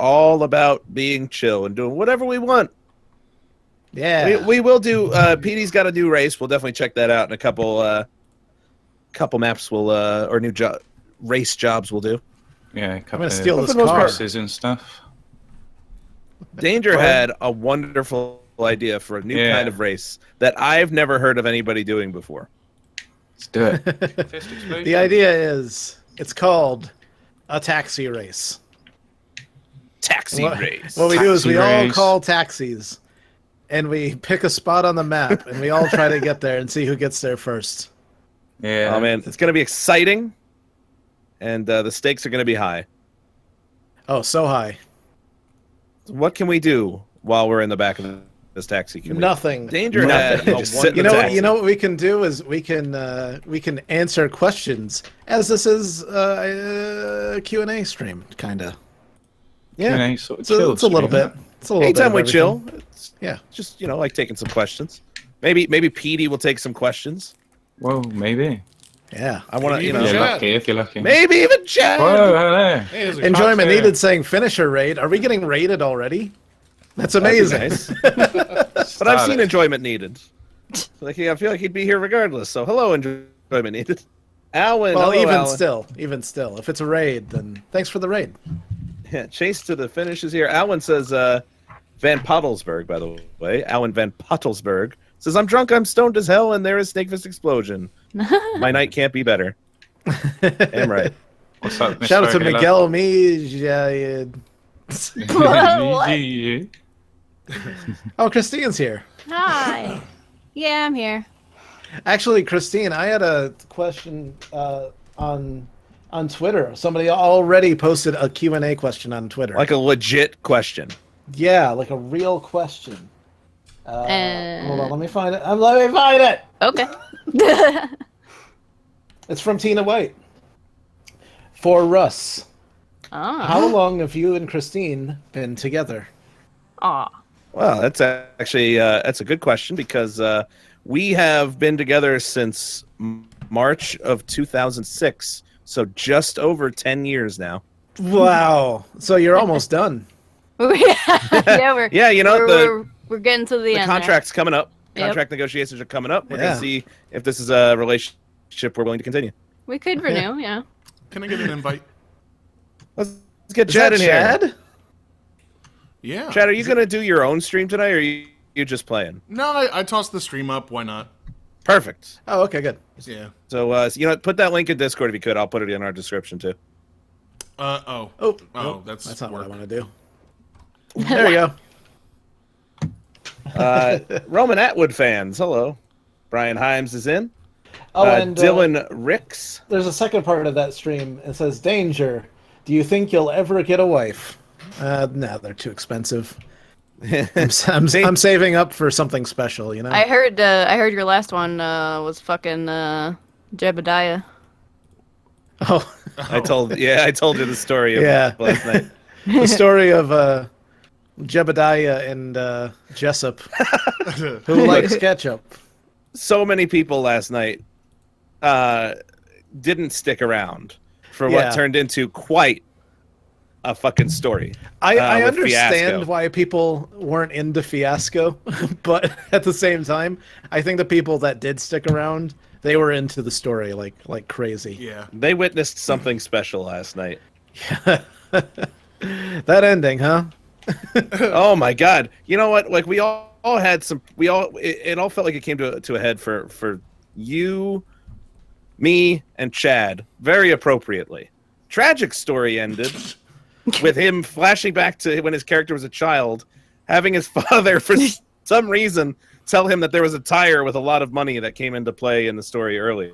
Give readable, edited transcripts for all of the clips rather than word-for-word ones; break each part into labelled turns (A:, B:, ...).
A: all about being chill and doing whatever we want.
B: Yeah.
A: We will do. PD's got a new race. We'll definitely check that out in a couple maps. Or new race jobs we'll do.
C: Yeah, a
B: I'm
C: couple
B: gonna
C: of
B: steal this
A: most
B: car.
A: part-
C: races and stuff.
A: Danger had a wonderful idea for a new kind of race that I've never heard of anybody doing before.
C: Let's do it. Fist explosion.
B: The idea is it's called a taxi race.
A: Taxi race.
B: What we do is
C: Taxi
B: we all
C: race.
B: call taxis, and we pick a spot on the map, and we all try to get there and see who gets there first.
C: Yeah.
A: Oh man, it's gonna be exciting, and the stakes are gonna be high.
B: Oh, so high.
A: What can we do while we're in the back of this taxi?
B: Nothing.
A: Danger had a
C: Just sit in
B: You
C: the
B: know,
C: taxi.
B: you know what we can do is we can answer questions as this is a Q&A stream, kind of. Yeah,
C: Q&A sort of
B: so
C: chill
B: it's a little
C: stream.
B: bit. It's a little
A: Anytime
B: bit
A: we
B: of
A: chill,
B: everything.
A: it's
B: Yeah.
A: just like taking some questions. Maybe PD will take some questions.
C: Whoa, maybe.
B: Yeah.
A: I want to,
D: Maybe
C: If
D: even
C: you're
D: Chad.
C: lucky, if you're lucky.
A: maybe even Chad.
C: Whoa, hello.
D: Hey, there's a
B: Enjoyment
C: Cocktail.
B: needed saying finisher raid. Are we getting raided already? That's
A: That'd be
B: amazing.
A: nice. But I've
C: Start
A: seen
C: it.
A: enjoyment needed. I feel like he'd be here regardless. So hello, enjoyment needed. Alan.
B: Well,
A: hello,
B: even
A: Alan.
B: still, if it's a raid, then thanks for the raid.
A: Yeah, Chase to the finish is here. Alan says, Van Pottelsberg, by the way. Alan Van Pottelsberg says, I'm drunk, I'm stoned as hell, and there is Snakefist Explosion. My night can't be better. I'm right.
C: What's up, Mr.
B: Shout out to
C: Regular?
B: Miguel Mijayed.
C: GG.
B: Oh, Christine's here.
E: Hi. Yeah, I'm here.
B: Actually, Christine, I had a question on Twitter. Somebody already posted a Q&A question on Twitter.
A: Like a legit question.
B: Yeah, like a real question. Hold on, let me find it. Let me find it.
E: Okay.
B: It's from Tina White. For Russ, how long have you and Christine been together?
E: Aw.
A: Well, that's actually that's a good question because we have been together since March of 2006, so just over 10 years now.
B: Wow. So you're almost done.
E: Yeah, we're
A: Yeah, you know,
E: we're getting to the end.
A: contract's coming up.
E: Yep.
A: Contract negotiations are coming up. We're
B: Yeah.
A: gonna see if this is a relationship we're willing to continue.
E: We could renew, yeah.
D: Can I get an invite?
A: Let's get
B: Is
A: Chad
B: that
A: in here.
B: Chad?
D: Yeah.
A: Chad, are you gonna do your own stream tonight, or are you just playing?
D: No, I tossed the stream up. Why not?
A: Perfect.
B: Oh, okay, good.
D: Yeah.
A: So, put that link in Discord if you could. I'll put it in our description too.
D: Oh.
B: Oh,
D: Oh,
B: nope,
D: that's
B: not what I
D: work.
B: want to do. There you go.
A: Roman Atwood fans, hello. Brian Himes is in.
B: Oh, and
A: Dylan Ricks.
B: there's a second part of that stream. It says, "Danger. Do you think you'll ever get a wife?" No, they're too expensive. I'm saving up for something special, you know.
E: I heard your last one was fucking Jebediah.
B: Oh,
A: I told you the story of
B: Yeah.
A: last night.
B: the story of Jebediah and Jessup, who likes ketchup.
A: So many people last night didn't stick around for
B: Yeah.
A: what turned into quite a fucking story.
B: I
A: with
B: understand
A: Fiasco.
B: why people weren't into Fiasco, but at the same time, I think the people that did stick around, they were into the story like crazy.
D: Yeah.
A: They witnessed something special last night.
B: That ending, huh?
A: Oh my god! You know what? Like we all had some. It all felt like it came to a head for you, me, and Chad very appropriately. Tragic story ended with him flashing back to when his character was a child, having his father for some reason tell him that there was a tire with a lot of money that came into play in the story earlier,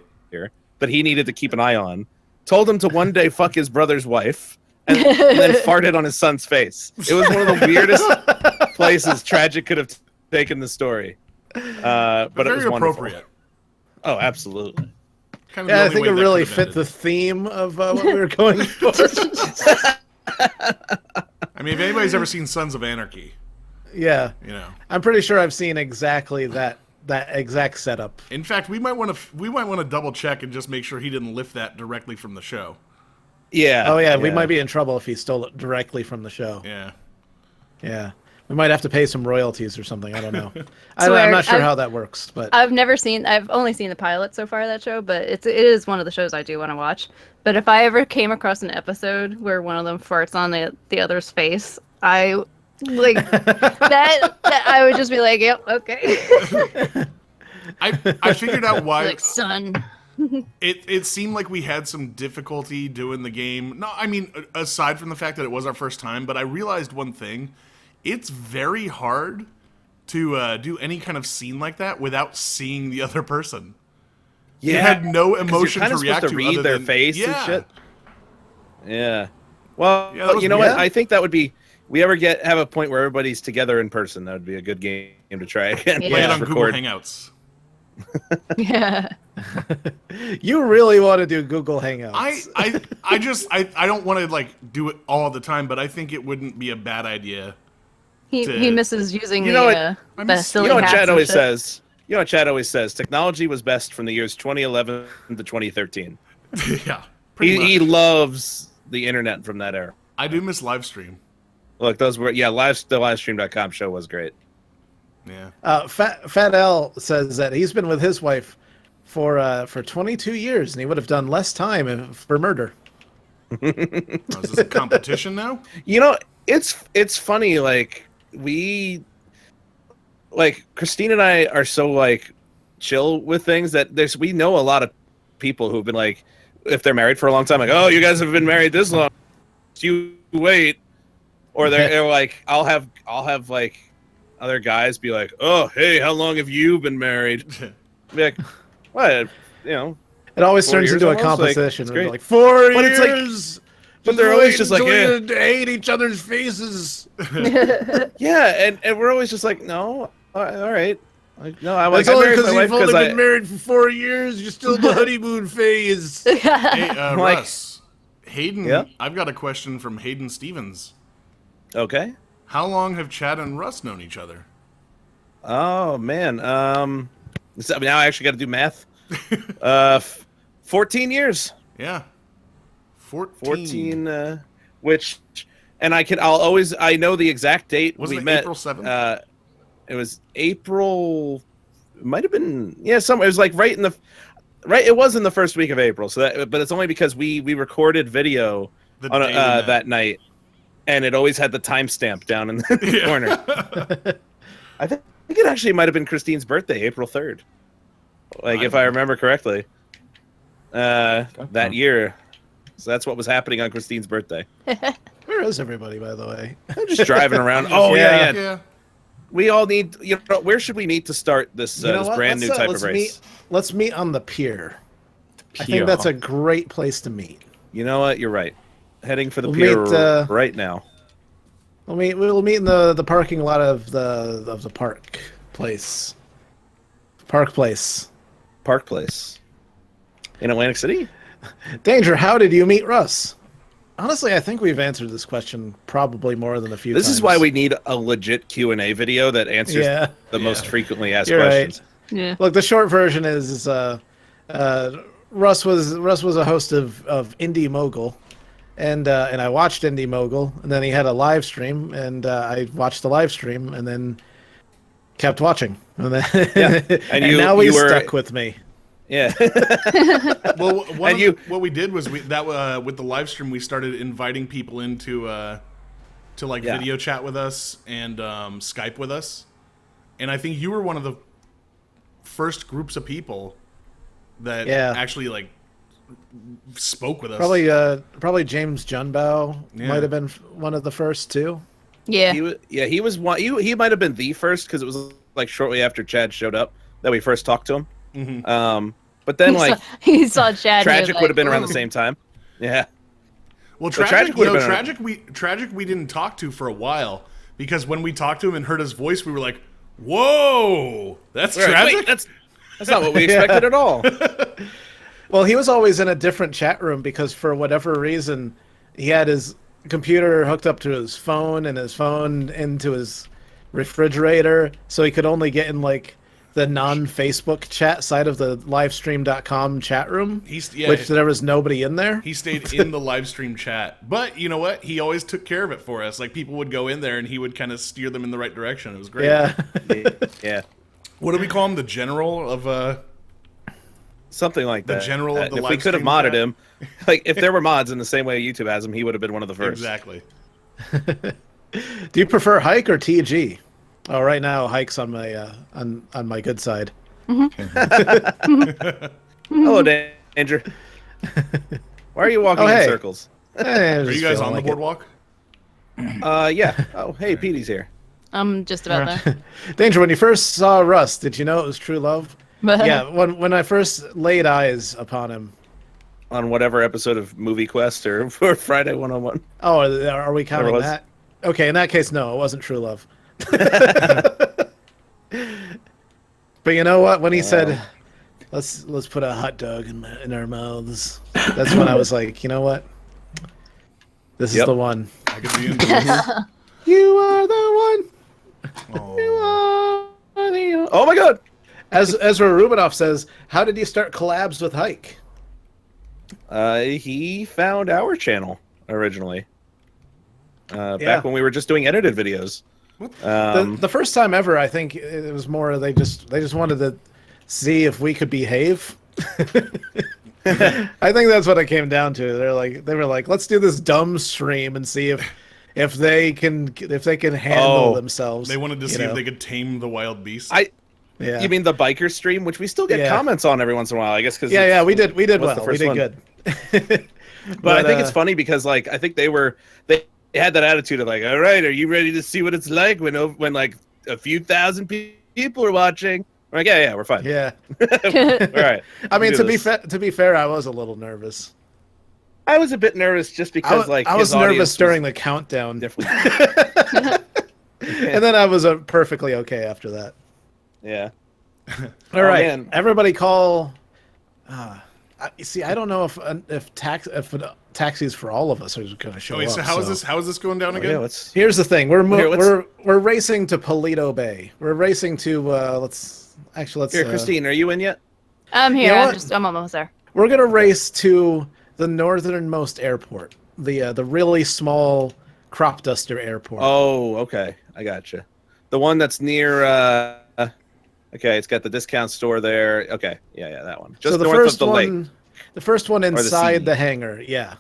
A: but he needed to keep an eye on. Told him to one day fuck his brother's wife. And then farted on his son's face. It was one of the weirdest places Tragic could have taken the story. But it
D: Very
A: was wonderful.
D: appropriate.
A: Oh, absolutely.
D: Kind of
B: Yeah,
D: the
B: I
D: only
B: think
D: way
B: it
D: that
B: really
D: could have
B: fit the
D: ended.
B: theme of what we were going for.
D: I mean, if anybody's ever seen Sons of Anarchy,
B: Yeah,
D: you know.
B: I'm pretty sure I've seen exactly that exact setup.
D: In fact, we might want to double check and just make sure he didn't lift that directly from the show.
A: Yeah.
B: Oh yeah, we might be in trouble if he stole it directly from the show.
D: Yeah.
B: Yeah, we might have to pay some royalties or something. I don't know.
E: So
B: I'm not sure how that works, but
E: I've only seen the pilot so far of that show, but it is one of the shows I do want to watch. But if I ever came across an episode where one of them farts on the other's face, I like that I would just be like, yep, okay.
D: I figured out why.
E: Like, son.
D: It seemed like we had some difficulty doing the game. No, I mean, aside from the fact that it was our first time, but I realized one thing. It's very hard to do any kind of scene like that without seeing the other person.
A: Yeah.
D: You had no emotion
A: you're
D: to react to.
A: read
D: other
A: their
D: than,
A: face and shit. Yeah. Well,
D: Yeah, that was
A: you know
D: weird.
A: what? I think that would be. We ever have a point where everybody's together in person, that would be a good game to try again.
E: Yeah.
D: Play it
A: Just
D: on Google
A: record.
D: Hangouts.
E: Yeah.
B: you really want to do Google Hangouts?
D: I don't want to like do it all the time, but I think it wouldn't be a bad idea.
E: He misses using
A: You know what?
E: the silly
A: You know what
E: hats
A: Chad
E: and
A: always
E: shit.
A: says? You know what Chad always says? Technology was best from the years 2011 to 2013.
D: Yeah, pretty
A: He
D: much.
A: loves the internet from that era.
D: I do miss live stream.
A: Look, those were the livestream.com show was great.
D: Yeah.
B: Fat L says that he's been with his wife for 22 years, and he would have done less time for murder.
D: Oh, is this a competition now?
A: You know, it's funny. Like Christine and I are so like chill with things that we know a lot of people who've been like, if they're married for a long time, like, oh, you guys have been married this long, you wait, or they're like, I'll have like other guys be like, oh, hey, how long have you been married? Be like, what? You know,
B: It always
A: 4
B: turns
A: years
B: into a
A: almost? Like,
B: competition.
A: it's
B: We're
A: great.
B: like 4
A: But it's like-
B: years.
A: but they're always just like,
B: until
A: eh.
B: you hate each other's faces.
A: Yeah, and we're always just like, no, all right. Like, no, I'm like,
B: That's
A: I
B: only
A: married
B: because
A: my
B: you've
A: wife
B: only
A: because
B: been married for 4 years. You're still in the honeymoon phase.
D: Hey,
A: Like-
D: Russ. Hayden,
A: Yeah?
D: I've got a question from Hayden Stevens.
A: Okay.
D: How long have Chad and Russ known each other?
A: Oh man. So now I actually got to do math. 14 years.
D: Yeah. 14.
A: 14. Which, and I know the exact date
D: Wasn't
A: we
D: it
A: met.
D: April 7th?
A: It was April. It might have been. Yeah, it was like right. It was in the first week of April. But it's only because we recorded video
D: The
A: on
D: day we met.
A: that night, and it always had the timestamp down in the
D: Yeah.
A: corner. I think it actually might have been Christine's birthday, April 3rd. Like, if I remember correctly. That year. So that's what was happening on Christine's birthday.
B: Where is everybody, by the way?
A: I'm just driving around. Oh, yeah.
D: Yeah.
A: We all need, where should we meet to start this,
B: You know
A: this
B: what?
A: brand new type of race?
B: Let's meet on the pier. I
C: Pier.
B: think that's a great place to meet.
A: You know what? You're right. Heading for the
B: We'll
A: pier
B: meet,
A: right now.
B: We'll meet in the parking lot of the park place. Park Place.
A: Park Place. In Atlantic City?
B: Danger, how did you meet Russ? Honestly, I think we've answered this question probably more than a few times.
A: This is why we need a legit Q&A video that answers
B: Yeah.
A: the most frequently asked
B: You're
A: questions.
E: Yeah.
B: Look, the short version is Russ was a host of Indie Mogul, and I watched Indie Mogul, and then he had a live stream, and I watched the live stream, and then kept watching, and then and now he's stuck with me.
A: Yeah.
D: Well,
A: And
D: what we did was with the live stream, we started inviting people into to like
A: Yeah.
D: video chat with us and Skype with us, and I think you were one of the first groups of people that
B: Yeah.
D: actually like spoke with us.
B: Probably James Junbow
D: Yeah.
B: might have been one of the first too.
E: Yeah.
A: He was one. He might have been the first because it was like shortly after Chad showed up that we first talked to him.
D: Mhm.
A: But then like
E: he saw Chad.
A: Tragic would have been around the same time. Yeah.
D: Well,
A: But
D: tragic.
A: Tragic would've been
D: Tragic. We didn't talk to for a while because when we talked to him and heard his voice, we were like, "Whoa, that's
A: We're like,
D: tragic."
A: "Wait, that's not what we expected at all."
B: Well, he was always in a different chat room because for whatever reason, he had his computer hooked up to his phone and his phone into his refrigerator, so he could only get in like the non-Facebook chat side of the livestream.com chat room,
D: Yeah,
B: which there was nobody in there.
D: he stayed in the live stream chat. But you know what? He always took care of it for us. Like, people would go in there, and he would kind of steer them in the right direction. It was great.
B: Yeah.
A: Yeah.
D: What do we call him? The general of
A: Something like
D: The
A: that.
D: general of the
A: If we
D: live
A: could have
D: stream
A: modded
D: chat?
A: him, like if there were mods in the same way YouTube has him, he would have been one of the first.
D: Exactly.
B: Do you prefer Hike or TG? Oh, right now Hike's on my on my good side.
A: Hello, Danger. Why are you walking
B: Oh,
A: in
B: hey.
A: circles?
D: Are you guys on the boardwalk?
A: Yeah. Oh, hey, Petey's here.
E: I'm just about there.
B: Danger, when you first saw Russ, did you know it was true love? Yeah, when I first laid eyes upon him.
A: On whatever episode of Movie Quest or for Friday 101.
B: Oh, are we counting
A: was.
B: that? Okay, in that case, no, it wasn't true love. But you know what? When he said, "Let's put a hot dog in our mouths," that's when I was like, you know what? This is the one.
D: I could be into this.
B: You are the one.
D: Oh.
B: You are the.
A: Oh my God!
B: As Ezra Rubinoff says, how did you start collabs with Hike?
A: He found our channel originally.
B: Yeah.
A: Back when we were just doing edited videos.
B: The first time ever, I think it was more they just wanted to see if we could behave. I think that's what it came down to. They were like, let's do this dumb stream and see if they can handle themselves.
D: They wanted to see if they could tame the wild beast.
B: Yeah.
A: You mean the biker stream, which we still get comments on every once in a while, I guess. Cause
B: yeah, we did well.
A: the
B: We
A: first
B: did
A: one.
B: good.
A: But I think it's funny because like I think they had that attitude of like, all right, are you ready to see what it's like when like a few thousand people are watching? We're like, yeah, we're fine.
B: Yeah.
A: All right.
B: I mean,
A: do
B: to
A: this.
B: be fair, I was a little nervous.
A: I was a bit nervous just because
B: I was nervous during the countdown,
A: different.
B: and then I was perfectly okay after that.
A: Yeah.
B: All right,
A: man.
B: everybody call. See, I don't know if taxis for all of us are going to show
D: Wait,
B: up.
D: so how is this going down again?
A: Yeah, let's.
B: Here's the thing: we're
A: Here,
B: we're racing to Paleto Bay. We're racing to let's.
A: Here, Christine, are you in yet?
E: I'm here.
B: You know what?
E: I'm almost there.
B: We're gonna race to the northernmost airport, the really small crop duster airport.
A: Oh, okay. I gotcha. The one that's near. Okay, it's got the discount store there. Okay, yeah, that one. Just
B: so the
A: north
B: first
A: of the
B: one,
A: lake.
B: the first one
A: the
B: inside
A: sea.
B: the hangar. Yeah,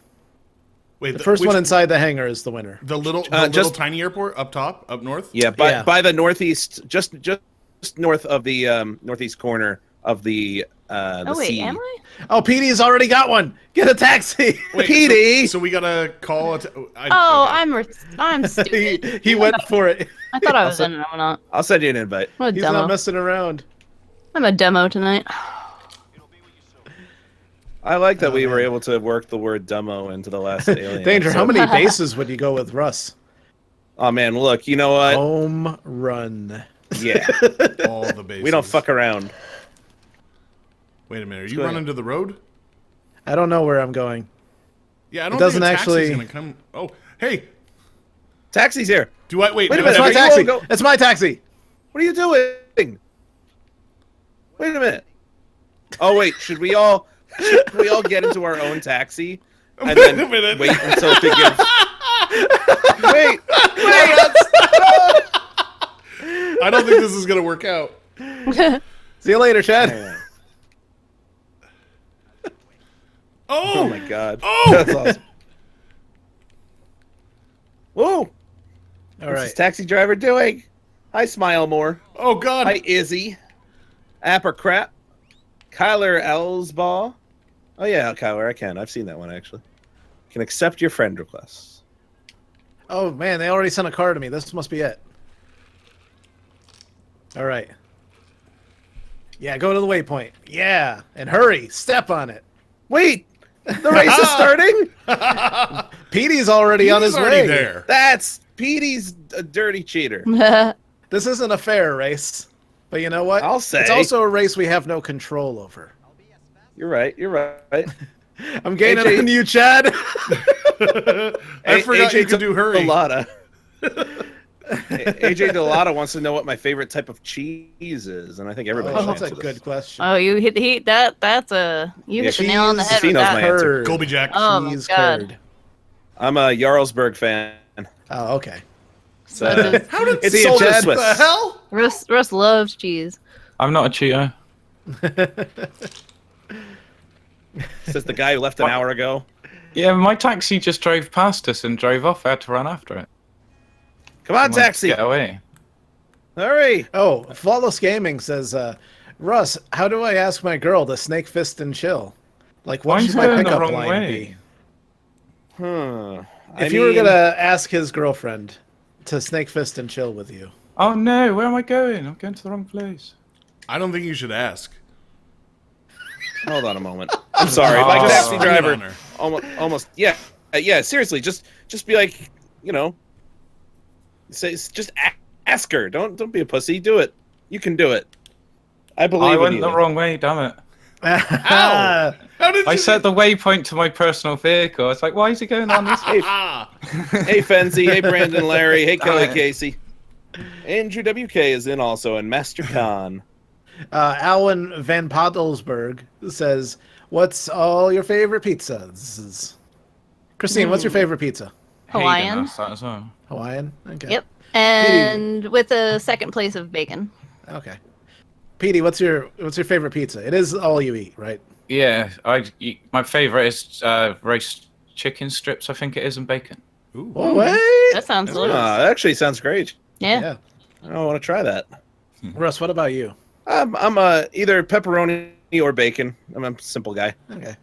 D: Wait,
B: the first
D: which-
B: one inside the hangar is the winner.
D: The little
A: just-
D: tiny airport up top, up north.
A: Yeah, by the northeast, just north of the northeast corner of the
E: Oh wait,
A: sea.
E: am I?
B: Oh, Petey's already got one. Get a taxi.
D: Wait,
A: Petey!
D: So we gotta call it.
E: I'm stupid.
B: he went for it.
E: I thought I was in it. I'm not.
A: I'll send you an invite.
E: I'm a
B: He's
E: demo.
B: not messing around.
E: I'm a demo tonight.
A: I like that we were able to work the word demo into the last Alien.
B: Danger. How
A: episode.
B: many bases would you go with Russ?
A: Oh man, look, you know what?
B: Home run.
A: Yeah,
D: all the bases.
A: we don't fuck around.
D: Wait a minute. Are you
A: go
D: running
A: ahead.
D: to the road?
B: I don't know where I'm going.
D: Yeah, I don't
B: doesn't
D: think a taxi's
B: actually-
D: gonna come. Oh, hey.
A: Taxi's here.
D: Do I wait?
A: Wait a
D: do
A: minute,
B: It's
D: I-
B: my
A: you
B: taxi.
A: won't go-
B: It's my taxi.
A: What are you doing? Wait a minute. Oh wait, should we all get into our own taxi and
D: Wait a
A: then
D: minute.
A: wait until it begins? wait.
D: I don't think this is gonna work out.
B: See you later, Chad.
D: Oh,
A: Oh my god.
D: Oh!
A: That's awesome. Whoa!
B: All
A: What's
B: right.
A: this taxi driver doing? Hi, Smilemore.
D: Oh God.
A: Hi, Izzy. Appercrap. Kyler Ellsbaugh. Oh yeah, Kyler, I can. I've seen that one actually. Can accept your friend requests.
B: Oh man, they already sent a car to me. This must be it. All right. Yeah, go to the waypoint. Yeah, and hurry. Step on it.
A: Wait, the race is starting.
B: Petey's already on
D: He's
B: his
D: already
B: way.
D: there.
A: That's Petey's a dirty cheater.
B: This isn't a fair race, but you know what?
A: I'll say.
B: It's also a race we have no control over.
A: You're right. You're right.
B: I'm gaining
A: AJ
B: on you, Chad.
D: I forgot
A: AJ
D: you could do hurry.
A: Bellotta. AJ Delata wants to know what my favorite type of cheese is, and I think everybody.
B: Oh,
A: should
B: that's a
A: answer
B: good
A: this.
B: question.
E: Oh, you hit that's a you hit the nail on the
B: Cheese
E: head
A: He
E: with
A: knows
E: that.
A: my answer.
B: curd.
D: Colby Jack.
E: Oh my
B: Cheese
E: God.
B: curd.
A: I'm a Jarlsberg fan.
B: Oh, okay.
A: It's, uh,
D: How did
A: it's
B: See,
A: sold
B: Chad,
A: as Swiss.
D: the hell?
E: Russ loves cheese.
C: I'm not a cheater.
A: Says the guy who left an hour ago.
C: Yeah, my taxi just drove past us and drove off. I had to run after it.
A: Come on,
C: Someone
A: taxi!
C: Get away.
A: Hurry!
B: Oh, Flawless Gaming says, Russ, how do I ask my girl to snake fist and chill? Like, what
C: Why
B: should
C: is
B: my
C: going the
B: pickup
C: wrong
B: line
C: way?
B: be?
A: If
B: If you were gonna ask his girlfriend to snake fist and chill with you,
C: Oh no, where am I going? I'm going to the wrong place.
D: I don't think you should ask.
A: Hold on a moment. I'm sorry.
C: Oh.
A: Like
C: Just
A: taxi
D: spit
A: driver.
D: on her.
A: Almost. Yeah. Yeah. Seriously, just be like, say, just ask her. Don't be a pussy. Do it. You can do it. I believe
C: I
A: in
C: went
A: you.
C: the wrong way, damn it.
D: Ow! How did
C: I
D: you
C: set the waypoint to my personal vehicle. It's like, why is he going on this way?
D: Ah!
A: Hey, Fenzi. Hey, Brandon, Larry. Hey, Kelly,
C: Damn it.
A: Casey. Andrew WK is in also, and Master Khan.
B: Alan Van Pottelsberg says, "What's all your favorite pizzas?" Christine, what's your favorite pizza?
E: Hawaiian.
C: Hayden asked that as well.
B: Hawaiian. Okay.
E: Yep. And with a second place of bacon.
B: Okay. Petey, what's your favorite pizza? It is all you eat, right?
C: Yeah, my favourite is roast chicken strips, I think it is, and bacon.
D: Ooh.
B: Oh, wait.
E: That sounds delicious.
A: That actually sounds great.
E: Yeah.
A: I want to try that.
B: Russ, what about you?
A: I'm either pepperoni or bacon. I'm a simple guy.
B: Okay.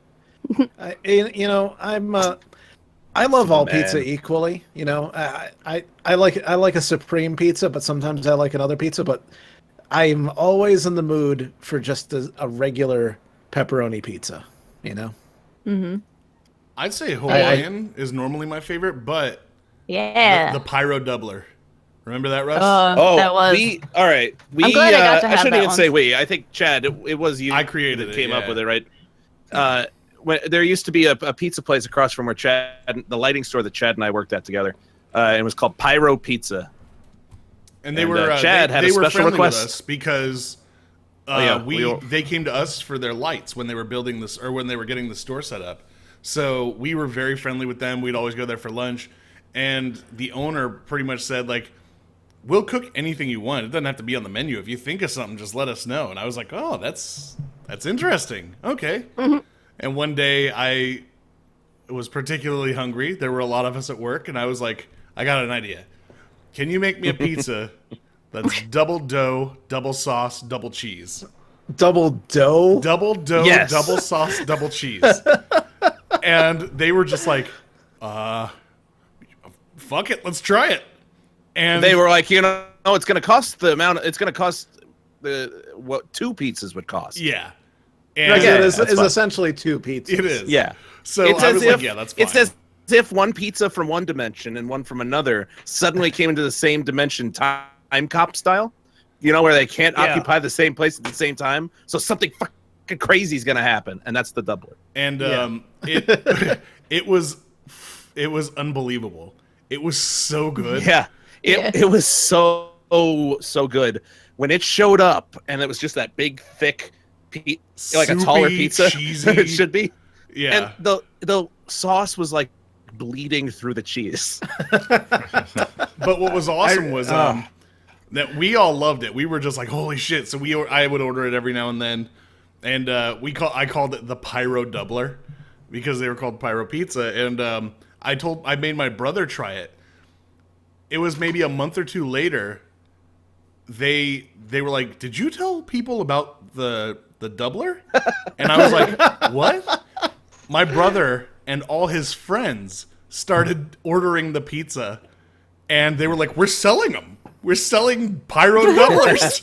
B: I love all
A: Man.
B: pizza equally. I like a supreme pizza, but sometimes I like another pizza. But I'm always in the mood for just a regular pepperoni pizza.
E: Mm-hmm.
D: I'd say Hawaiian is normally my favorite, but
E: Yeah.
D: the pyro doubler. Remember that, Russ?
E: That was.
A: all right.
E: I'm glad I got to
A: I
E: have
A: shouldn't
E: that
A: even
E: one.
A: say we. I think Chad. It was you.
D: I created
A: that
D: it,
A: came up
D: yeah.
A: with it, right? When there used to be a pizza place across from where Chad, the lighting store that Chad and I worked at together, and it was called Pyro Pizza.
D: And they
A: And,
D: were
A: Chad had
D: they
A: a
D: were
A: special
D: friendly
A: request.
D: with us because
A: yeah,
D: they came to us for their lights when they were building this or when they were getting the store set up. So we were very friendly with them. We'd always go there for lunch, and the owner pretty much said like, "We'll cook anything you want. It doesn't have to be on the menu. If you think of something, just let us know." And I was like, "Oh, that's interesting. Okay."
E: Mm-hmm.
D: And one day I was particularly hungry. There were a lot of us at work, and I was like, "I got an idea. Can you make me a pizza that's double dough, double sauce, double cheese?
B: Double dough.
D: Double dough,
A: Yes.
D: double sauce, double cheese." And they were just like, fuck it, let's try it. And
A: They were like, it's going to cost the amount. It's going to cost what 2 pizzas would cost.
D: yeah.
B: Right,
D: And
A: Yeah,
B: it is
A: that's fine.
B: essentially 2 pizzas.
D: it is.
A: Yeah.
D: So
A: It's
D: I
A: as
D: was
A: if
D: like, yeah, that's fine.
A: it's as if one pizza from one dimension and one from another suddenly came into the same dimension, time cop style. Where they can't
B: Yeah.
A: occupy the same place at the same time. So something fucking crazy is going to happen, and that's the doubler.
D: And
B: Yeah.
D: it was unbelievable. It was so good.
A: Yeah.
E: Yeah.
A: It was so good when it showed up, and it was just that big, thick, like a taller
D: Soupy,
A: pizza
D: cheesy.
A: it should be.
D: Yeah.
A: And the sauce was like bleeding through the cheese.
D: But what was awesome was that we all loved it. We were just like, holy shit. So I would order it every now and then. And I called it the Pyro Doubler because they were called Pyro Pizza. And I made my brother try it. It was maybe a month or two later. They were like, "Did you tell people about the doubler?" And I was like, "What?" My brother and all his friends started ordering the pizza, and they were like, "We're selling them. We're selling Pyro doublers."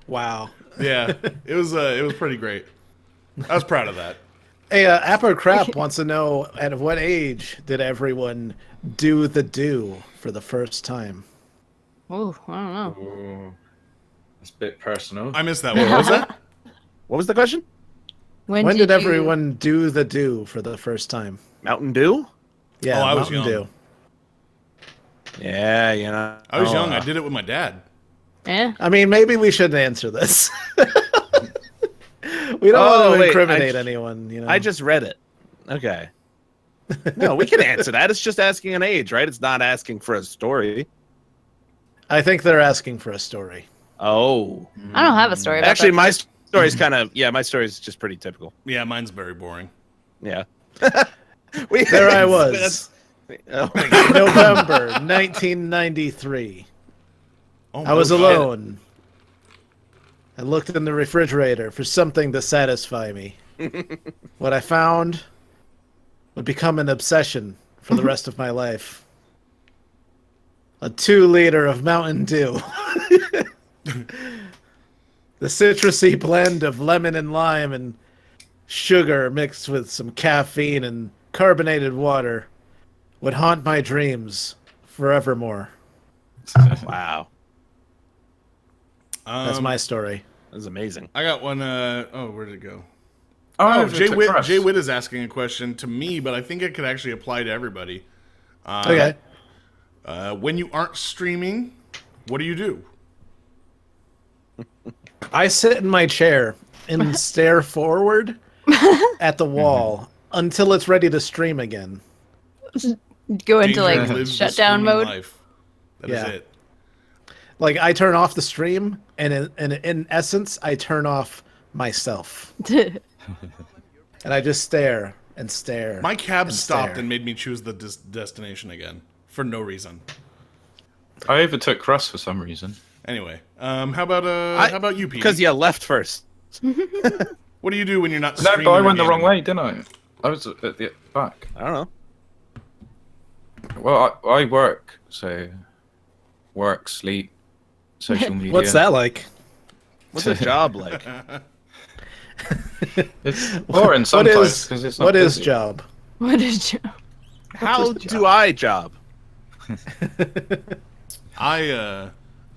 B: Wow.
D: Yeah, it was pretty great. I was proud of that.
B: Hey, Apple Crap wants to know, at what age did everyone do the do for the first time?
E: Oh, I don't know.
C: Ooh, that's a bit personal.
D: I missed that one. What was that?
A: What was the question?
B: When did everyone do the do for the first time?
A: Mountain Dew?
B: Yeah,
D: Oh, I was
B: Mountain
D: young.
B: Dew.
A: Yeah, you know.
D: I was young. I did it with my dad.
E: Yeah.
B: I mean, maybe we shouldn't answer this. We don't
A: Oh,
B: want to
A: wait,
B: incriminate anyone. You know.
A: I just read it. Okay. No, we can answer that. It's just asking an age, right? It's not asking for a story.
B: I think they're asking for a story.
A: Oh.
E: I don't have a story about
A: Actually,
E: that.
A: my story's kind of, my story's just pretty typical.
D: Yeah, mine's very boring.
A: Yeah.
B: There I was.
A: Oh my God.
B: November 1993.
D: Oh,
B: I was
D: no shit.
B: alone. I looked in the refrigerator for something to satisfy me. What I found would become an obsession for the rest of my life. A 2-liter of Mountain Dew. The citrusy blend of lemon and lime and sugar mixed with some caffeine and carbonated water would haunt my dreams forevermore.
A: Wow.
B: That's my story.
A: That's amazing.
D: I got one. Oh, where did it go?
C: Oh,
D: Jay Witt is asking a question to me, but I think it could actually apply to everybody.
B: Okay.
D: When you aren't streaming, what do you do?
B: I sit in my chair and stare forward at the wall until it's ready to stream again.
E: Go into
D: Danger
E: like
D: lives the
E: shutdown
D: streaming
E: mode.
D: life. That
B: Yeah.
D: is it.
B: Like I turn off the stream, and in essence, I turn off myself, and I just stare and stare.
D: My cab
B: and
D: stopped
B: stare.
D: and made me choose the destination again for no reason.
C: I overtook Russ for some reason.
D: Anyway, how about you, Pete?
A: Because you left first.
D: What do you do when you're not
C: No,
D: streaming?
C: but I
D: or
C: went the wrong
D: gaming?
C: way, didn't I? I was at the back.
A: I don't know.
C: Well, I work, so work, sleep, social media.
B: What's that like?
A: What's a job like?
C: It's boring
B: What
C: sometimes
B: is
C: because it's not
B: what is
C: busy.
B: job?
E: What did you?
A: How do I job?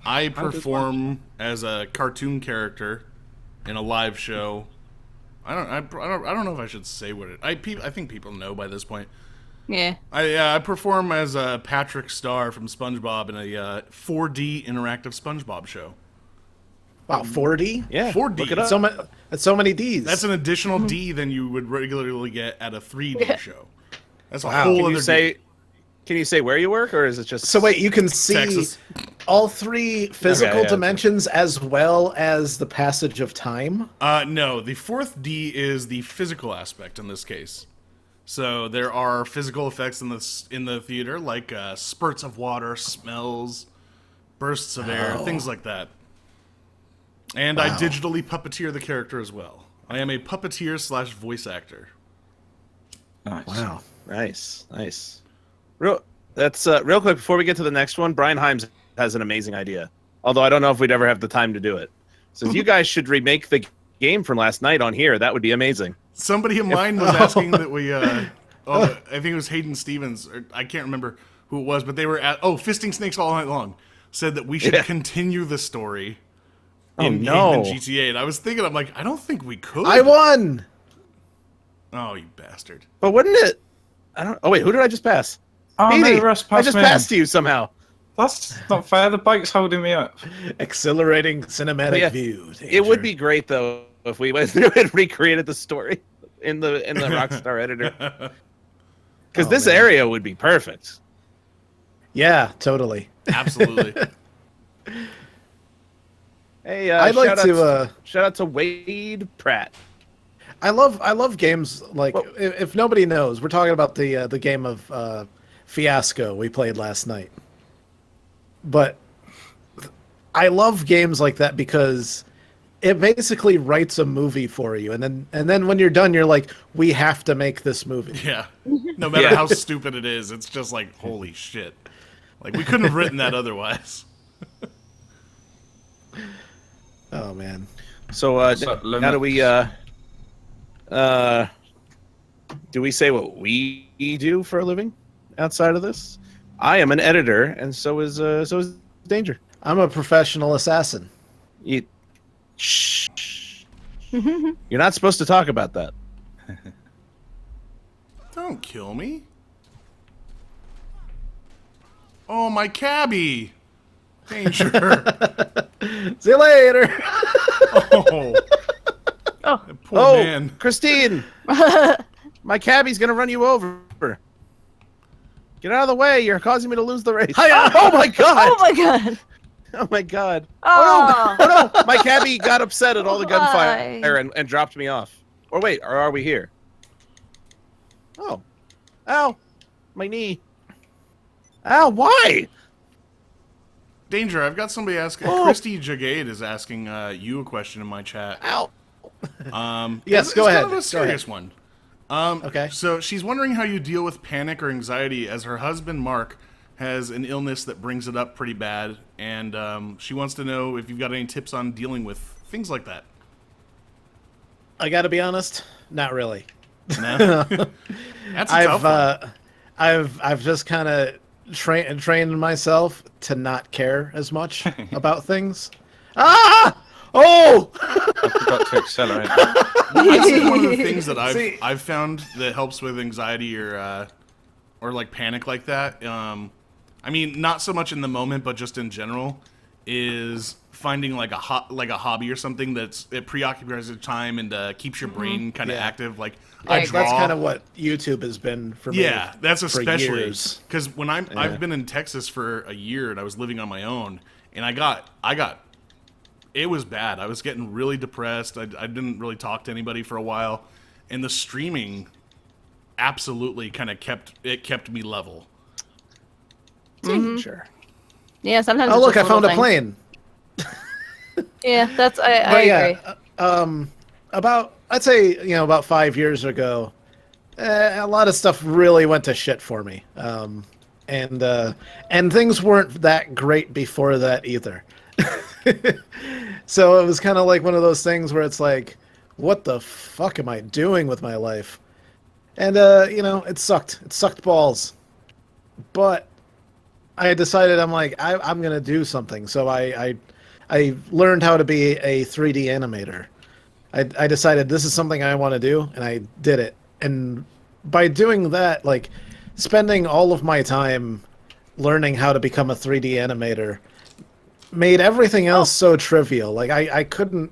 D: I perform as a cartoon character in a live show. I don't know if I should say what it. I think people know by this point.
E: Yeah.
D: I perform as Patrick Star from SpongeBob in a 4D interactive SpongeBob show.
B: Wow, 4D?
A: Yeah.
D: 4D.
A: Look it up.
B: That's so many Ds.
D: That's an additional D than you would regularly get at a 3D
E: Yeah.
D: show. That's a
B: Wow.
D: whole
A: Can
D: other
A: you say?
D: D.
A: Can you say where you work, or is it just?
B: so wait, you can see
D: Texas.
B: all 3 physical
A: yeah.
B: dimensions as well as the passage of time.
D: No, the 4th D is the physical aspect in this case. So there are physical effects in the theater, like spurts of water, smells, bursts of air, things like that. And I digitally puppeteer the character as well. I am a puppeteer / voice actor.
C: Nice.
B: Wow.
A: Nice. Real quick before we get to the next one. Brian Himes has an amazing idea. Although I don't know if we'd ever have the time to do it. Says you guys should remake the game from last night on here. That would be amazing.
D: Somebody of mine was asking that we. I think it was Hayden Stevens, or I can't remember who it was, but they were at. Oh, Fisting Snakes All Night Long said that we should continue the story in
A: no.
D: GTA. And I was thinking, I'm like, I don't think we could.
B: I won.
D: Oh, you bastard!
A: But wouldn't it? I don't. Oh wait, who did I just pass?
C: Oh
A: Petey,
C: no, Russ
A: I
C: passed
A: just
C: me.
A: passed you somehow.
C: That's not fair. The bike's holding me up.
B: Exhilarating cinematic
A: Yeah.
B: view.
A: It would be great though if we went through and recreated the story in the Rockstar editor. Because this
B: man.
A: area would be perfect.
B: Yeah, totally.
D: Absolutely.
A: Hey,
B: I'd like to.
A: shout out to Wade Pratt.
B: I love games like if nobody knows, we're talking about the game of Fiasco we played last night. But I love games like that because it basically writes a movie for you, and then when you're done, you're like, we have to make this movie.
D: Yeah. No matter how stupid it is, it's just like, holy shit. Like, we couldn't have written that otherwise.
B: Oh man.
A: So now do we say what we do for a living outside of this? I am an editor, and so is Danger.
B: I'm a professional assassin.
A: Shh. You're not supposed to talk about that.
D: Don't kill me. Oh, my cabbie. Danger.
B: See you later.
D: Oh,
E: Oh,
D: that poor
A: Oh,
D: man.
A: Christine, my cabbie's gonna run you over. Get out of the way! You're causing me to lose the race. Oh my god!
E: oh my god.
A: Oh my god!
E: Oh,
A: Oh no! My cabbie got upset at all the
E: Why?
A: gunfire and dropped me off. Or wait, or are we here? Oh, ow! My knee. Ow! Why?
D: Danger, I've got somebody asking.
A: Oh.
D: Christy Jagade is asking you a question in my chat.
A: Ow!
B: Yes,
D: it's
B: go ahead.
D: Kind of a serious one.
B: Okay.
D: So she's wondering how you deal with panic or anxiety as her husband, Mark, has an illness that brings it up pretty bad. And she wants to know if you've got any tips on dealing with things like that.
B: I got to be honest, not really.
D: No? That's a tough one.
B: I've just kind of trained myself to not care as much about things. Ah! Oh!
C: I forgot to accelerate.
D: I'd say one of the things that
B: See-
D: I've found that helps with anxiety or like panic like that. I mean, not so much in the moment, but just in general, is finding like a hobby or something it preoccupies your time and keeps your brain kind of
B: Yeah.
D: active. Like
E: Yeah,
D: I draw.
B: That's kind of what YouTube has been for me.
D: Yeah, that's
B: for
D: especially
B: years.
D: because when I've been in Texas for a year and I was living on my own, and I got it was bad. I was getting really depressed. I didn't really talk to anybody for a while, and the streaming absolutely kind of kept me level.
A: Danger.
E: yeah. Sometimes.
B: Oh,
E: it's
B: look,
E: just
B: I found a
E: little things.
B: plane.
E: Yeah, that's I
B: But
E: agree.
B: yeah, about I'd say about 5 years ago, a lot of stuff really went to shit for me, and things weren't that great before that either. So it was kind of like one of those things where it's like, what the fuck am I doing with my life? And it sucked. It sucked balls. But I decided I'm gonna do something. So I learned how to be a 3D animator. I decided this is something I want to do, and I did it. And by doing that, like spending all of my time learning how to become a 3D animator made everything else so trivial. Like I couldn't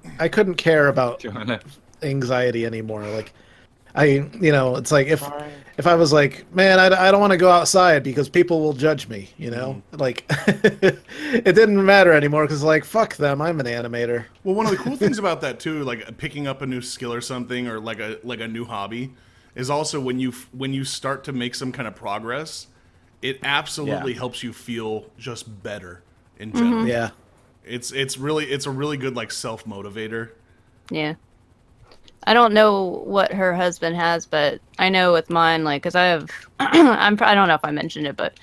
B: care about
C: Do you wanna-
B: anxiety anymore. Like it's like if I was like, man, I don't want to go outside because people will judge me, like it didn't matter anymore because like, fuck them, I'm an animator.
D: Well, one of the cool things about that too, like picking up a new skill or something, or like a new hobby, is also when you start to make some kind of progress, it absolutely helps you feel just better in general.
B: Yeah.
D: It's a really good like self motivator.
E: Yeah. I don't know what her husband has, but I know with mine, like, because I have, I don't know if I mentioned it, but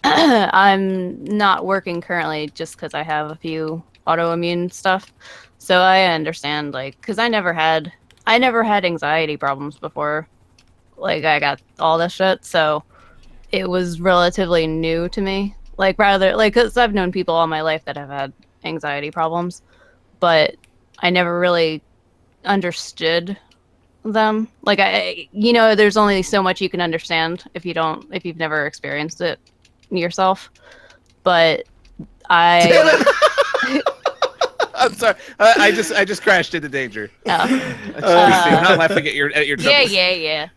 E: I'm not working currently just because I have a few autoimmune stuff. So I understand, like, because I never had anxiety problems before, like, I got all this shit. So it was relatively new to me. Like, rather, like, because I've known people all my life that have had anxiety problems, but I never really understood them. Like there's only so much you can understand if you've never experienced it yourself. But
A: I'm sorry. I just crashed into danger.
E: uh,
A: I'm not laughing at your troubles.
E: yeah.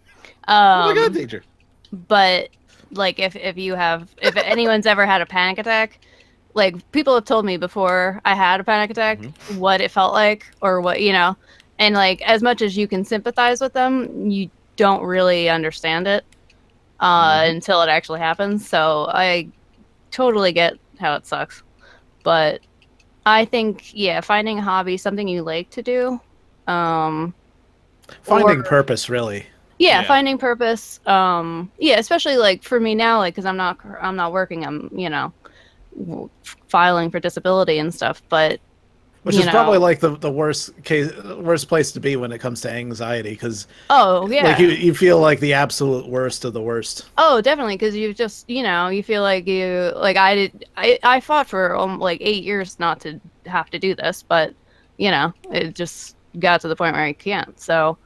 A: Oh my god, danger.
E: But like if anyone's ever had a panic attack, like people have told me before I had a panic attack what it felt like or what and like as much as you can sympathize with them, you don't really understand it until it actually happens. So I totally get how it sucks. But I think finding a hobby, something you like to do,
B: Finding
E: or-
B: purpose, really.
E: Yeah,
D: Yeah.
E: finding purpose. Especially like for me now, like because I'm not working. I'm filing for disability and stuff. But
B: Which is probably like the worst place to be when it comes to anxiety, because like you feel like the absolute worst of the worst.
E: Oh, definitely, because you just you feel like I fought for like 8 years not to have to do this, but it just got to the point where I can't. So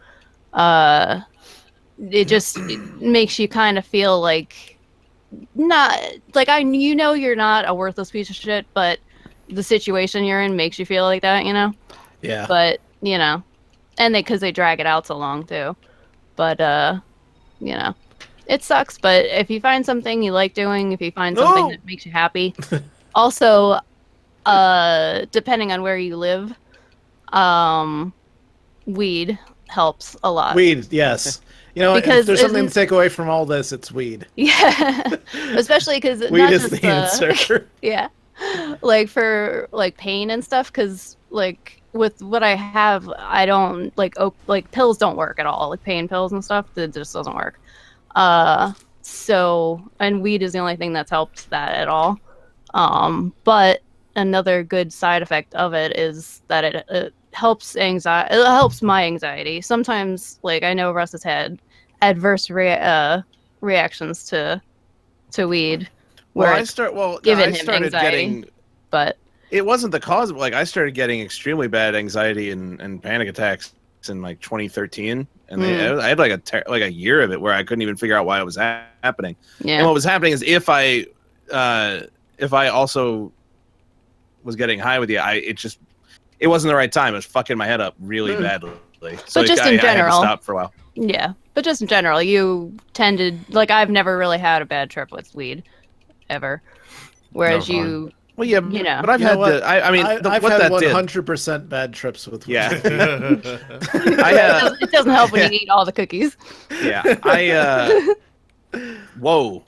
E: it just it makes you kind of feel like not like you're not a worthless piece of shit, but the situation you're in makes you feel like that, you know.
B: Yeah.
E: But and because they drag it out so long too. But it sucks. But if you find something you like doing, if you find something that makes you happy, also, depending on where you live, weed helps a lot.
B: Weed, yes.
E: Because
B: if there's something to take away from all this, it's weed.
E: Yeah, especially because
B: weed is the answer.
E: Yeah, like for like pain and stuff. Because like with what I have, I don't like pills don't work at all. Like pain pills and stuff, it just doesn't work. So and weed is the only thing that's helped that at all. But another good side effect of it is that it helps anxiety. It helps my anxiety. Sometimes, like I know Russ has had adverse reactions to weed. Where
A: I started
E: anxiety,
A: getting,
E: but
A: it wasn't the cause of I started getting extremely bad anxiety and panic attacks in like 2013, and I had like a year of it where I couldn't even figure out why it was happening.
E: Yeah.
A: And what was happening is if I also was getting high with you, it wasn't the right time. It was fucking my head up really badly. So
E: but just in general,
A: I had to stop for a while.
E: Yeah, but just in general, you tended like I've never really had a bad trip with weed, ever. Whereas you.
A: Well, yeah, but I've had
B: I've had 100% bad trips with weed.
A: Yeah.
E: It doesn't help when you eat all the cookies.
A: Yeah, whoa.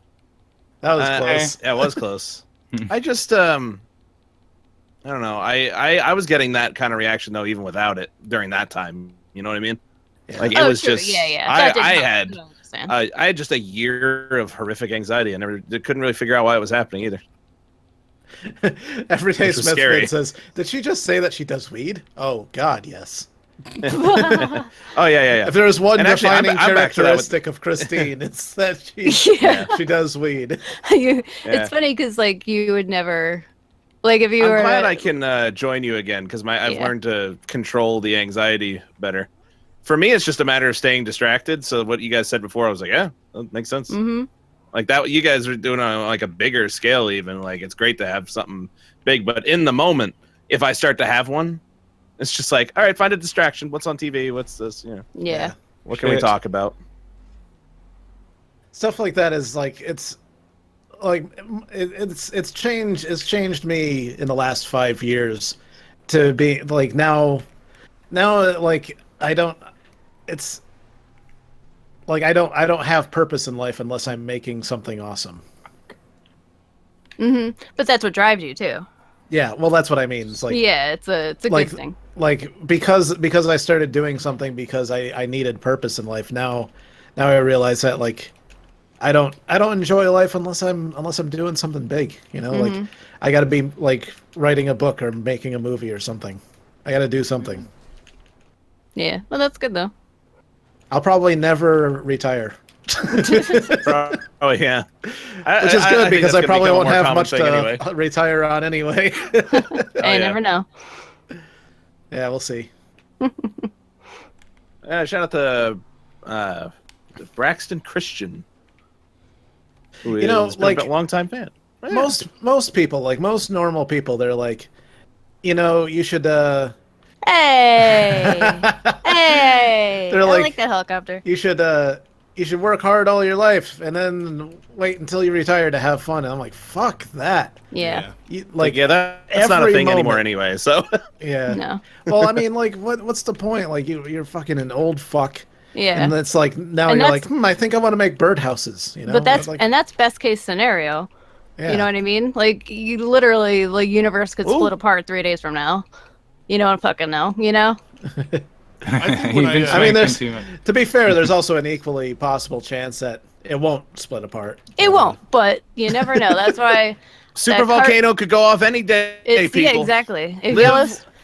B: That was close.
A: It was close. I just I don't know. I was getting that kind of reaction though, even without it during that time. You know what I mean? Yeah. Like it was
E: true.
A: just.
E: Yeah.
A: I had just a year of horrific anxiety. I couldn't really figure out why it was happening either.
B: Every day Smith says, "Did she just say that she does weed?" Oh God, yes.
A: Oh yeah.
B: If there was one defining characteristic of Christine, it's that she does weed.
E: It's funny because like you would never. Like if you
A: I'm glad I can join you again because I've learned to control the anxiety better. For me, it's just a matter of staying distracted. So what you guys said before, I was like, yeah, that makes sense.
E: Mm-hmm.
A: Like that, you guys are doing on like a bigger scale. Even like it's great to have something big, but in the moment, if I start to have one, it's just like, all right, find a distraction. What's on TV? What's this?
E: Yeah.
A: What can we talk about?
B: Stuff like that is like it's changed me in the last 5 years to be like now like I don't have purpose in life unless I'm making something awesome.
E: Mm-hmm. But that's what drives you too.
B: Yeah, well that's what I mean. It's like
E: it's a good thing.
B: Like because I started doing something because I needed purpose in life. Now I realize that like I don't enjoy life unless I'm doing something big, like I got to be like writing a book or making a movie or something. I got to do something.
E: Yeah. Well, that's good though.
B: I'll probably never retire.
A: Oh yeah.
B: Which is good because I probably won't have much to retire on anyway.
E: I never know.
B: Yeah, we'll see.
A: Shout out to Braxton Christian. Who is like a long-time fan. Yeah.
B: Most people, like most normal people, they're like, you should.
E: Hey,
B: They're
E: I
B: like,
E: like that helicopter.
B: You should work hard all your life and then wait until you retire to have fun. And I'm like, fuck that.
E: Yeah.
A: That's not a thing anymore anyway. So.
B: Yeah.
E: No.
B: Well, I mean, like, what's the point? Like, you're fucking an old fuck.
E: Yeah.
B: And it's like now you're like, I think I want to make birdhouses.
E: But that's best case scenario. Yeah. You know what I mean? Like you literally, like universe could split apart 3 days from now. You don't fucking know.
B: I mean, to be fair, there's also an equally possible chance that it won't split apart.
E: It won't, but you never know. That's why
A: super volcano could go off any day. People.
E: Yeah, exactly. If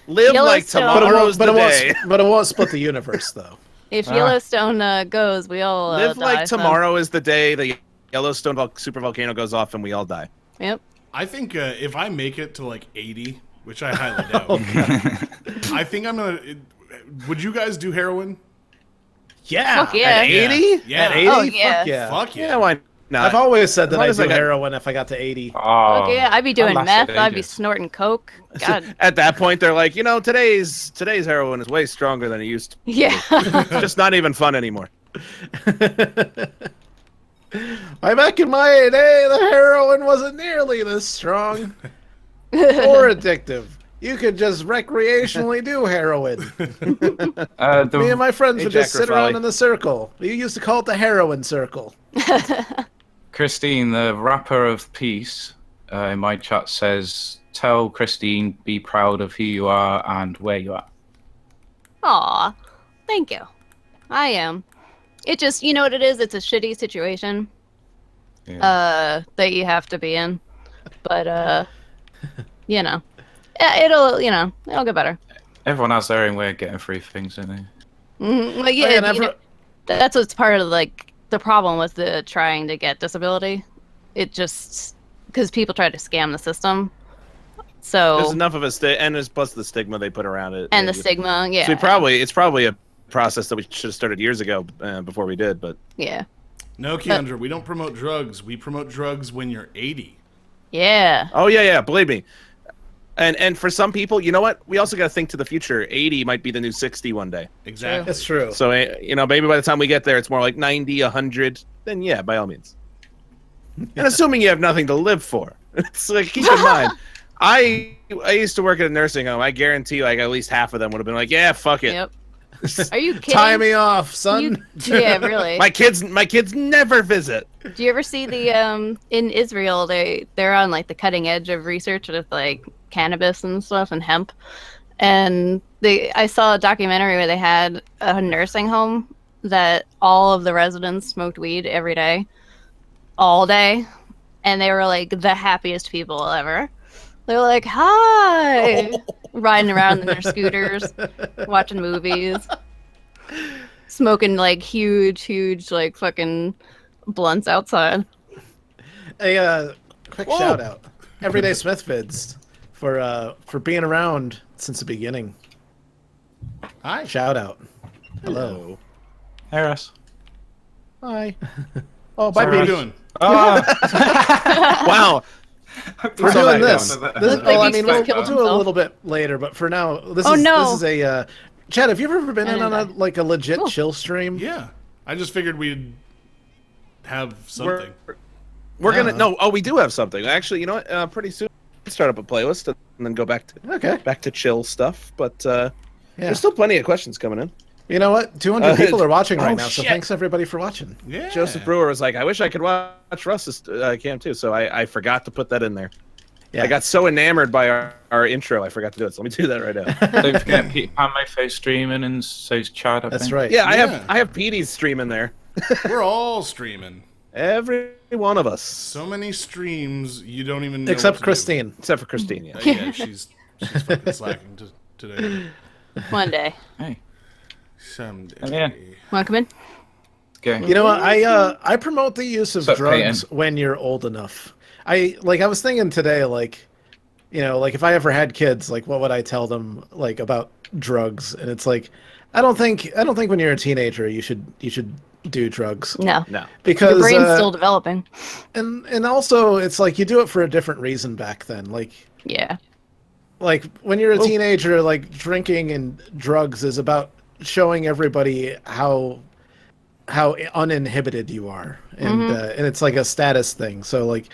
A: live like tomorrow's the day.
B: But it won't split the universe, though.
E: If Yellowstone goes, we all
A: live
E: die,
A: like tomorrow is the day the Yellowstone super volcano goes off and we all die.
E: Yep.
D: I think if I make it to like 80, which I highly doubt, I think I'm gonna. Would you guys do heroin?
B: Yeah.
E: Fuck yeah.
A: At 80?
D: Yeah.
B: At 80?
E: Oh, yeah.
B: Fuck yeah.
D: Fuck yeah.
A: Yeah, why No,
B: I've always said
A: as
B: that
A: long
B: I'd
A: as
B: do
A: I got-
B: heroin if I got to 80.
C: Oh,
E: Okay, I'd be doing
C: that
E: meth.
C: lasted
E: I'd be
C: ages.
E: snorting coke. God.
A: At that point, they're like, today's heroin is way stronger than it used to.
E: Yeah.
A: It's just not even fun anymore.
B: Back in my day, the heroin wasn't nearly this strong or addictive. You could just recreationally do heroin. Me and my friends
A: Hey,
B: would just
A: Jack
B: sit around
A: Rafali.
B: in the circle. We used to call it the heroin circle.
C: Christine, the rapper of peace, in my chat says, "Tell Christine, be proud of who you are and where you are."
E: Aw, thank you. I am. It just, you know what it is? It's a shitty situation that you have to be in. But, it'll get better.
C: Everyone has their own way of getting through things, don't they?
E: Like, yeah,
B: and
E: that's what's part of, like, the problem with the trying to get disability. It just, because people try to scam the system. So,
A: There's enough of a and there's plus the stigma they put around it.
E: and the
A: They-
E: stigma, yeah.
A: So it's probably a process that we should have started years ago before we did, but
E: Yeah.
D: No, Keandra, we don't promote drugs. We promote drugs when you're 80.
E: Yeah.
A: oh yeah, believe me. And for some people, you know what? We also got to think to the future. 80 might be the new 60 one day.
D: Exactly.
B: It's true.
A: So maybe by the time we get there, it's more like 90, 100. Then yeah, by all means. And assuming you have nothing to live for, it's like keep in mind. I used to work at a nursing home. I guarantee like at least half of them would have been like, yeah, fuck it.
E: Yep. Are you kidding?
B: Tie me off, son.
E: Yeah, really.
A: My kids never visit.
E: Do you ever see the in Israel they're on like the cutting edge of research with like cannabis and stuff and hemp. And I saw a documentary where they had a nursing home that all of the residents smoked weed every day. All day. And they were like the happiest people ever. They were like, "Hi." Riding around in their scooters, watching movies. Smoking like huge like fucking blunts outside.
B: A quick
A: Whoa.
B: shout out, Everyday Smith Vids, for being around since the beginning.
D: Hi.
B: Shout out. Hello.
C: Hey, Russ.
B: Hi. Oh, bye,
D: How are you
B: Pete.
D: doing?
C: Oh,
A: Wow.
B: We're
A: So
B: doing
A: that
B: this.
A: down.
B: This
E: Looked like
B: well, I
E: he
B: mean,
E: just
B: we'll
E: killed
B: do a
E: himself.
B: little bit later, but for now, this
E: Oh,
B: is
E: no.
B: this is a. Chad, have you ever been in on a
E: die.
B: like a legit
E: Cool.
B: chill stream?
D: Yeah. I just figured we'd have something.
A: We're
B: Yeah.
A: gonna no. Oh, we do have something. Actually, you know what? Pretty soon, we'll start up a playlist and then go back to chill stuff. But
B: Yeah.
A: there's still plenty of questions coming in.
B: You know what? 200 people are watching right
A: oh,
B: now, so
A: shit.
B: thanks everybody for watching.
D: Yeah.
A: Joseph Brewer was like, "I wish I could watch Russ's cam too." So I forgot to put that in there.
B: Yeah.
A: I got so enamored by our intro, I forgot to do it. So let me do that right now.
C: don't forget Pete Panmofo streaming and so's Chad. I
B: That's
C: think.
B: right.
A: Yeah,
D: Yeah.
A: I have Petey's streaming there.
D: We're all streaming.
A: Every one of us,
D: So many streams you don't even know.
B: Except
D: what to do.
A: Christine, except for Christine. Yeah.
D: Yeah, she's fucking slacking today.
E: One day.
C: Hey,
D: Someday.
C: Yeah.
E: Wanna come in?
C: go.
B: You know what? I promote the use of
C: So,
B: drugs
C: Peyton.
B: when you're old enough. I was thinking today, like, you know, like if I ever had kids, like what would I tell them like about drugs? And it's like, I don't think when you're a teenager you should do drugs
E: No.
A: No.
B: because
E: Your brain's still developing.
B: and also it's like you do it for a different reason back then.
E: Yeah.
B: Like when you're a teenager, like drinking and drugs is about showing everybody how uninhibited you are, and it's like a status thing. So like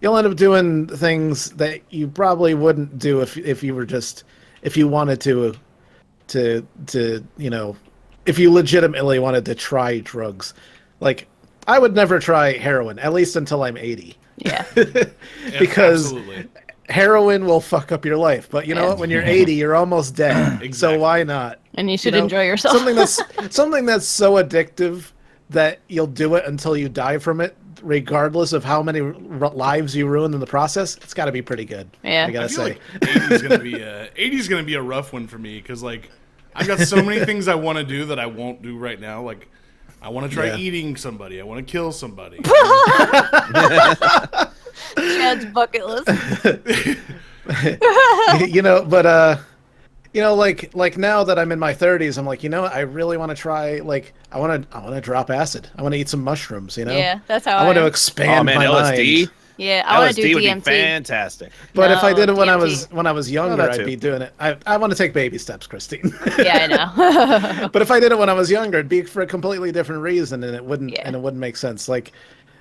B: you'll end up doing things that you probably wouldn't do if you were just if you wanted to you know, if you legitimately wanted to try drugs. Like I would never try heroin, at least until I'm 80.
E: Yeah.
B: Because
D: Absolutely.
B: heroin will fuck up your life, but you know what? When you're 80, you're almost dead. So
D: Exactly.
B: why not?
E: And you should
B: You know,
E: enjoy yourself.
B: something that's so addictive that you'll do it until you die from it, regardless of how many lives you ruin in the process. It's got to be pretty good.
E: Yeah.
B: I
D: I
B: gotta
D: feel
B: say.
D: like 80's gonna be a rough one for me because like I've got so many things I want to do that I won't do right now. Like I want to try
B: Yeah.
D: eating somebody. I want to kill somebody.
E: Chad's bucket list.
B: You know, but you know, like now that I'm in my 30s, I'm like, you know what? I really want to try. Like, I want to drop acid. I want to eat some mushrooms. You know.
E: Yeah, that's how
B: I want to
E: am.
B: expand
A: Oh man,
B: my
A: LSD.
B: mind.
E: Yeah, I want to do
A: LSD would be
E: DMT.
A: fantastic.
B: But if I
E: No,
B: did it when I
E: DMT.
B: was younger,
A: that
B: I'd
A: too.
B: be doing it. I want to take baby steps, Christine.
E: Yeah, I know.
B: But if I did it when I was younger, it'd be for a completely different reason, and it wouldn't
E: Yeah.
B: make sense. Like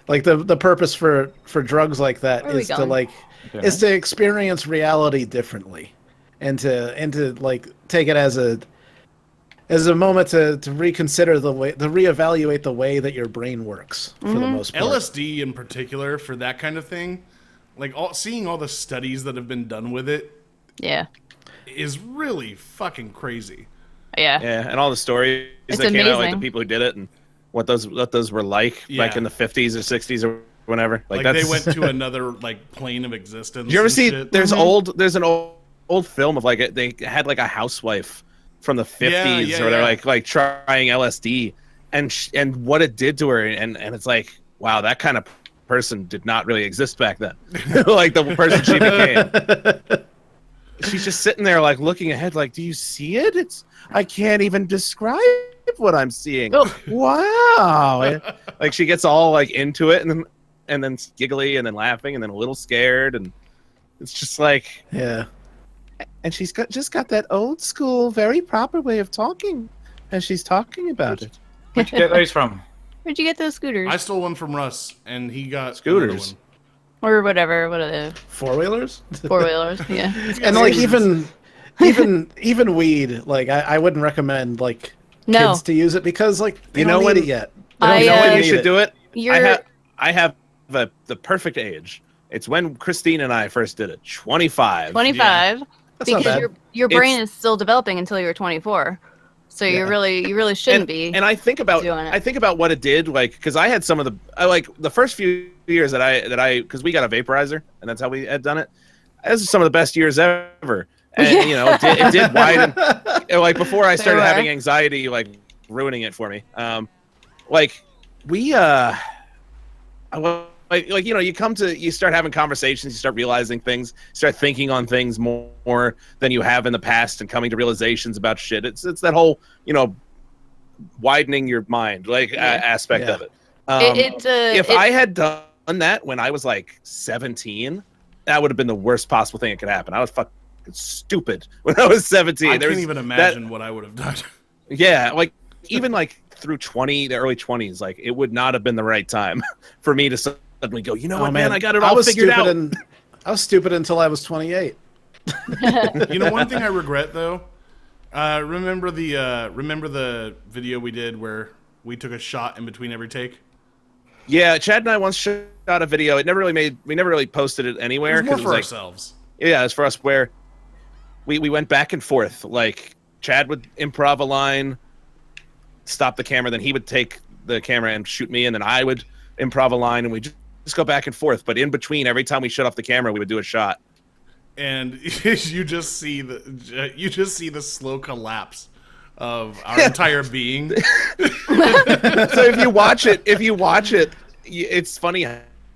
B: the purpose for drugs like that
E: Where are we
B: is to
E: going?
B: like is to experience reality differently, and to like take it as a moment to reconsider the way, to reevaluate the way that your brain works for the most part.
D: LSD in particular for that kind of thing, like seeing all the studies that have been done with it
E: Yeah.
D: is really fucking crazy.
E: Yeah.
A: Yeah, and all the stories
E: It's
A: that came out, like the
E: amazing.
A: people who did it, and what those were like back
D: Yeah.
A: in the 50s or 60s or whenever.
D: Like
A: that's,
D: they went to another like plane of existence.
A: Did you ever
D: and
A: see?
D: shit.
A: There's an old film of like they had like a housewife from the 50s
D: yeah,
A: where they're
D: yeah.
A: like trying LSD and what it did to her, and it's like, wow, that kind of person did not really exist back then. Like the person she became. She's just sitting there like looking ahead, like, do you see it? I can't even describe what I'm seeing.
E: Oh.
A: Wow. Like she gets all like into it and then giggly and then laughing and then a little scared, and it's just like,
B: Yeah.
A: and she's just got that old school, very proper way of talking as she's talking about it.
C: Where'd you get those from?
E: Where'd you get those scooters?
D: I stole one from Russ, and he got
A: Scooters.
D: another one.
E: Or whatever. What are they?
B: Four-wheelers?
E: Four-wheelers. Yeah.
B: And like
D: Scooters.
B: even weed, like I wouldn't recommend like
E: No.
B: kids to use it because like they
A: You
B: don't
A: know
B: need
A: when-
B: it yet. They
E: I,
B: don't
A: You know when
E: uh,
A: you
B: need
A: should
B: it.
A: do it?
E: You're.
A: I have the perfect age. It's when Christine and I first did it. 25.
E: 25
B: That's not
E: because
B: bad.
E: your brain
A: It's-
E: is still developing until you're 24. So you
B: Yeah.
E: really shouldn't
A: and,
E: be.
A: and I think about
E: doing it.
A: I think about what it did, like, because I had some of the first few years that I because we got a vaporizer and that's how we had done it. Those are some of the best years ever, and
E: Yeah.
A: you know it did widen. Like before I started
E: were.
A: having anxiety, like ruining it for me. Like we like you know, you start having conversations, you start realizing things, start thinking on things more than you have in the past, and coming to realizations about shit. It's that whole, you know, widening your mind aspect
B: Yeah.
A: of it. If I had done that when I was like 17, that would have been the worst possible thing that could happen. I was fucking stupid when I was 17.
D: I
A: There
D: can't
A: was
D: even
A: that-
D: imagine what I would have done.
A: yeah, like even like through the early 20s, like it would not have been the right time for me to suddenly go, you know what, man, I got it all figured out.
B: I was stupid until I was 28.
D: You know, one thing I regret though. Remember the video we did where we took a shot in between every take?
A: Yeah, Chad and I once shot a video. We never really posted it
D: It
A: anywhere
D: was more
A: because
D: for
A: like,
D: ourselves.
A: yeah, it's for us where we went back and forth. Like Chad would improv a line, stop the camera, then he would take the camera and shoot me, and then I would improv a line, and we just go back and forth. But in between, every time we shut off the camera, we would do a shot.
D: And you just see the slow collapse of our entire being.
A: So if you watch it, it's funny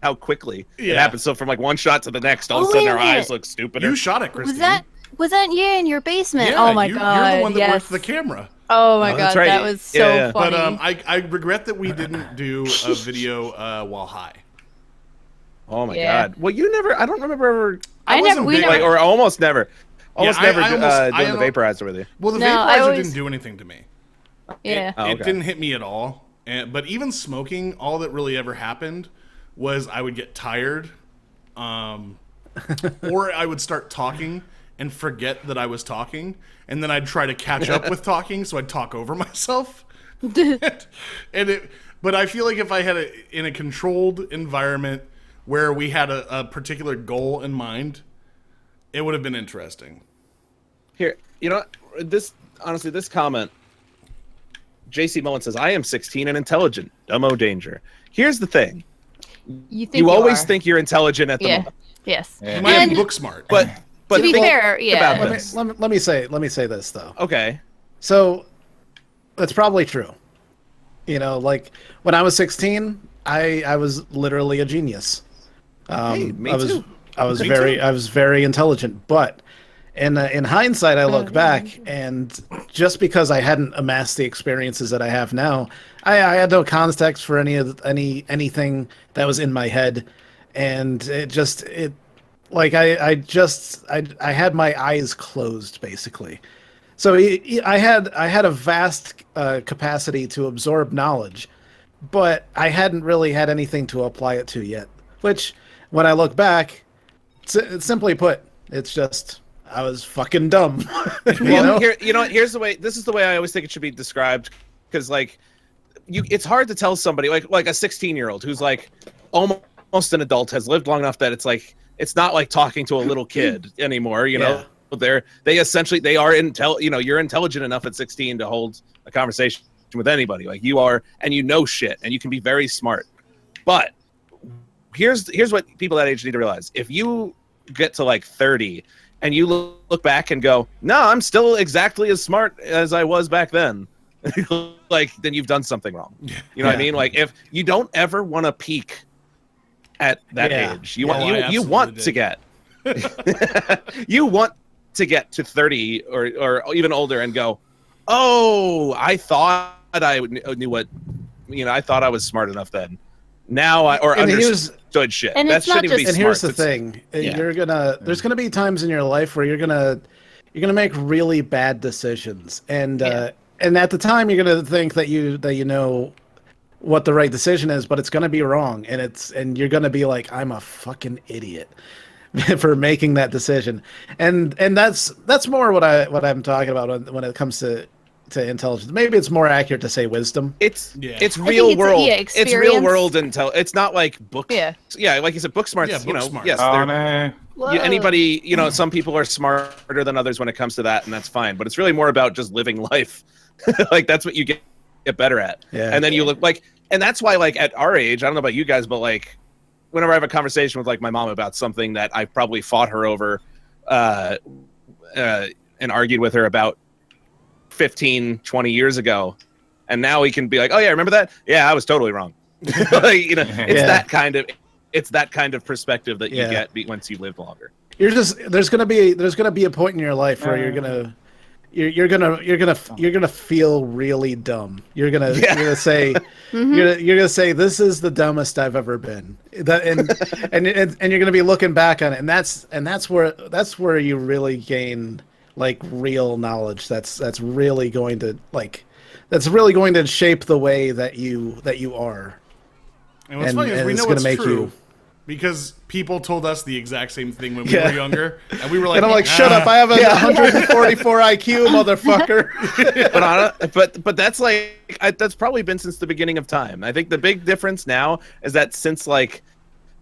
A: how quickly it
D: Yeah.
A: happens. So from like one shot to the next, all of a
E: Oh,
A: sudden
E: wait a
A: our eyes
E: minute.
A: look stupider.
D: You shot it, Christine.
E: was that you in your basement?
D: Yeah,
E: Oh my
D: you're
E: god!
D: the one that
E: yes.
D: worked the camera.
E: Oh my
A: Oh,
E: god,
A: that's right.
E: that was so
A: Yeah, yeah.
E: funny.
D: But I regret that we didn't do a video while high.
A: Oh my
E: Yeah.
A: god! Well, you never. I don't remember ever.
E: I
D: wasn't
E: never. We
D: big-
E: never.
A: Like, or almost never. Almost
D: I
A: never
D: almost- I
A: doing the
D: don't-
A: vaporizer with you.
D: Well, the
E: No, I
D: vaporizer
E: always-
D: didn't do anything to me.
E: yeah.
A: Oh,
D: It
A: okay.
D: didn't hit me at all. But even smoking, all that really ever happened was I would get tired, or I would start talking and forget that I was talking, and then I'd try to catch up with talking, so I'd talk over myself. But I feel like if I had in a controlled environment where we had a particular goal in mind, it would have been interesting.
A: Here, you know, this comment. JC Mullen says, "I am 16 and intelligent. Dumbo danger." Here's the thing:
E: You think
A: you always
E: are.
A: think you're intelligent at the
E: Yeah.
A: moment,
E: Yes.
D: You might
E: And
D: be book smart.
A: but
E: to be
A: think
E: fair, yeah.
A: about
B: Let
A: this.
B: me say this though.
A: Okay,
B: So that's probably true. You know, like when I was 16, I was literally a genius.
A: Hey, me
B: I was
A: too.
B: I was
A: Me
B: very
A: too.
B: I was very intelligent, but And in hindsight, I look back, and just because I hadn't amassed the experiences that I have now, I had no context for anything that was in my head, and I had my eyes closed basically. So I had a vast capacity to absorb knowledge, but I hadn't really had anything to apply it to yet. Which, when I look back, simply put, it's just I was fucking dumb.
A: Here's the way. This is the way I always think it should be described, because like, it's hard to tell somebody like a 16-year-old who's like almost an adult, has lived long enough that it's not like talking to a little kid anymore. You know, you're intelligent enough at 16 to hold a conversation with anybody, like you are, and you know shit, and you can be very smart. But here's what people that age need to realize: if you get to like 30 and you look back and go, no, I'm still exactly as smart as I was back then, like, then you've done something wrong. You know what I mean? Like, if you don't ever want to peak at that age, you want to get you want to get to 30 or even older and go, oh, I thought I knew what, I thought I was smart enough then. Now I understood shit.
E: And
A: that shouldn't even be smart.
B: And here's the thing: there's gonna be times in your life where you're gonna make really bad decisions, and at the time you're gonna think that you know what the right decision is, but it's gonna be wrong, and you're gonna be like, I'm a fucking idiot for making that decision, and that's more what I'm talking about when it comes to intelligence. Maybe it's more accurate to say wisdom.
A: It's real world. It's real world It's not like books.
E: Yeah,
A: like you said, book smarts.
D: Smart.
A: Yes. Anybody. Some people are smarter than others when it comes to that, and that's fine. But it's really more about just living life. Like, that's what you get better at. Yeah. And then you look like, and that's why, like, at our age, I don't know about you guys, but like, whenever I have a conversation with like my mom about something that I probably fought her over, and argued with her about 15, 20 years ago, and now we can be like, oh yeah, remember that? Yeah, I was totally wrong. It's that kind of perspective that you get once you live longer.
B: There's gonna be a point in your life where you're gonna feel really dumb. You're gonna say you're gonna say, this is the dumbest I've ever been. And you're gonna be looking back on it, and that's where you really gain like real knowledge. That's really going to shape the way that you are.
D: And what's funny is we know it's true. Because people told us the exact same thing when we were younger, and we were like,
B: and I'm like, shut up! I have a 144 IQ, motherfucker.
A: But that's like that's probably been since the beginning of time. I think the big difference now is that since like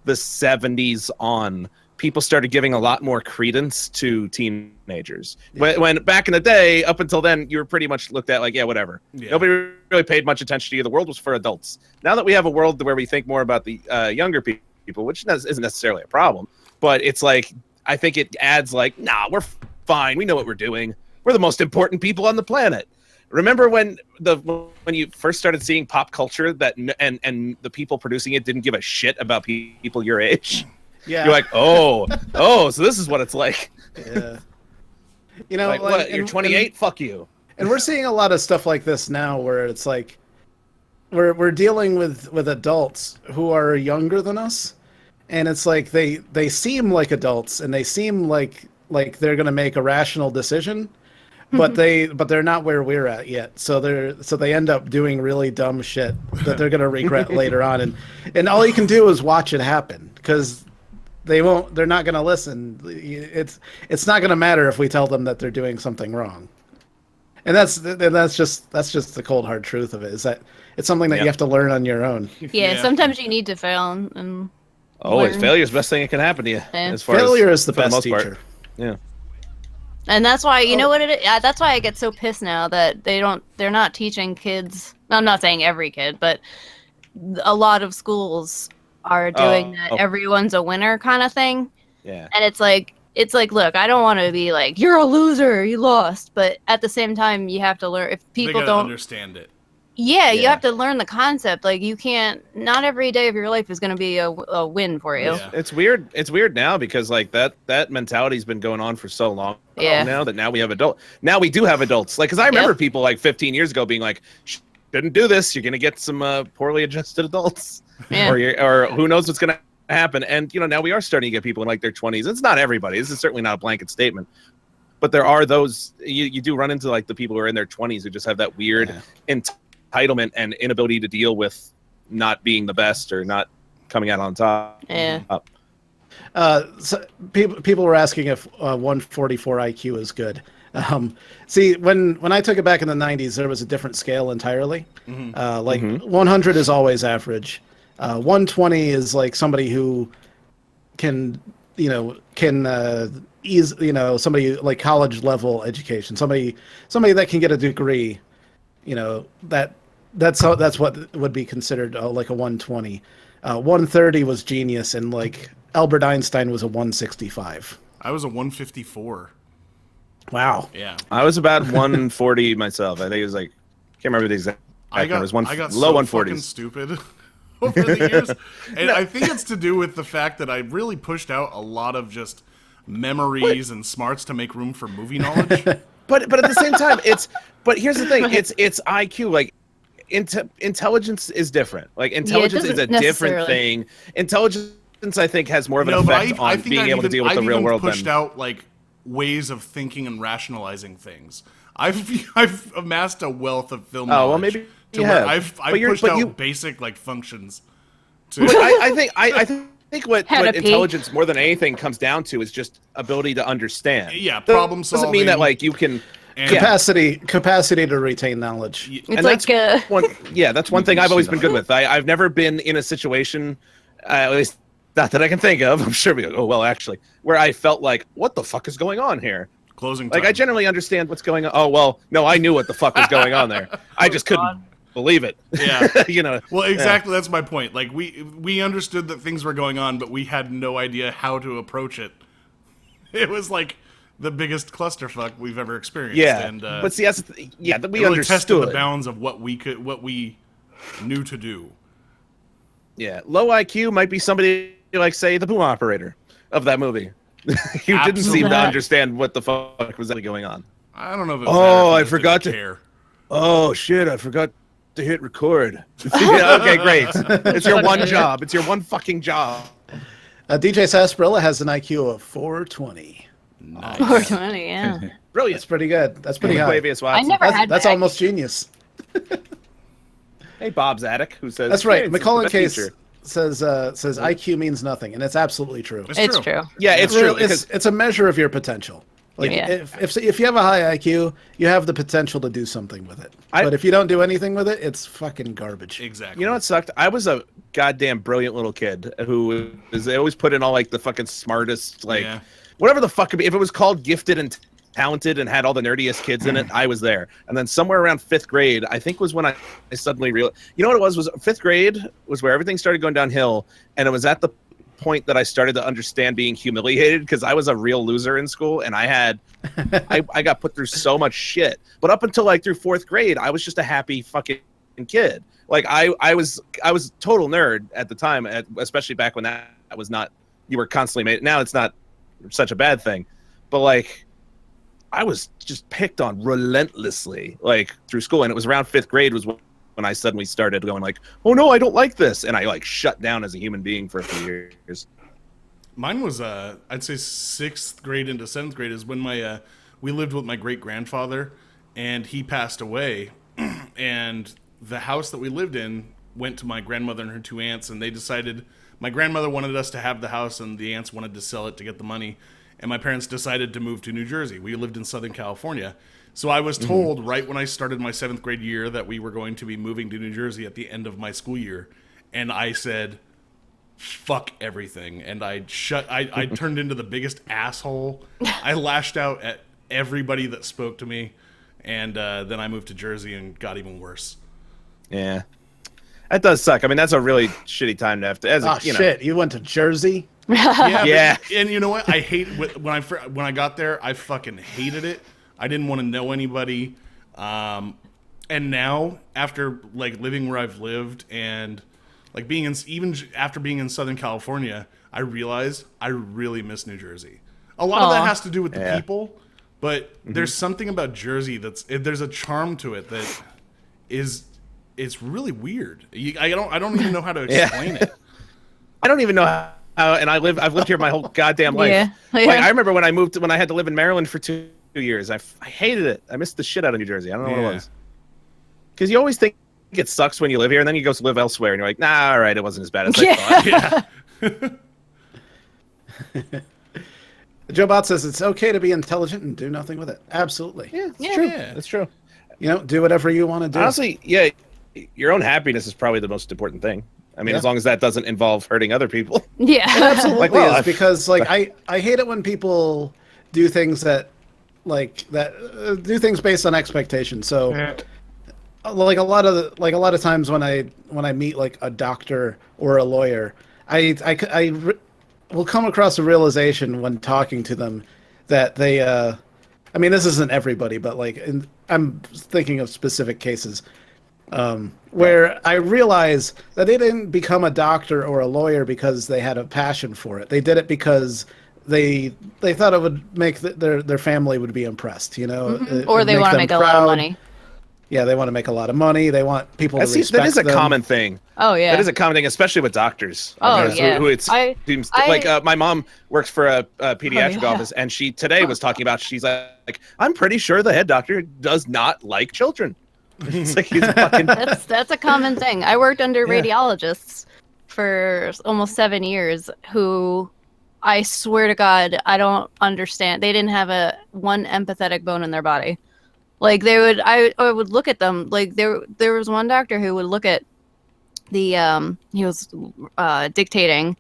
A: the 70s on, people started giving a lot more credence to teenagers. When back in the day, up until then, you were pretty much looked at like, yeah, whatever. Yeah. Nobody really paid much attention to you. The world was for adults. Now that we have a world where we think more about the younger people, which isn't necessarily a problem, but it's like, I think it adds like, nah, we're fine. We know what we're doing. We're the most important people on the planet. Remember when you first started seeing pop culture and the people producing it didn't give a shit about people your age? Yeah. You're like, oh, so this is what it's like.
B: Yeah.
A: Like what? You're 28? Fuck you.
B: And we're seeing a lot of stuff like this now where it's like we're dealing with adults who are younger than us, and it's like they seem like adults and they seem like they're going to make a rational decision, but they're not where we're at yet. So they end up doing really dumb shit that they're going to regret later on, and all you can do is watch it happen, because they're not going to listen. It's not going to matter if we tell them that they're doing something wrong. And that's just the cold hard truth of it, is that it's something that you have to learn on your own.
E: Yeah, sometimes you need to fail and
A: failure is the best thing that can happen to you.
E: Yeah.
B: Failure is the best teacher.
A: Part. Yeah.
E: And that's why, you know what it is? That's why I get so pissed now that they're not teaching kids. I'm not saying every kid, but a lot of schools are doing that everyone's a winner kind of thing.
A: Yeah.
E: And it's like, look, I don't want to be like, you're a loser, you lost. But at the same time, you have to learn. If people don't
D: understand it.
E: Yeah, you
A: Yeah.
E: have to learn the concept. Like you can't. Not every day of your life is going to be a win for you.
D: Yeah.
A: It's weird. It's weird now because like that mentality's been going on for so long.
E: Yeah.
A: Now that now we have now we do have adults. Like, because I remember people like 15 years ago being like, shouldn't do this. You're gonna get some poorly adjusted adults,
E: Yeah.
A: or who knows what's gonna happen. And now we are starting to get people in like their 20s. It's not everybody. This is certainly not a blanket statement, but there are those you do run into, like the people who are in their 20s who just have that weird entitlement and inability to deal with not being the best or not coming out on top.
E: Yeah.
B: So people were asking if 144 IQ is good. See, when I took it back in the 90s, there was a different scale entirely. 100 is always average. 120 is like somebody who can ease, somebody like college level education, somebody that can get a degree, that's what would be considered like a 120. 130 was genius, and like Albert Einstein was a 165.
D: I was a 154.
B: Wow.
D: Yeah.
A: I was about 140 myself. I think it was like, can't remember the exact number. It was
D: I got
A: low
D: so
A: 140s.
D: fucking stupid over the years, and I think it's to do with the fact that I really pushed out a lot of just memories and smarts to make room for movie knowledge.
A: But at the same time, but here's the thing, it's IQ. Like intelligence is different. Like intelligence is a
E: doesn't
A: different thing. Intelligence, I think, has more of an
D: No, but
A: effect
D: I
A: on
D: think
A: being
D: I've
A: able to
D: even-
A: deal with the
D: I've
A: real
D: even
A: world
D: pushed
A: than
D: out like ways of thinking and rationalizing things. I've amassed a wealth of film knowledge.
A: well, maybe
D: to
A: you
D: where
A: have.
D: I've
A: But you're-
D: pushed
A: but
D: out
A: you-
D: basic like functions.
A: But I think what
E: How to pee.
A: intelligence more than anything comes down to is just ability to understand.
D: Yeah,
A: That
D: problem
A: doesn't mean that
D: solving.
A: like you can.
D: And-
B: Capacity to retain knowledge.
E: It's
A: And
E: like
A: that's that's one thing I've always been good
C: that.
A: with. I've never been in a situation, at least not that I can think of. I'm sure we go, oh well, actually, where I felt like, what the fuck is going on here?
D: Closing time.
A: Like I generally understand what's going on. Oh well, no, I knew what the fuck was going on there. I just couldn't believe it.
D: Yeah. Well, exactly. That's my point. Like we understood that things were going on, but we had no idea how to approach it. It was like the biggest clusterfuck we've ever experienced.
A: Yeah,
D: And,
A: but see, that's that we
D: it really tested
A: understood
D: the bounds of what we knew to do.
A: Yeah, low IQ might be somebody like, say, the boom operator of that movie. You didn't seem to
E: Absolutely.
A: understand what the fuck was actually going on.
D: I don't know if it was
A: Oh,
D: that or if
A: I
D: he just
A: forgot
D: didn't
A: to-
D: care.
A: Oh shit! I forgot to hit record. Yeah, okay, great. It's your one job. It's your one fucking job.
B: DJ Sarsaparilla has an IQ of 420.
D: Nice.
E: 420. Yeah.
A: Brilliant.
B: That's pretty good. That's pretty high.
A: Quavius
E: I
A: Watson.
E: never had.
B: That's
E: that.
B: almost genius.
A: Hey, Bob Zadek, who says
B: That's right.
A: "Hey, it's the
B: McCullen
A: best
B: Case
A: teacher."
B: says IQ means nothing, and it's absolutely true.
E: It's true.
A: Yeah, it's
B: Really,
A: true. Because
B: it's a measure of your potential. Like
E: Yeah.
B: if you have a high IQ, you have the potential to do something with it. But if you don't do anything with it, it's fucking garbage.
D: Exactly.
A: you know what sucked? I was a goddamn brilliant little kid who they always put in all like the fucking smartest, like
D: Yeah.
A: whatever the fuck. If it was called gifted and talented and had all the nerdiest kids in it, I was there. And then somewhere around 5th grade, I think was when I suddenly realized, you know what it was 5th grade was where everything started going downhill, and it was at the point that I started to understand being humiliated because I was a real loser in school, and I got put through so much shit. But up until like through 4th grade, I was just a happy fucking kid. Like I was total nerd at the time, especially back when that was not, you were constantly made. Now it's not such a bad thing, but like I was just picked on relentlessly like through school, and it was around 5th grade was when I suddenly started going like, oh no, I don't like this, and I like shut down as a human being for a few years.
D: Mine was I'd say 6th grade into 7th grade is when my we lived with my great grandfather, and he passed away, and the house that we lived in went to my grandmother and her 2 aunts, and they decided my grandmother wanted us to have the house, and the aunts wanted to sell it to get the money, and my parents decided to move to New Jersey. We lived in Southern California. So I was told right when I started my 7th grade year that we were going to be moving to New Jersey at the end of my school year, and I said, fuck everything, and I turned into the biggest asshole. I lashed out at everybody that spoke to me, and then I moved to Jersey and got even worse.
A: Yeah, that does suck. I mean, that's a really shitty time to have to.
B: Oh shit! You went to Jersey?
D: Yeah,
A: Yeah.
D: and you know what? I hate when I got there. I fucking hated it. I didn't want to know anybody. And now, after like living where I've lived and like being in after being in Southern California, I realized I really miss New Jersey. A lot of that has to do with the people, but there's something about Jersey there's a charm to it that it's really weird. I don't even know how to explain it.
A: I don't even know how. And I've lived here my whole goddamn life.
E: Yeah.
A: Like, I remember when I had to live in Maryland for 2 years. I hated it. I missed the shit out of New Jersey. I don't know what it was. Because you always think it sucks when you live here, and then you go to live elsewhere, and you're like, nah, all right, it wasn't as bad as I thought.
D: Yeah.
B: Joe Bot says it's okay to be intelligent and do nothing with it. Absolutely.
A: Yeah, it's true.
D: Yeah.
A: It's true.
B: You know, do whatever you want to do.
A: Honestly, yeah, your own happiness is probably the most important thing. I mean, as long as that doesn't involve hurting other people.
E: Yeah.
B: Absolutely
A: Like, well,
B: is, because like I hate it when people do things do things based on expectations. So like a lot of times when I meet like a doctor or a lawyer, I will come across a realization when talking to them that they I mean, this isn't everybody, but like I'm thinking of specific cases where I realize that they didn't become a doctor or a lawyer because they had a passion for it. They did it because they thought it would make their family would be impressed, you know,
E: Or they want to make a lot of money.
B: Yeah, they want to make a lot of money. They want people to respect
A: that is a
B: them.
A: common thing.
E: Oh yeah.
A: That is a common thing, especially with doctors.
E: Oh, yeah.
A: Who it seems like my mom works for a pediatric office, and she today was talking about. She's like, I'm pretty sure the head doctor does not like children. It's like he's fucking.
E: That's a common thing. I worked under radiologists for almost 7 years who, I swear to God, I don't understand. They didn't have one empathetic bone in their body. Like I would look at them. Like there was one doctor who would look at the he was dictating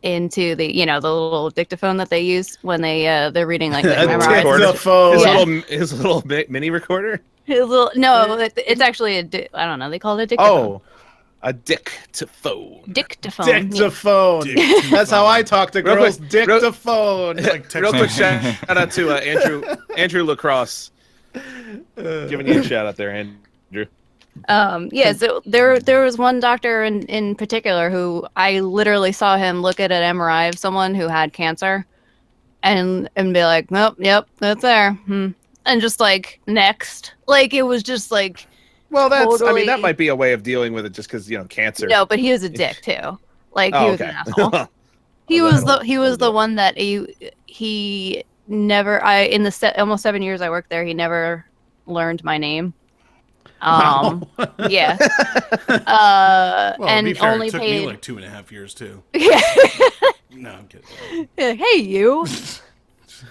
E: into the the little dictaphone that they use when they're reading like
B: Dictaphone.
A: His little mini recorder.
E: It's actually I don't know, they call it a dictaphone.
A: Oh, a dictaphone.
B: Dictaphone. That's how I talk to girls. Dictaphone.
A: Real quick shout out to Andrew Lacrosse. Giving you a shout out there, Andrew.
E: So there was one doctor in particular who I literally saw him look at an MRI of someone who had cancer and be like, nope, yep, that's there. And just like, next. Like, it was just like,
A: well, that's
E: totally...
A: I mean, that might be a way of dealing with it just because, cancer.
E: No, but he was a dick too. Like, he was an asshole. He was the one that he never, in the almost 7 years I worked there, he never learned my name. Yeah.
D: Well,
E: and
D: to be fair,
E: only
D: it took
E: paid
D: me like 2.5 years too.
E: Yeah.
D: No, I'm kidding.
E: Hey, you.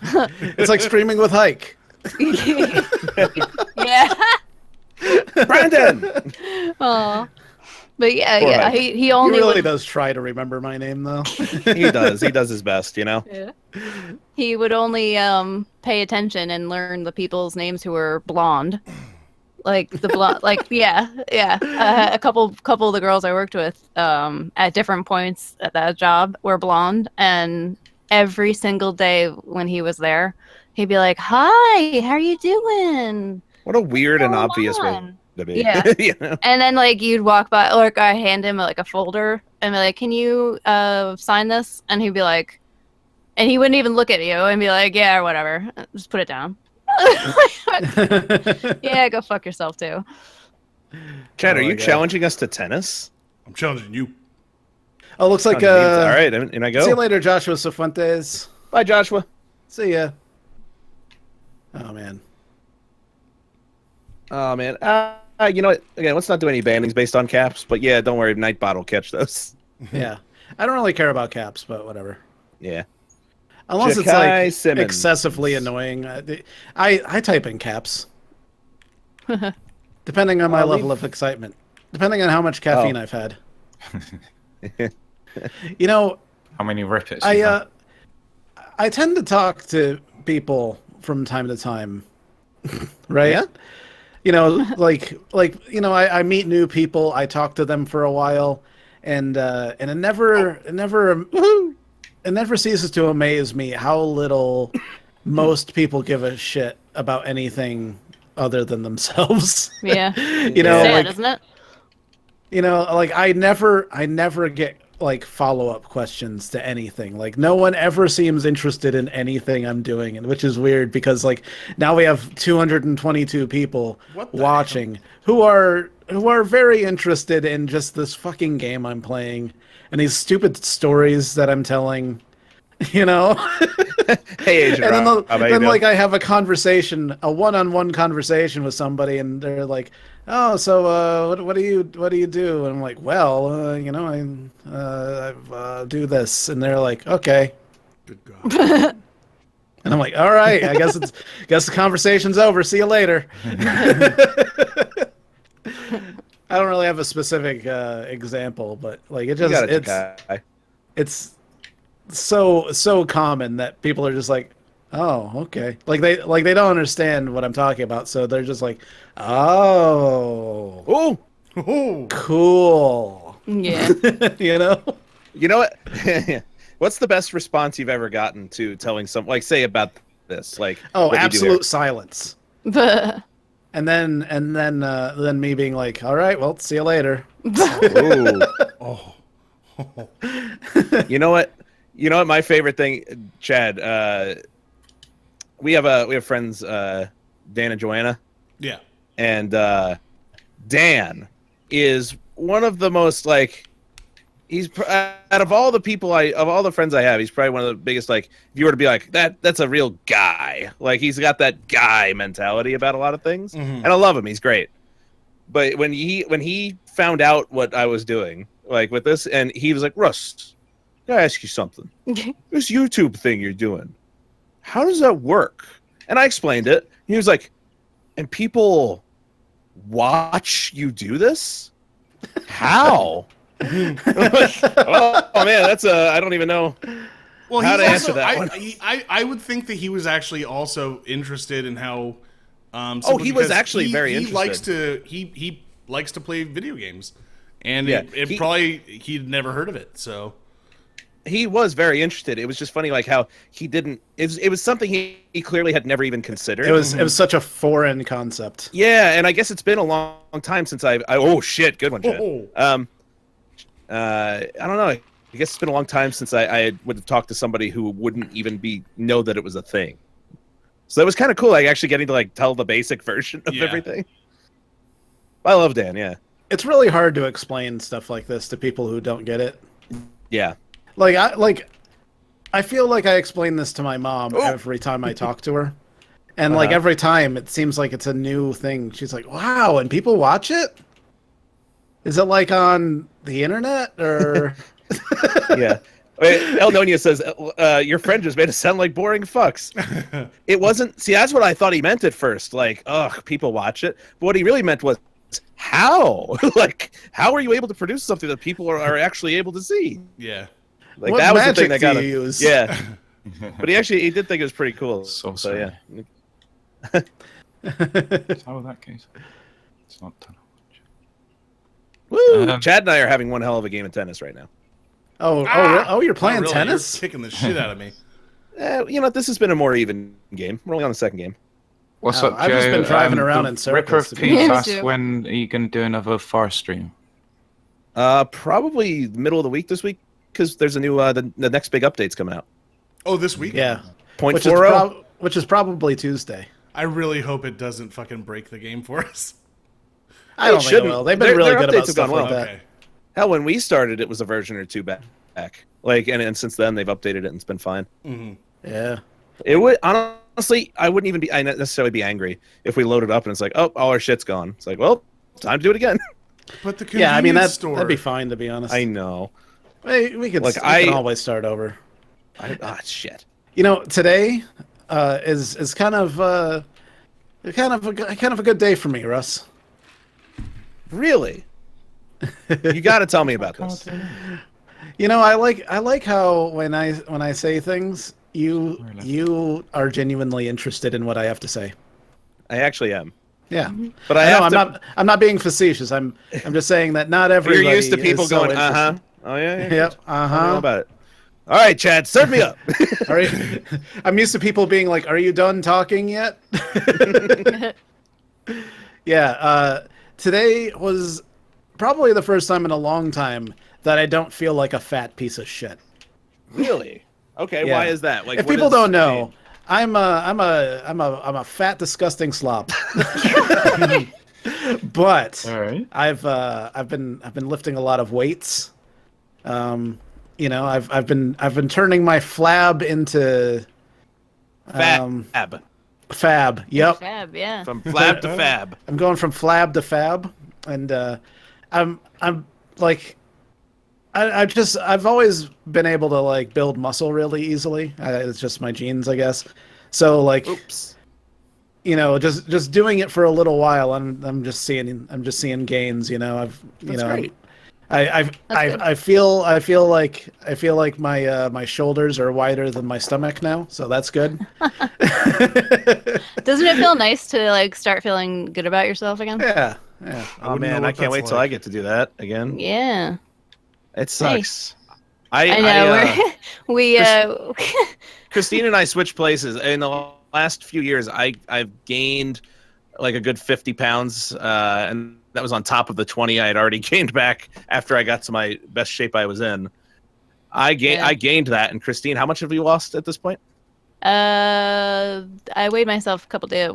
B: It's like Screaming with Hike.
E: Yeah.
A: Brandon.
E: Oh. But yeah, he only
B: really does try to remember my name though.
A: He does his best,
E: Yeah. He would only pay attention and learn the people's names who were blonde. Like the blonde, like yeah. A couple of the girls I worked with at different points at that job were blonde, and every single day when he was there, he'd be like, "Hi, how are you doing?"
A: What a weird and obvious way to be.
E: Yeah. And then like you'd walk by, or I hand him like a folder and be like, "Can you sign this?" And he'd be like, and he wouldn't even look at you and be like, "Yeah, whatever, just put it down." Yeah, go fuck yourself too.
A: Chad, are you challenging us to tennis?
D: I'm challenging you.
B: Oh, looks like
A: all right, and I go.
B: See you later, Joshua Cifuentes.
A: Bye, Joshua.
B: See ya. Oh man.
A: You know what? Again, let's not do any bannings based on caps. But yeah, don't worry, Nightbot will catch those.
B: Yeah, I don't really care about caps, but whatever.
A: Yeah.
B: Unless it's
A: Ja'Kai
B: like
A: Simmons.
B: excessively annoying. I type in caps. Depending on my level of excitement. Depending on how much caffeine I've had. You know,
C: how many rippets?
B: I tend to talk to people from time to time. Right?
A: Yeah.
B: You know, like I meet new people, I talk to them for a while, and it never ceases to amaze me how little most people give a shit about anything other than themselves.
E: Yeah.
B: You know,
E: Sad,
B: like
E: isn't it?
B: like I never get like follow-up questions to anything. Like no one ever seems interested in anything I'm doing, and which is weird because like now we have 222 people
D: What the
B: watching who are very interested in just this fucking game I'm playing and these stupid stories that I'm telling. You know,
A: Hey, Agent
B: and then,
A: Rob, how you doing?
B: like I have a conversation, a one-on-one conversation with somebody, and they're like, "Oh, so what do you do?" And I'm like, "Well, you know, I do this," and they're like, "Okay,"
D: Good God.
B: and I'm like, "All right, I guess the conversation's over. See you later." I don't really have a specific example, but like it
A: You
B: just
A: got it, guy.
B: it's so common that people are just like, oh, okay, like they don't understand what I'm talking about, so they're just like, oh,
A: Oh,
D: Oh,
B: cool.
E: Yeah.
B: You know,
A: you know what? What's the best response you've ever gotten to telling some, like, say about this? Like,
B: oh,
A: what you do
B: absolute silence,
E: But
B: and then me being like, all right, well, see you later.
A: there? Ooh.
D: oh,
A: You know what? You know what? My favorite thing, Chad. We have friends, Dan and Joanna,
D: yeah.
A: and Dan is one of the most like. Out of all the people of all the friends I have, he's probably one of the biggest. Like, if you were to be like that's a real guy. Like, he's got that guy mentality about a lot of things, and I love him. He's great. But when he found out what I was doing, like with this, and he was like, Russ, can I ask you something? This YouTube thing you're doing, how does that work? And I explained it. He was like, and people watch you do this? How? Oh man, that's I don't even know.
D: Well,
A: How
D: he's
A: to
D: also,
A: answer that
D: I,
A: one.
D: I would think that he was actually also interested in how.
A: He was
D: because
A: actually very
D: he
A: interested.
D: likes to he likes to play video games, and
A: Yeah,
D: he'd never heard of it. So
A: He was very interested. It was just funny, like how he didn't. It was something he clearly had never even considered.
B: It was such a foreign concept.
A: Yeah, and I guess it's been a long time since oh shit, good one, Chad.
D: Oh.
A: I don't know. I guess it's been a long time since I would have talked to somebody who wouldn't even know that it was a thing. So that was kind of cool, like actually getting to like tell the basic version of
D: Yeah.
A: everything. I love Dan. Yeah,
B: It's really hard to explain stuff like this to people who don't get it.
A: yeah.
B: I feel like I explain this to my mom every time I talk to her. And like every time it seems like it's a new thing. She's like, "Wow, and people watch it? Is it like on the internet or
A: Yeah. El Nonia says, your friend just made it sound like boring fucks. It wasn't. See, that's what I thought he meant at first. Like, ugh, people watch it. But what he really meant was, how? Like, how are you able to produce something that people are actually able to see?
D: Yeah.
A: Like,
B: what
A: that was the
B: magic
A: thing that got
B: do
A: him.
B: you use?"
A: Yeah. But he did think it was pretty cool.
C: So
A: So, yeah.
C: How in that case? It's not done.
A: Woo! Chad and I are having one hell of a game of tennis right now.
B: You're playing
D: Not really,
B: tennis?
D: You're kicking the shit out of me.
A: You know, this has been a more even game. We're only on the second game.
C: What's
B: Oh,
C: up, Joe?
B: I've just been driving around
C: the
B: in circles,
C: Ripper of
B: to be
C: Peace
E: honest.
C: asked
E: Yeah,
C: when are you going to do another Forest stream?
A: Probably middle of the week this week, because there's a new the next big update's coming out.
D: Oh, this week?
B: Yeah.
A: Point
B: Which is,
A: 4.0.
B: which is probably Tuesday.
D: I really hope it doesn't fucking break the game for us.
B: I don't think it
A: shouldn't.
B: will. They've been really
A: Their
B: good
A: updates
B: about
A: have
B: stuff
A: gone
B: like
A: well.
B: that.
D: Okay.
A: Hell, when we started, it was a version or two back. Like, and since then they've updated it and it's been fine.
B: Yeah.
A: It would honestly, I wouldn't even necessarily be angry if we loaded up and it's like, oh, all our shit's gone. It's like, well, time to do it again.
D: But the
B: Yeah, I mean
D: convenience store.
B: that'd be fine to be honest.
A: I know.
B: We could
A: Like,
B: we can always start over.
A: Shit.
B: You know, today is kind of a good day for me, Russ.
A: Really? You got to tell me about this.
B: You know, I like how when I say things, you are genuinely interested in what I have to say.
A: I actually am.
B: Yeah,
A: But
B: I'm not being facetious. I'm just saying that not everybody.
A: You're used to people
B: is so
A: going,
B: interested.
A: Oh yeah.
B: Yep.
A: Tell me all about it. All right, Chad, serve me up.
B: I'm used to people being like, "Are you done talking yet?" Yeah, today was probably the first time in a long time that I don't feel like a fat piece of shit.
A: Really? Okay,
B: Yeah.
A: why is that? Like,
B: If
A: what
B: people
A: is-
B: don't know, I'm a fat, disgusting slob. But
C: All right.
B: I've been lifting a lot of weights. I've been turning my flab into
A: Fab.
B: fab. Yep.
E: Fab, yeah.
A: From flab to fab.
B: I'm going from flab to fab, and I'm like, I've always been able to like build muscle really easily. It's just my genes, I guess. So like,
A: Oops.
B: just doing it for a little while, I'm just seeing gains.
A: That's great.
B: I feel like my shoulders are wider than my stomach now, so that's good.
E: Doesn't it feel nice to like start feeling good about yourself again?
B: Yeah.
A: Oh
D: wouldn't know
A: man,
D: what
A: I can't
D: that's
A: wait till
D: like.
A: I get to do that again.
E: Yeah.
A: It sucks.
E: I know.
A: Christine and I switched places in the last few years. I've gained like a good 50 pounds, and that was on top of the 20 I had already gained back after I got to my best shape I was in. I gained that. And Christine, how much have you lost at this point?
E: I weighed myself a couple days,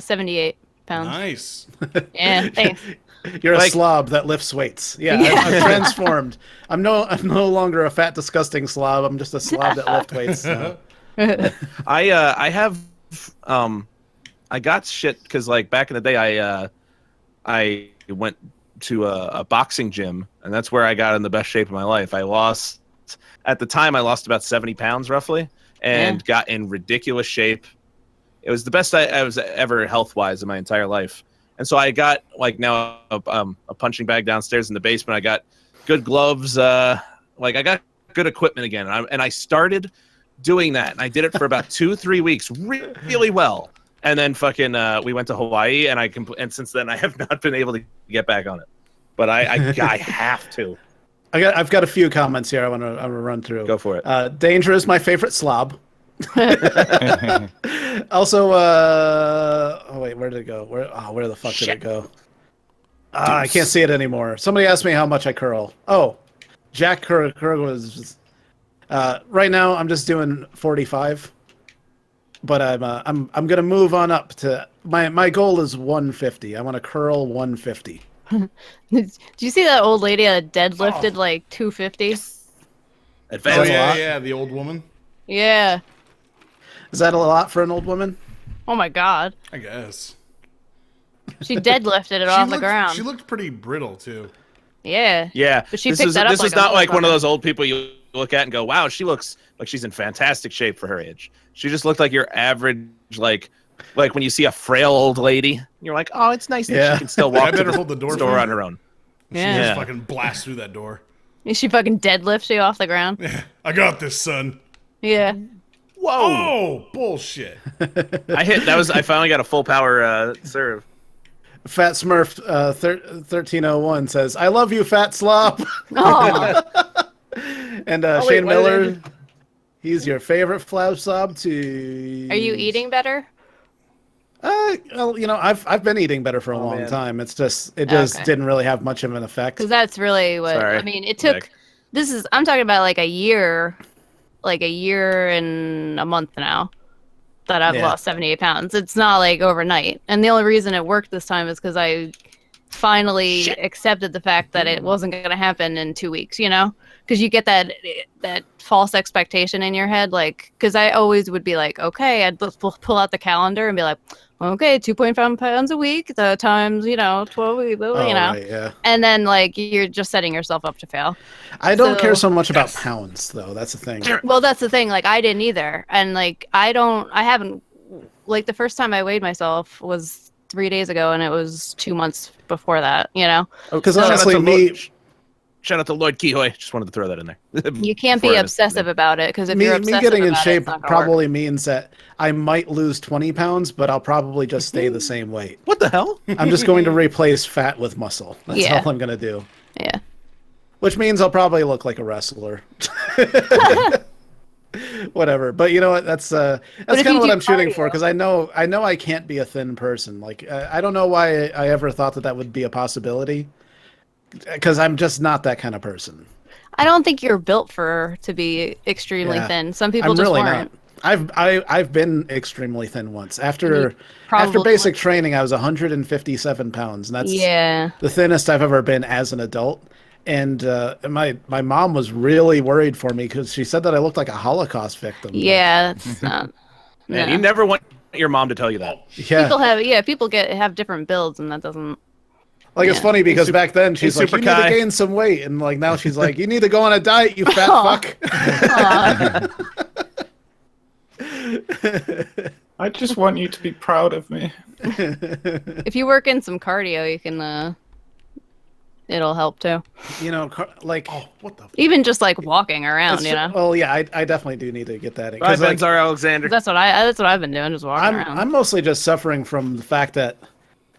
E: 78 pounds.
D: Nice.
E: Yeah, thanks.
B: You're a
A: Like-
B: slob that lifts weights. Yeah,
E: Yeah.
B: I've transformed. I'm no longer a fat, disgusting slob. I'm just a slob that lifts weights. now.
A: I have I got shit because like back in the day I went to a boxing gym, and that's where I got in the best shape of my life. I lost about 70 pounds roughly, and got in ridiculous shape. It was the best I was ever health wise in my entire life. And so I got like now a punching bag downstairs in the basement. I got good gloves. Like I got good equipment again. And I started doing that. And I did it for about 2-3 weeks really well. And then fucking we went to Hawaii, and and since then I have not been able to get back on it. But I have to.
B: I've got a few comments here I want to run through.
A: Go for it.
B: Danger is my favorite slob. Also, oh wait, where did it go? Where the fuck did it go? I can't see it anymore. Somebody asked me how much I curl. Oh, Jack curl was. Right now, I'm just doing 45, but I'm gonna move on up to my goal is 150. I want to curl 150.
E: Did you see that old lady that deadlifted like 250?
D: Oh
A: Advanced.
D: yeah, the old woman.
E: Yeah.
B: Is that a lot for an old woman?
E: Oh my god.
D: I guess.
E: She deadlifted it off the ground.
D: She looked pretty brittle too.
E: Yeah.
A: Yeah,
E: But she
A: this
E: picked
A: is
E: that up
A: this
E: like
A: is
E: a
A: not like one of
E: motherfucker.
A: those old people you look at and go, "Wow, she looks like she's in fantastic shape for her age." She just looked like your average, like when you see a frail old lady, you're like, "Oh, it's nice that
B: Yeah.
A: she can still
D: I
A: walk to
D: better
A: the
D: hold the door
A: store
D: for
A: on
D: her.
A: her own."
D: She
E: Yeah.
D: just fucking blast through that door.
E: She fucking deadlifts you off the ground.
D: I got this, son.
E: Yeah.
A: Whoa!
D: Oh, bullshit.
A: I finally got a full power serve.
B: Fat Smurf 1301 says, "I love you, fat slob."
E: Oh,
B: And
A: wait,
B: Shane
A: why did I
B: Miller, he's your favorite flab slob to.
E: are you eating better?
B: Well, I've been eating better for a long
A: man.
B: time. It just didn't really have much of an effect.
E: Because that's really what
A: Sorry,
E: I mean. It took.
A: Nick.
E: I'm talking about like a year and a month now that I've
B: Yeah.
E: lost 78 pounds. It's not like overnight. And the only reason it worked this time is because I finally accepted the fact that it wasn't going to happen in 2 weeks, because you get that false expectation in your head. Like, because I always would be like, okay, I'd pull out the calendar and be like, okay, 2.5 pounds a week, the times, 12 weeks,
B: Right, yeah.
E: and then like you're just setting yourself up to fail.
B: I don't care
E: So-
B: so much about pounds, though. That's the thing.
E: Well, that's the thing. Like, I didn't either. And, like, I haven't, like, the first time I weighed myself was 3 days ago, and it was 2 months before that,
B: Because
E: So-
B: honestly,
A: Shout out to Lloyd Kehoy. Just wanted to throw that in there.
E: You can't be
A: Before I
E: obsessive about it, because if
B: me
E: you're obsessive
B: getting in
E: about it,
B: shape
E: it's not gonna work.
B: probably means that I might lose 20 pounds, but I'll probably just stay the same weight.
A: What the hell?
B: I'm just going to replace fat with muscle. That's
E: Yeah.
B: all I'm going to do.
E: Yeah.
B: Which means I'll probably look like a wrestler. Whatever. But you know what? That's
E: if
B: kind
E: you
B: of what
E: do
B: I'm shooting for
E: cardio-
B: because I know I can't be a thin person. Like I don't know why I ever thought that would be a possibility because I'm just not that kind of person.
E: I don't think you're built to be extremely
B: Yeah.
E: thin. Some people
B: I'm
E: just
B: really
E: weren't.
B: not. I've been extremely thin once. After
E: probably
B: basic
E: weren't.
B: training, I was 157 pounds, and that's
E: Yeah.
B: the thinnest I've ever been as an adult. And my mom was really worried for me because she said that I looked like a Holocaust victim.
E: Yeah, that's not.
A: Man,
E: no.
A: you never want your mom to tell you that.
B: Yeah.
E: People have different builds, and that doesn't.
B: Like it's
E: Yeah.
B: funny because back then she's
A: Hey,
B: like,
A: Super
B: "You need to
A: Kai."
B: gain some weight," and like now she's like, "You need to go on a diet, you fat
E: Aw.
B: fuck."
E: Aw.
C: I just want you to be proud of me.
E: If you work in some cardio, you can. It'll help too.
B: You know, like
D: Oh, what the?
E: Even just like walking around,
B: it's
E: you know.
B: well, yeah, I definitely do need to get that in
A: Bye,
B: like,
A: Benzar Alexander.
E: That's what I've been doing, just walking around.
B: I'm mostly just suffering from the fact that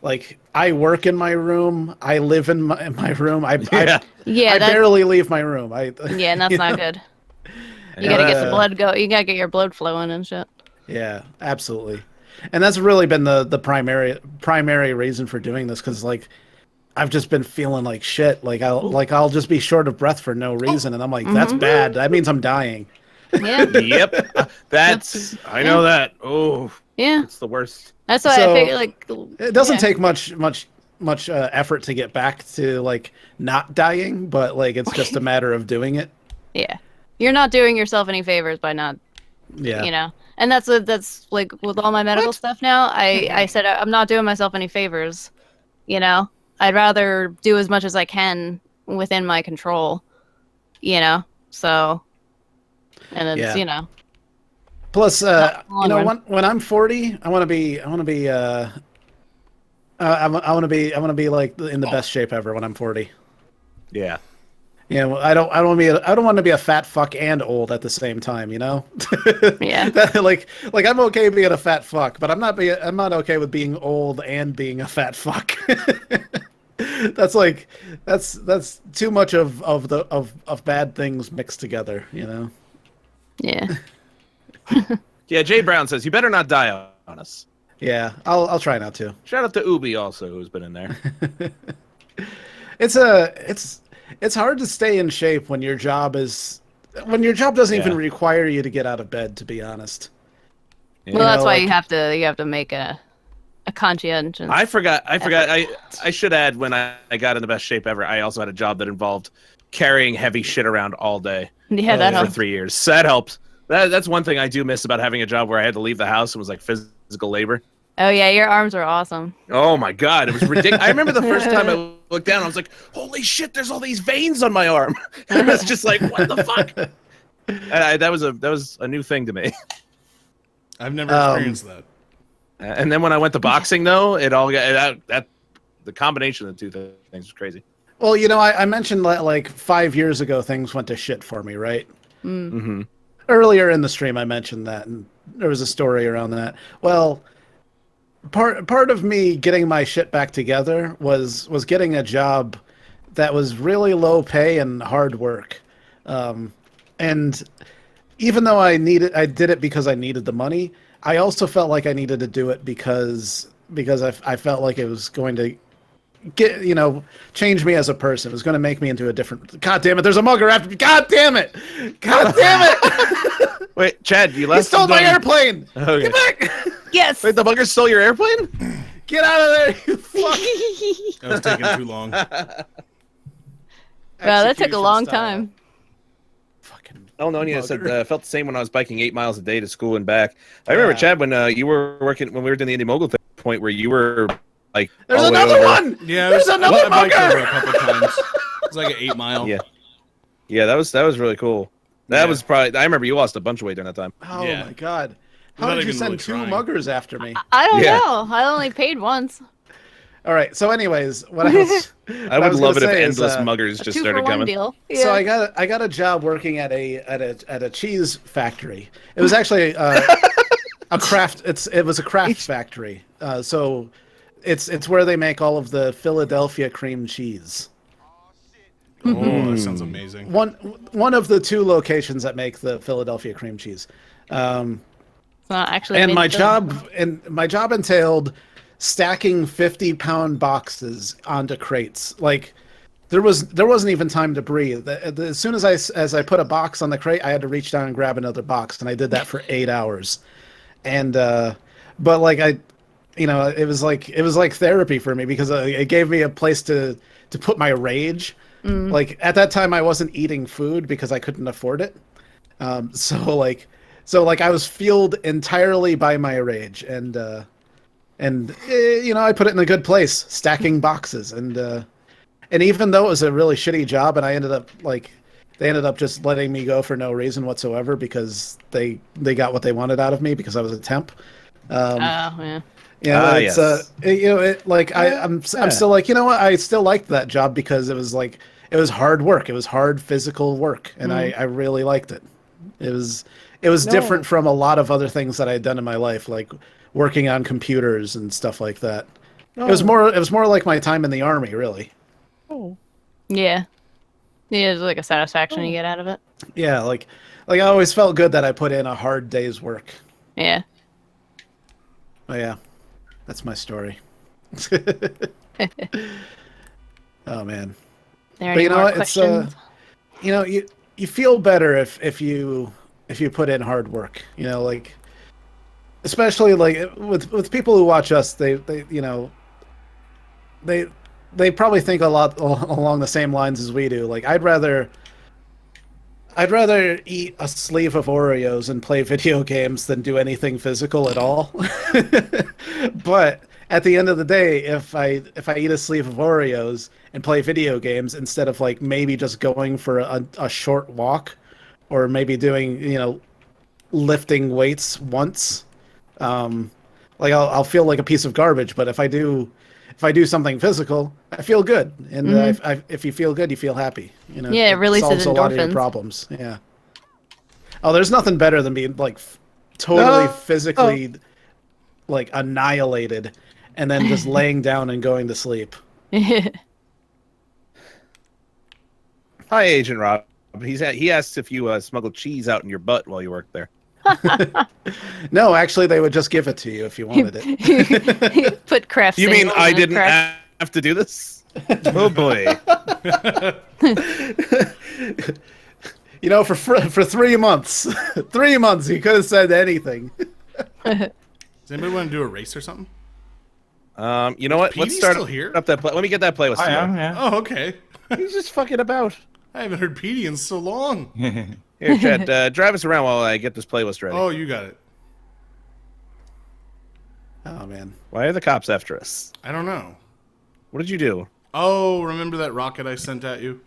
B: like I work in my room, I live in my room, I
E: yeah,
B: I
E: that,
B: barely leave my room.
E: yeah, and that's
B: you
E: not
B: know?
E: good. You
A: Yeah,
E: gotta get the blood go. You gotta get your blood flowing and shit.
B: Yeah, absolutely. And that's really been the primary reason for doing this because like I've just been feeling like shit. Like I'll just be short of breath for no reason, and I'm like, that's bad. That means I'm dying.
E: Yeah,
A: Yep. That's I know that. Oh,
E: yeah.
A: it's the worst.
E: That's why
B: So,
E: I figure like
B: It doesn't
E: yeah.
B: take much effort to get back to like not dying, but like it's just a matter of doing it.
E: Yeah, you're not doing yourself any favors by not,
B: Yeah.
E: you know. And that's like with all my medical stuff now. I said I'm not doing myself any favors. You know, I'd rather do as much as I can within my control. You know, so and it's
B: Yeah.
E: you know.
B: Plus,
E: long
B: you know,
E: run.
B: when I'm 40, I want to be I want to be like in the best shape ever when I'm 40.
A: Yeah.
B: You know, I don't want to be a fat fuck and old at the same time, you know?
E: Yeah.
B: like I'm okay being a fat fuck, but I'm not okay with being old and being a fat fuck. That's too much of bad things mixed together, you know?
E: Yeah.
A: Yeah, Jay Brown says, you better not die on us.
B: Yeah, I'll try not to.
A: Shout out to Ubi also, who's been in there.
B: It's hard to stay in shape when your job doesn't even
A: Yeah.
B: require you to get out of bed, to be honest.
A: Yeah.
E: Well, that's
B: know,
E: why
B: like-
E: you have to make a conscientious.
A: I forgot. I should add when I got in the best shape ever, I also had a job that involved carrying heavy shit around all day
E: Yeah, that
A: for
E: helps.
A: 3 years. So that helped. That's one thing I do miss about having a job where I had to leave the house and was like physical labor.
E: Oh yeah, your arms are awesome.
A: Oh my god, it was ridiculous. I remember the first time I looked down, I was like, "Holy shit! There's all these veins on my arm." I was just like, "What the fuck?" And that was a new thing to me.
D: I've never experienced that.
A: And then when I went to boxing, though, it all got that the combination of the two things was crazy.
B: Well, you know, I mentioned that like 5 years ago things went to shit for me, right?
A: Mm-hmm.
B: Earlier in the stream I mentioned that, and there was a story around that. Well, part of me getting my shit back together was getting a job that was really low pay and hard work. And even though I did it because I needed the money, I also felt like I needed to do it because I felt like it was going to change me as a person. It was going to make me into a different. God damn it! There's a mugger after me. God damn it! God damn it!
A: Wait, Chad, you
B: He
A: left.
B: stole my airplane.
A: Okay.
B: Get back!
E: Yes.
A: Wait, the bugger stole your airplane?
B: Get out of there! You fuck!
D: That was taking too long.
E: Wow, that took a
B: Execution
E: long
B: style.
E: time.
B: Fucking.
A: Oh no, yeah, said
B: Mugger.
A: felt the same when I was biking 8 miles a day to school and back. I remember
B: Yeah.
A: Chad when you were working when we were doing the Indie Mogul thing, point where you were like
B: There's
A: all the way
B: another
A: over.
B: one.
D: Yeah,
B: There's another
D: I biked over a
B: mugger.
D: couple times. It's like an 8 mile.
A: Yeah. Yeah, that was really cool. That
D: Yeah.
A: was probably. I remember you lost a bunch of weight during that time.
B: Oh
D: Yeah.
B: my god! How
D: Without
B: did you
D: even
B: send
D: really
B: two
D: trying.
B: muggers after me?
E: I don't
A: Yeah.
E: know. I only paid once.
B: All right. So, anyways, what I was.
A: I would
B: was
A: love it
B: gonna
A: if
B: say is,
A: endless muggers
E: A
A: just
E: 2 for
A: started
E: 1
A: coming.
E: deal. Yeah.
B: So I got a job working at a cheese factory. It was actually a craft. It was a craft factory. So it's where they make all of the Philadelphia cream cheese.
D: Oh, that sounds amazing.
B: One of the 2 locations that make the Philadelphia cream cheese.
E: It's not actually.
B: And
E: made
B: my
E: in Philly.
B: my job entailed stacking 50-pound boxes onto crates. Like there wasn't even time to breathe. As soon as I put a box on the crate, I had to reach down and grab another box, and I did that for 8 hours. And but like it was like therapy for me because it gave me a place to put my rage. Like at that time, I wasn't eating food because I couldn't afford it. So I was fueled entirely by my rage, and I put it in a good place, stacking boxes, and even though it was a really shitty job, and they ended up just letting me go for no reason whatsoever because they got what they wanted out of me because I was a temp.
E: Yeah.
B: Yeah,
A: yes.
B: I'm still like, you know what? I still liked that job because it was hard work. It was hard physical work, and I really liked it. It was different from a lot of other things that I had done in my life, like working on computers and stuff like that. It was more like my time in the army, really.
E: Yeah. Yeah, it's like a satisfaction you get out of it.
B: Yeah, like I always felt good that I put in a hard day's work.
E: Yeah.
B: Oh yeah, that's my story. Oh man.
E: There
B: But
E: any
B: you know
E: more
B: what?
E: questions?
B: You feel better if you put in hard work. Like especially like with people who watch us, they probably think a lot along the same lines as we do. Like I'd rather eat a sleeve of Oreos and play video games than do anything physical at all. But at the end of the day, if I eat a sleeve of Oreos and play video games instead of like maybe just going for a short walk or maybe doing, lifting weights once, like I'll feel like a piece of garbage. But if I do something physical, I feel good. And if you feel good, you feel happy.
E: Yeah, it releases
B: solves a lot of your
E: endorphins.
B: problems. Yeah. Oh, there's nothing better than being like totally physically like annihilated and then just laying down and going to sleep.
A: Hi, Agent Rob. He asked if you smuggled cheese out in your butt while you worked there.
B: No, actually, they would just give it to you if you wanted it.
E: Put craft.
A: You mean
E: singles
A: I
E: in
A: didn't
E: craft-
A: have to do this? Oh boy.
B: For 3 months, 3 months, you could have said anything.
D: Does anybody want to do a race or something?
A: You know what?
D: Petey's
A: Let's start
D: still here?
A: up that. Let me get that playlist.
C: I
A: together.
C: am, yeah.
D: Oh, okay.
A: He's just fucking about.
D: I haven't heard Petey in so long.
A: Here, Chad, drive us around while I get this playlist ready.
D: Oh, you got it.
B: Oh man.
A: Why are the cops after us?
D: I don't know.
A: What did you do?
D: Oh, remember that rocket I sent at you?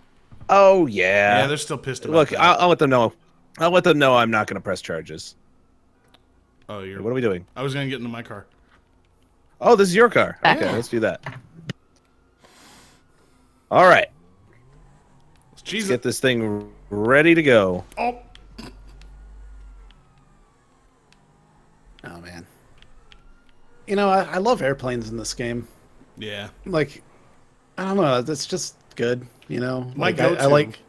A: Oh yeah.
D: Yeah, they're still pissed about
A: Look,
D: that.
A: I'll let them know. I'll let them know I'm not going to press charges.
D: Oh, you're.
A: What are we doing?
D: I was gonna get into my car.
A: Oh, this is your car. Okay,
D: Yeah.
A: let's do that. All right, let's
D: Jesus.
A: get this thing ready to go.
D: Oh.
B: Oh man. I love airplanes in this game.
D: Yeah.
B: Like, I don't know. It's just good.
D: My
B: I
D: go-to
B: like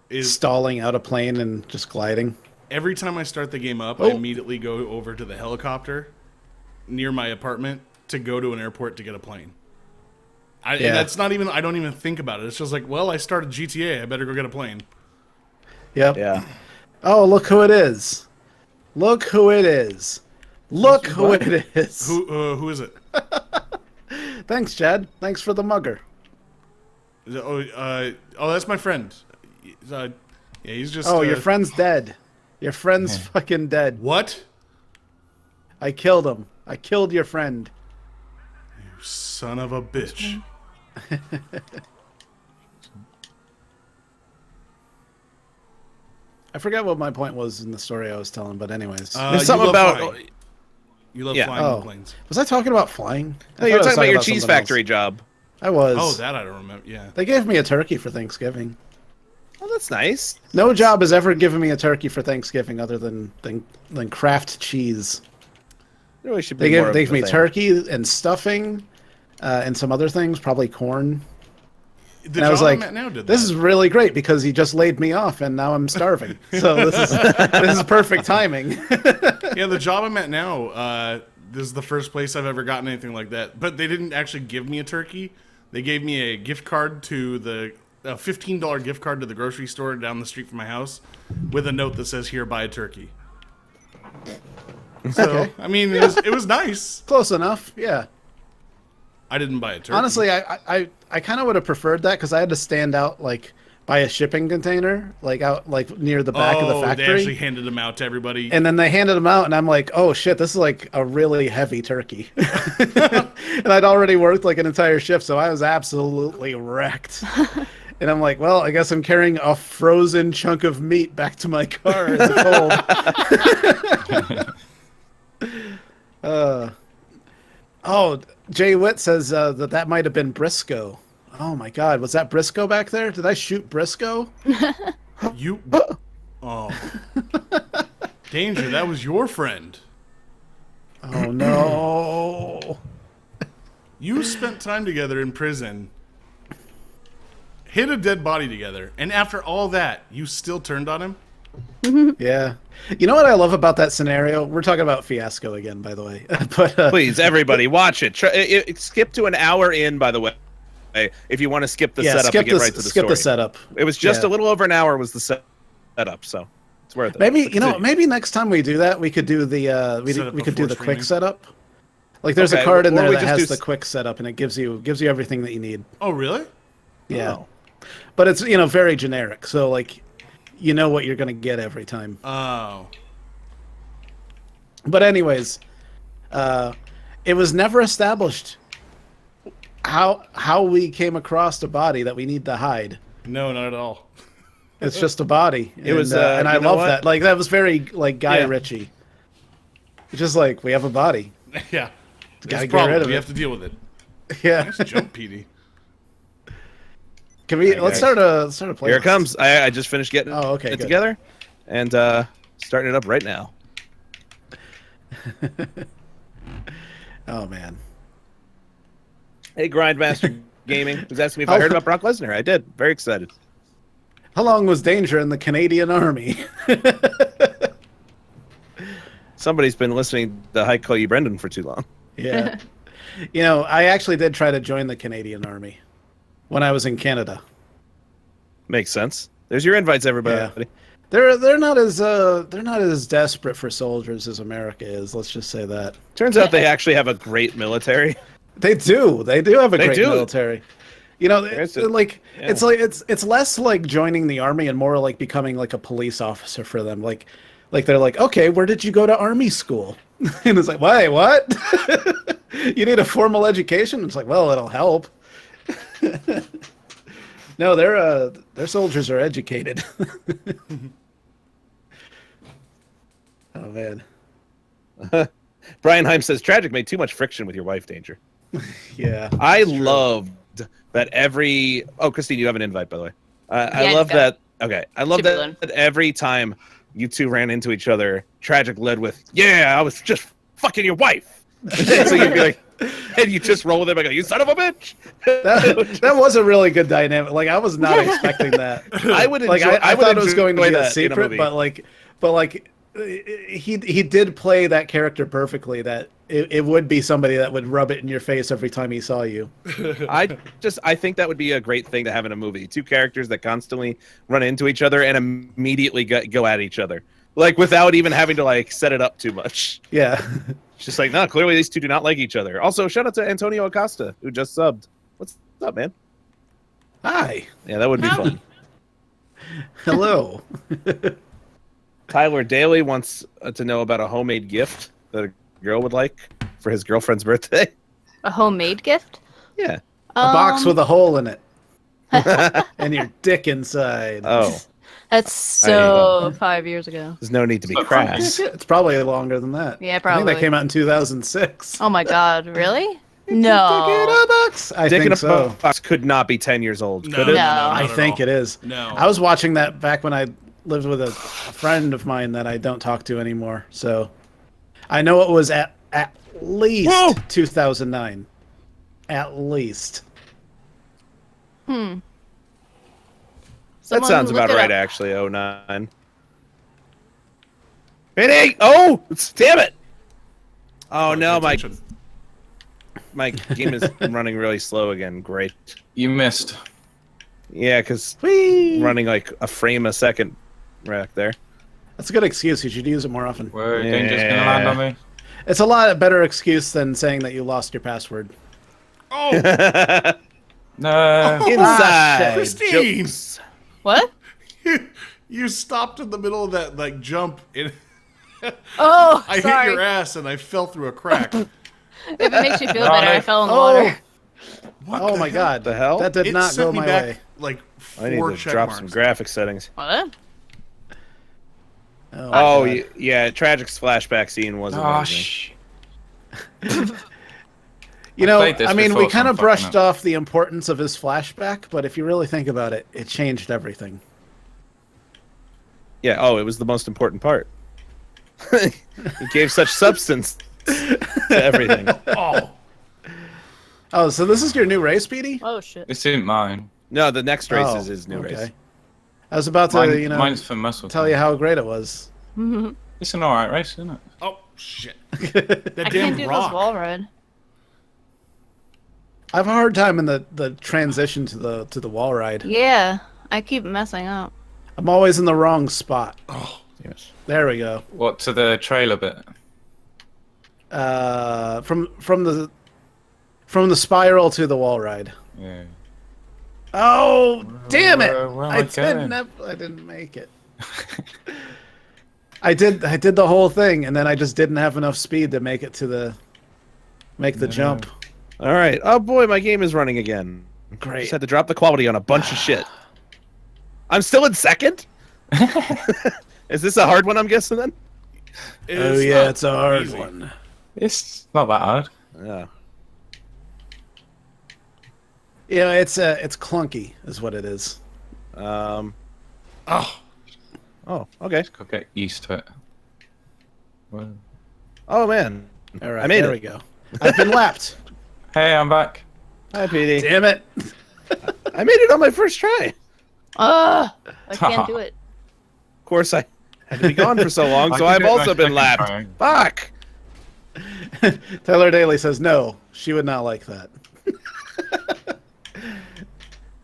D: is
B: stalling out a plane and just gliding.
D: every time I start the game up, I
B: Oh.
D: immediately go over to the helicopter near my apartment to go to an airport to get a plane. And that's not even. I don't even think about it. It's just like, well, I started GTA. I better go get a plane.
B: Yep.
A: Yeah.
B: Oh, look who it is. Look who it is. Look who it is.
D: Who is it?
B: Thanks, Chad. Thanks for the mugger.
D: Is it that's my friend. Yeah, he's just.
B: Oh, your friend's dead. Your friend's fucking dead.
D: What?
B: I killed him. I killed your friend.
D: You son of a bitch.
B: I forgot what my point was in the story I was telling, but anyways.
A: There's
D: You
A: something
D: love
A: about.
D: flying. You love
A: Yeah.
D: flying
B: Oh.
D: in planes.
B: Was I talking about flying?
A: No, you're
B: I thought I was
A: talking about your
B: something
A: cheese
B: else.
A: factory job.
B: I was.
D: Oh, that I don't remember. Yeah.
B: They gave me a turkey for Thanksgiving.
A: Oh, that's nice.
B: No job has ever given me a turkey for Thanksgiving other than Kraft cheese.
A: There really should
B: They
A: be
B: gave
A: more
B: they
A: of
B: gave
A: a
B: me
A: thing.
B: turkey and stuffing, and some other things, probably corn.
D: The
B: And I was
D: job
B: like,
D: I'm at now did
B: this
D: that.
B: is really great because he just laid me off and now I'm starving. So this is perfect timing.
D: Yeah, the job I'm at now, this is the first place I've ever gotten anything like that. But they didn't actually give me a turkey. They gave me a gift card to a $15 gift card to the grocery store down the street from my house with a note that says, "Here, buy a turkey." So,
B: Okay.
D: I mean, it was nice.
B: Close enough, yeah.
D: I didn't buy a turkey.
B: Honestly, I kind of would have preferred that because I had to stand out like by a shipping container, like out like near the back of the factory.
D: They actually handed them out to everybody.
B: And then they handed them out, and I'm like, oh shit, this is like a really heavy turkey. And I'd already worked like an entire shift, so I was absolutely wrecked. And I'm like, well, I guess I'm carrying a frozen chunk of meat back to my car in the cold. Oh, Jay Witt says that might have been Briscoe. Oh my God, was that Briscoe back there? Did I shoot Briscoe?
D: You, oh, Danger! That was your friend.
B: Oh no.
D: You spent time together in prison, hid a dead body together, and after all that, you still turned on him?
B: Yeah. You know what I love about that scenario? We're talking about Fiasco again, by the way. But
A: Please, everybody, watch it. Skip to an hour in, by the way, if you want to skip the setup and get right to the
B: skip
A: story.
B: the setup.
A: It was just
B: Yeah.
A: a little over an hour was the setup, so it's worth it.
B: Maybe maybe next time we do that, we could do the we could do
D: before
B: the quick
D: streaming.
B: setup. Like there's a
A: Okay,
B: card in
A: or
B: there
A: we
B: that
A: just
B: has
A: do
B: the quick setup, and it gives you everything that you need.
D: Oh, really?
B: Yeah.
A: Oh.
B: But it's very generic, so like you know what you're gonna get every time.
D: Oh.
B: But anyways, it was never established how we came across a body that we need to hide.
D: No, not at all.
B: It's just a body.
A: It was,
B: and I
A: you know
B: love
A: what?
B: that. Like that was very like Guy
A: Yeah.
B: Ritchie. It's just like we have a body.
D: Yeah. It's
B: Gotta
D: a
B: get
D: problem.
B: rid of
D: We
B: it.
D: have to deal with it.
B: Yeah.
D: Nice jump, Petey.
B: Can we?
A: Hey,
B: Let's
A: guys.
B: start a play.
A: Here it comes. I just finished getting
B: Oh, okay,
A: it
B: good.
A: together, and starting it up right now.
B: Oh man.
A: Hey, Grindmaster Gaming was asking me if I heard about Brock Lesnar. I did. Very excited.
B: How long was Danger in the Canadian Army?
A: Somebody's been listening to I Call You Brendan for too long.
B: Yeah. I actually did try to join the Canadian Army when I was in Canada.
A: Makes sense. There's your invites, everybody.
B: Yeah. They're not as desperate for soldiers as America is. Let's just say that.
A: Turns out they actually have a great military.
B: They do have a
A: They
B: great
A: do.
B: military.
A: There's a-
B: It's less like joining the army and more like becoming like a police officer for them. Like they're like, okay, where did you go to army school? And it's like, wait, what? You need a formal education? It's like, well, it'll help. No, their soldiers are educated. Oh man.
A: Brian Heim says, tragic made too much friction with your wife, Danger.
B: Yeah.
A: I loved that every... Oh, Christine, you have an invite, by the way. I love
E: got it.
A: that... Okay. I love
E: Should be
A: that every time you two ran into each other, Tragic led with, yeah, I was just fucking your wife. So you'd be like... And you just roll with him and go, you son of a bitch!
B: That was a really good dynamic. Like I was not expecting that.
A: I would enjoy,
B: Like I
A: would
B: thought it was going to
A: enjoy
B: be a
A: that in
B: secret,
A: movie.
B: but like he did play that character perfectly. That it would be somebody that would rub it in your face every time he saw you.
A: I think that would be a great thing to have in a movie. Two characters that constantly run into each other and immediately go at each other, like without even having to like set it up too much.
B: Yeah.
A: It's just like, no, clearly these two do not like each other. Also, shout out to Antonio Acosta who just subbed. What's up, man?
B: Hi.
A: Yeah, that would be fun.
B: Hello.
A: Tyler Daly wants to know about a homemade gift that a girl would like for his girlfriend's birthday.
E: A homemade gift?
A: Yeah.
B: A box with a hole in it. And your dick inside.
A: Oh,
E: That's so 5 years ago.
A: there's no need to be crass.
B: It's probably longer than that.
E: Yeah,
B: I
E: probably.
B: think that came out in 2006.
E: Oh my god, really?
B: Dick in
E: No.
B: a box. I
A: Dick in
B: think
A: a
B: so.
A: box could not be 10 years old,
D: No,
A: could it?
E: No.
B: I
D: not at
B: think
D: all.
B: it is.
D: No.
B: I was watching that back when I lived with a friend of mine that I don't talk to anymore. So I know it was at least
A: Whoa!
B: 2009. At least.
E: Someone
A: sounds
E: look
A: about
E: it
A: right,
E: up.
A: actually. 09. Payday! Oh, damn it! Oh no,
D: Pay attention.
A: my game is running really slow again. Great.
C: You missed.
A: Yeah, because
B: Whee!
A: running like a frame a second back there.
B: That's a good excuse. You should use it more often.
C: Where danger's gonna land on me?
B: It's a lot better excuse than saying that you lost your password.
D: Oh,
C: No.
A: Inside
D: Christine!
A: jokes.
E: What?
D: you stopped in the middle of that like jump. And
E: Oh,
D: I
E: sorry.
D: hit your ass and I fell through a crack.
E: If it makes you feel
C: No,
E: better,
C: no.
E: I fell in the
B: Oh.
E: water.
D: What
B: Oh
D: the
B: my
D: hell?
B: god.
A: The hell?
B: That did
D: It
B: not
D: sent
B: go
D: me
B: my
D: back
B: way.
D: like
A: I need
D: 4
A: to
D: check
A: drop
D: marks.
A: some graphic settings.
E: What?
B: Oh,
A: Oh,
B: God.
A: yeah, Tragic's flashback scene was
C: Oh,
A: amazing.
B: You know,
C: played this
B: I mean,
C: before,
B: we kind
C: so
B: of
C: I'm fucking
B: brushed
C: up.
B: off the importance of his flashback, but if you really think about it, it changed everything.
A: Yeah, oh, it was the most important part. It gave such substance to everything.
D: Oh,
B: Oh, so this is your new race, Petey?
E: Oh shit.
C: This isn't mine.
A: No, the next race
B: Oh,
A: is his new race.
B: I was about to,
C: Mine, mine's for muscle.
B: tell you how great it was.
C: It's an alright race, isn't it?
D: oh shit! That
E: I
D: damn
E: can't do
D: rock.
E: this wall ride.
B: I have a hard time in the transition to the wall ride.
E: Yeah, I keep messing up.
B: I'm always in the wrong spot.
D: Oh,
A: Yes.
B: There we go.
C: What, to the trailer bit?
B: From the spiral to the wall ride.
C: Yeah.
B: Oh, damn it!
C: Where am
B: I
C: I
B: didn't.
C: going?
B: I didn't make it. I did the whole thing, and then I just didn't have enough speed to make it to the jump.
A: All right. Oh boy, my game is running again.
B: Great.
A: Just had to drop the quality on a bunch of shit. I'm still in second. Is this a hard one? I'm guessing then.
B: Oh
D: it's
B: yeah,
D: not
B: it's a hard
D: easy.
B: one.
C: It's not that hard.
A: Yeah.
B: Yeah, it's clunky, is what it is.
A: Oh.
D: Oh,
A: Oh. Okay.
C: Gotta get used to it. Well,
A: Oh man.
B: All right,
A: I made
B: there
A: it.
B: we go. I've been lapped.
C: hey, I'm back.
A: Hi, PD.
B: Damn it!
A: I made it on my first try.
E: I can't do it.
A: Of course, I had to be gone for so long,
C: I
A: so
C: can
A: I've
C: do it my
A: also been
C: second
A: lapped.
C: try.
A: Fuck.
B: Tyler Daly says no. She would not like that.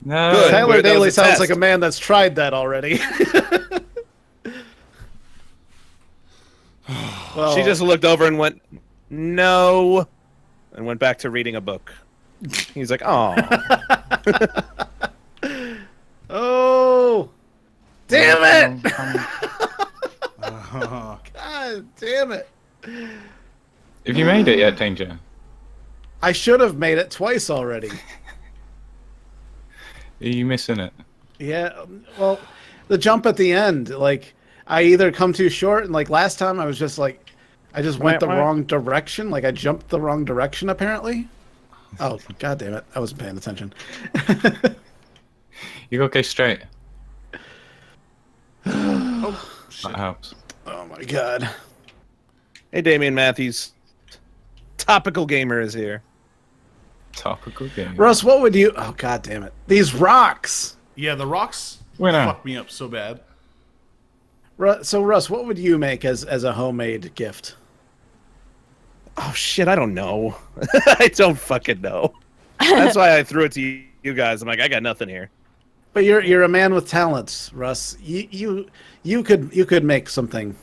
C: No.
A: Good.
B: Tyler
A: That was
B: Daly
A: a
B: sounds
A: test.
B: like a man that's tried that already. Well,
A: She just looked over and went, "No," and went back to reading a book. He's like, "Oh."
B: Oh, damn it!
D: oh.
B: God damn it!
C: Have you made it yet, Danger?
B: I should have made it twice already.
C: Are you missing it?
B: Yeah, well, the jump at the end, like, I either come too short, and like last time I was just like, I just went the wrong direction. Like, I jumped the wrong direction, apparently. Oh, god damn it. I wasn't paying attention.
C: You gotta go straight.
D: Oh, shit.
C: That helps.
B: Oh my god.
A: Hey, Damian Matthews. Topical Gamer is here.
C: Topical game.
B: Russ, what would you... Oh, god damn it. These rocks!
D: Yeah, the rocks
C: Winner.
D: fucked me up so bad.
B: So, Russ, what would you make as a homemade gift?
A: Oh shit, I don't know. I don't fucking know. That's why I threw it to you guys. I'm like, I got nothing here.
B: But you're a man with talents, Russ. You could make something.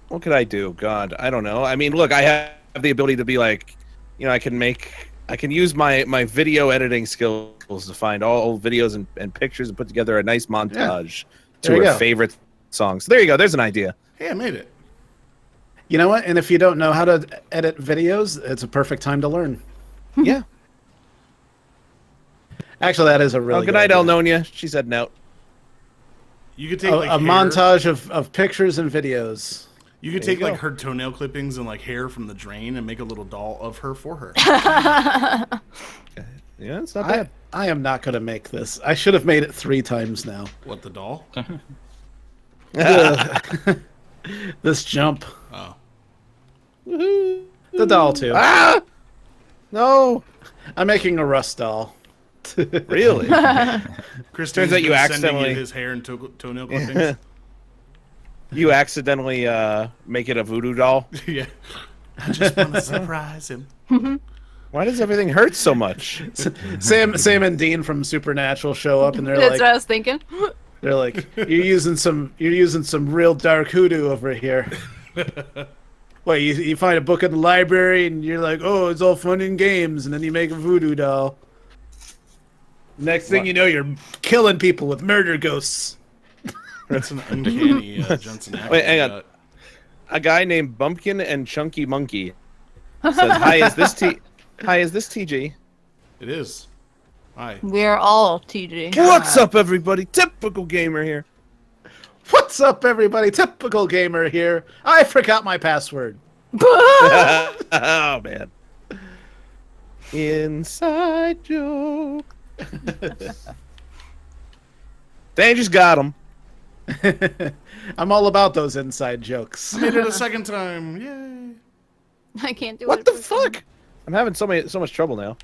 A: What could I do? God, I don't know. I mean, look, I have the ability to be like, I can use my video editing skills to find all old videos and pictures and put together a nice montage
B: There you
A: to
B: go.
A: our favorite songs. So there you go. There's an idea.
D: Hey, I made it.
B: You know what? And if you don't know how to edit videos, it's a perfect time to learn.
A: Yeah.
B: Actually, that is a really
A: Good night, El
B: idea.
A: Nonia. She said no.
D: You could take
B: A,
D: like
B: a
D: hair.
B: montage of pictures and videos.
D: You could
A: There
D: take
A: you
D: like
A: go.
D: her toenail clippings and like hair from the drain and make a little doll of her for her.
A: Yeah, it's not bad.
B: I am not going to make this. I should have made it 3 times now.
D: What, the doll?
B: This jump.
D: Oh.
B: The doll, too.
A: Ah! No.
B: I'm making a Russ doll.
A: Really?
D: Christine's
A: Turns out you
D: been sending
A: accidentally-
D: you his hair and toenail clippings.
A: You accidentally make it a voodoo doll.
D: Yeah. I just want to surprise him.
A: Why does everything hurt so much?
B: Sam and Dean from Supernatural show up, and they're
E: That's
B: like,
E: what I was thinking.
B: they're like, you're using some real dark hoodoo over here. Wait, you find a book in the library, and you're like, oh, it's all fun and games, and then you make a voodoo doll. Next thing you know, you're killing people with murder ghosts.
D: That's an uncanny Jensen accent.
A: Wait, hang on. A guy named Bumpkin and Chunky Monkey says, "Hi, is this TG?
D: It is. Hi.
E: We're all TG.
A: What's up, everybody? Typical gamer here."
B: What's up, everybody? Typical gamer here. I forgot my password.
A: Oh man. Inside joke. Danger's got him.
B: I'm all about those inside jokes.
D: Made it a second time. Yay.
E: I can't do it.
A: What the fuck? I'm having so much trouble now.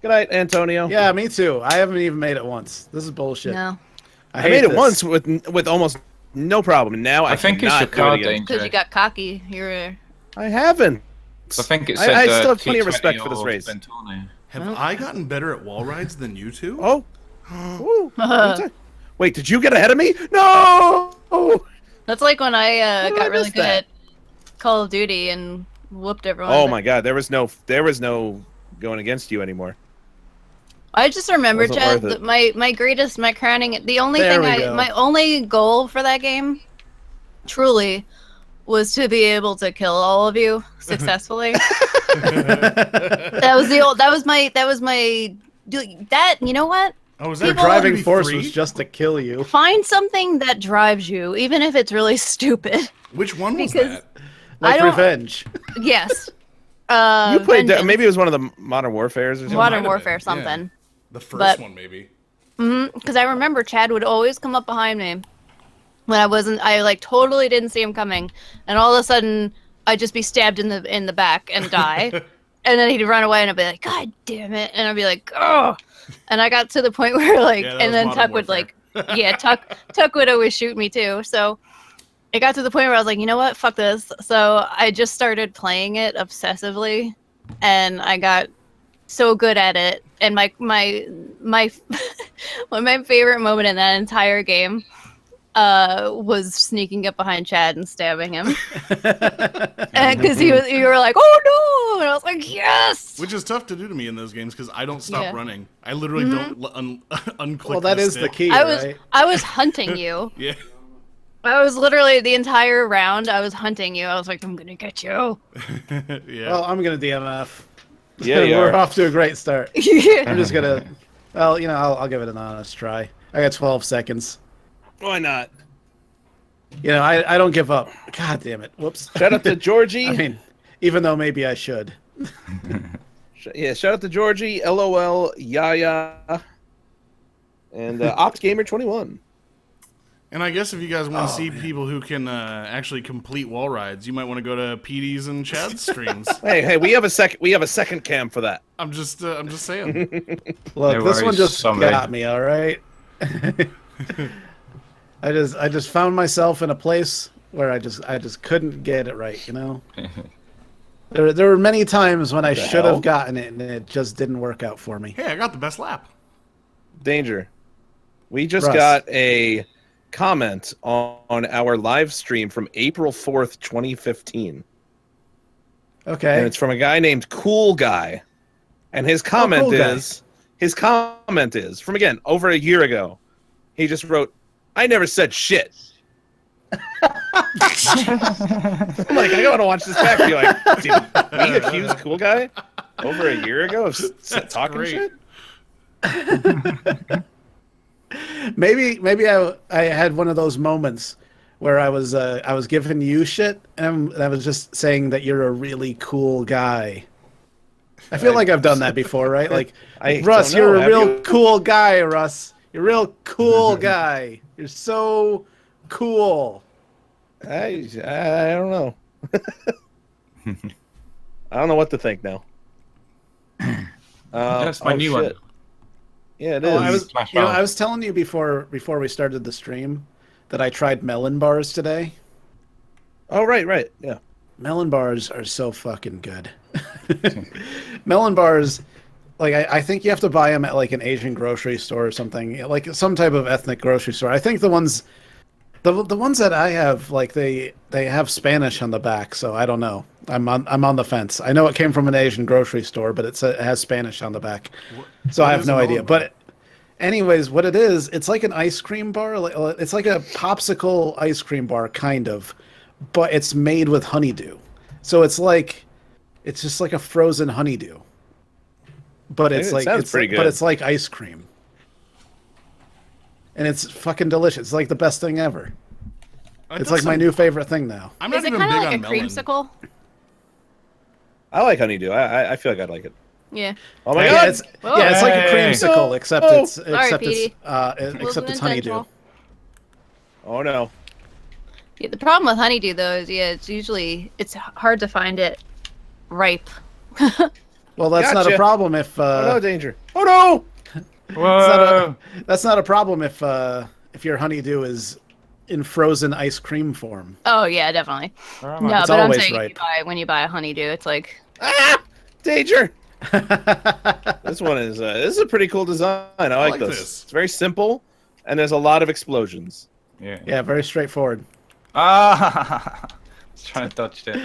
A: Good night, Antonio.
B: Yeah, me too. I haven't even made it once. This is bullshit.
E: No,
A: I
B: hate
A: made it
B: this.
A: once with almost no problem. And now I
C: think it's
A: cannot
C: your
A: do it
C: card,
A: again.
C: Danger.
E: because you got cocky. You're.
A: I haven't.
C: I think it
A: I
C: said.
A: still have plenty of
C: T20
A: respect for this
C: or
A: race.
C: Ventolin.
D: Have I gotten better at wall rides than you two?
A: Oh. Ooh. Wait, did you get ahead of me? No.
E: That's like when I
A: How did I
E: got really
A: miss
E: good
A: that?
E: at Call of Duty and whooped everyone.
A: Oh
E: but
A: my God, there was no going against you anymore.
E: I just remember,
A: Wasn't
E: Chad,
A: worth it.
E: that my crowning, the only
B: There
E: thing
B: we go.
E: my only goal for that game, truly, was to be able to kill all of you successfully. You know what?
D: Oh, was
B: Their
D: that
B: driving
D: maybe
B: force
D: three?
B: was just to kill you.
E: Find something that drives you, even if it's really stupid.
D: Which one was
E: Because-
D: that?
B: Like
E: don't-
B: revenge.
E: Yes.
A: You played
E: Vengeance.
A: maybe it was one of the Modern Warfares or something.
D: might
E: Modern
D: have
E: Warfare
D: been,
E: something.
D: The first
E: But-
D: one, maybe.
E: Because I remember Chad would always come up behind me when I like totally didn't see him coming, and all of a sudden I'd just be stabbed in the back and die, and then he'd run away and I'd be like, God damn it, and I'd be like, oh, and I got to the point where like,
D: Yeah, that
E: and
D: was
E: then
D: Modern
E: Tuck would
D: Warfare.
E: like, yeah, Tuck would always shoot me too, so it got to the point where I was like, you know what, fuck this, so I just started playing it obsessively, and I got so good at it, and my one of my favorite moment in that entire game was sneaking up behind Chad and stabbing him because you were like, oh no, and I was like, yes.
D: Which is tough to do to me in those games because I don't stop
E: Yeah.
D: running. I literally don't unclick.
B: Well, that is the
D: stick.
B: key,
E: I
B: right?
E: was hunting you.
D: Yeah.
E: I was literally the entire round. I was hunting you. I was like, I'm gonna get you.
D: Yeah.
B: Well, I'm gonna DMF.
A: Yeah, you
B: We're
A: are.
B: off to a great start.
E: Yeah.
B: I'm just gonna. Well, I'll give it an honest try. I got 12 seconds.
A: Why not?
B: I don't give up. God damn it. Whoops.
A: Shout out to Georgie.
B: I mean, even though maybe I should.
A: Yeah, shout out to Georgie, LOL, Yaya, and OpsGamer21.
D: And I guess if you guys want to see people who can actually complete wall rides, you might want to go to PD's and Chad's streams.
A: Hey, we have a second cam for that.
D: I'm just saying.
B: Look,
C: No
B: this one
C: worries,
B: just
C: someday.
B: got me. All right. I just found myself in a place where I just couldn't get it right. There were many times when I should
A: hell?
B: have gotten it and it just didn't work out for me.
D: Hey, I got the best lap.
A: Danger. We just
B: Russ.
A: got a comment on our live stream from April 4th, 2015. And
B: Okay.
A: it's from a guy named Cool Guy. And his comment
B: Cool Guy.
A: is from again over a year ago. He just wrote, "I never said shit." I'm like, I gotta watch this back. Be like, did we accuse Cool Guy over a year ago of talking
D: great.
A: shit?
B: Maybe I had one of those moments where I was giving you shit and I was just saying that you're a really cool guy. I feel like I've done that before, right? Like, Russ,
A: don't know,
B: you're a
A: have
B: real
A: you?
B: cool guy, Russ. You're a real cool guy. You're so cool.
A: I don't know. I don't know what to think now.
C: That's my new one.
A: Yeah, it
B: Oh,
A: is.
C: Flash
B: I
C: valve.
B: was telling you before we started the stream that I tried melon bars today.
A: Oh, right. Yeah.
B: Melon bars are so fucking good. Melon bars, like I think you have to buy them at like an Asian grocery store or something, like some type of ethnic grocery store. I think the ones that I have, like they have Spanish on the back, so I don't know. I'm on the fence. I know it came from an Asian grocery store, but it has Spanish on the back, so I
D: what
B: have
D: is
B: no
D: a
B: idea.
D: melon bar?
B: But anyways, what it is, it's like an ice cream bar. It's like a popsicle ice cream bar, kind of, but it's made with honeydew. So it's just like a frozen honeydew, but
A: It
B: it's like
A: sounds pretty
B: but
A: good.
B: it's like ice cream, and it's fucking delicious. It's like the best thing ever. It's like my new favorite thing now.
D: I'm
E: Is
D: not
E: it
D: even
E: kind of
D: big
E: like a
D: on melon.
E: creamsicle?
A: I like honeydew. I feel like I'd like it.
E: Yeah.
A: Oh my
B: Yeah,
A: god!
B: it's like a
C: Hey.
B: creamsicle, except
A: Oh.
B: it's
E: Sorry,
B: except
E: Petey.
B: it's
E: Wasn't
B: honeydew.
E: intentional.
A: Oh no!
E: Yeah, the problem with honeydew though is it's hard to find it ripe.
B: Well, that's not a
A: Gotcha.
B: problem if
A: Oh no, danger! Oh no!
C: Whoa!
B: that's not a problem if your honeydew is in frozen ice cream form.
E: Oh yeah, definitely.
C: Where am I?
E: No,
B: It's
E: but I'm
B: always
E: saying
B: ripe.
E: when you buy a honeydew, it's like
A: Ah! Danger! This one is this is a pretty cool design. I like
D: like
A: this.
D: this.
A: It's very simple, and there's a lot of explosions.
C: Yeah.
B: Yeah, very straightforward.
C: Ah! I was trying to dodge it.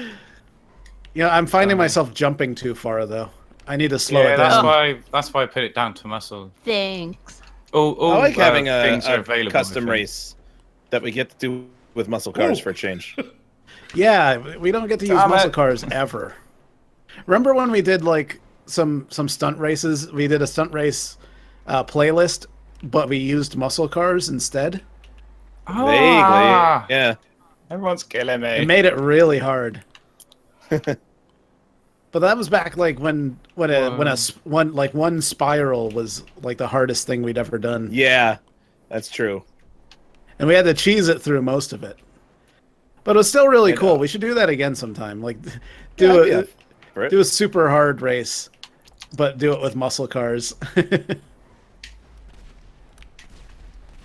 B: You know, I'm finding myself jumping too far though. I need to slow
C: Yeah,
B: it
C: that's
B: down.
C: why I put it down to muscle.
E: thanks.
C: All
A: I like having
C: things are
A: a
C: available.
A: custom
C: I think.
A: race that we get to do with muscle cars
D: Ooh.
A: for a change.
B: Yeah, we don't get to use
C: Damn
B: muscle
C: it.
B: cars ever. Remember when we did like some stunt races? We did a stunt race playlist, but we used muscle cars instead.
C: Ah,
A: Vaguely, yeah.
C: Everyone's killing me.
B: It made it really hard. But that was back like when one spiral was like the hardest thing we'd ever done,
A: Yeah, that's true.
B: and we had to cheese it through most of it. But it was still really
A: I
B: cool.
A: know.
B: We should do that again sometime. Like
A: Yeah,
B: do
A: yeah,
B: a
A: for it.
B: do a super hard race, but do it with muscle cars.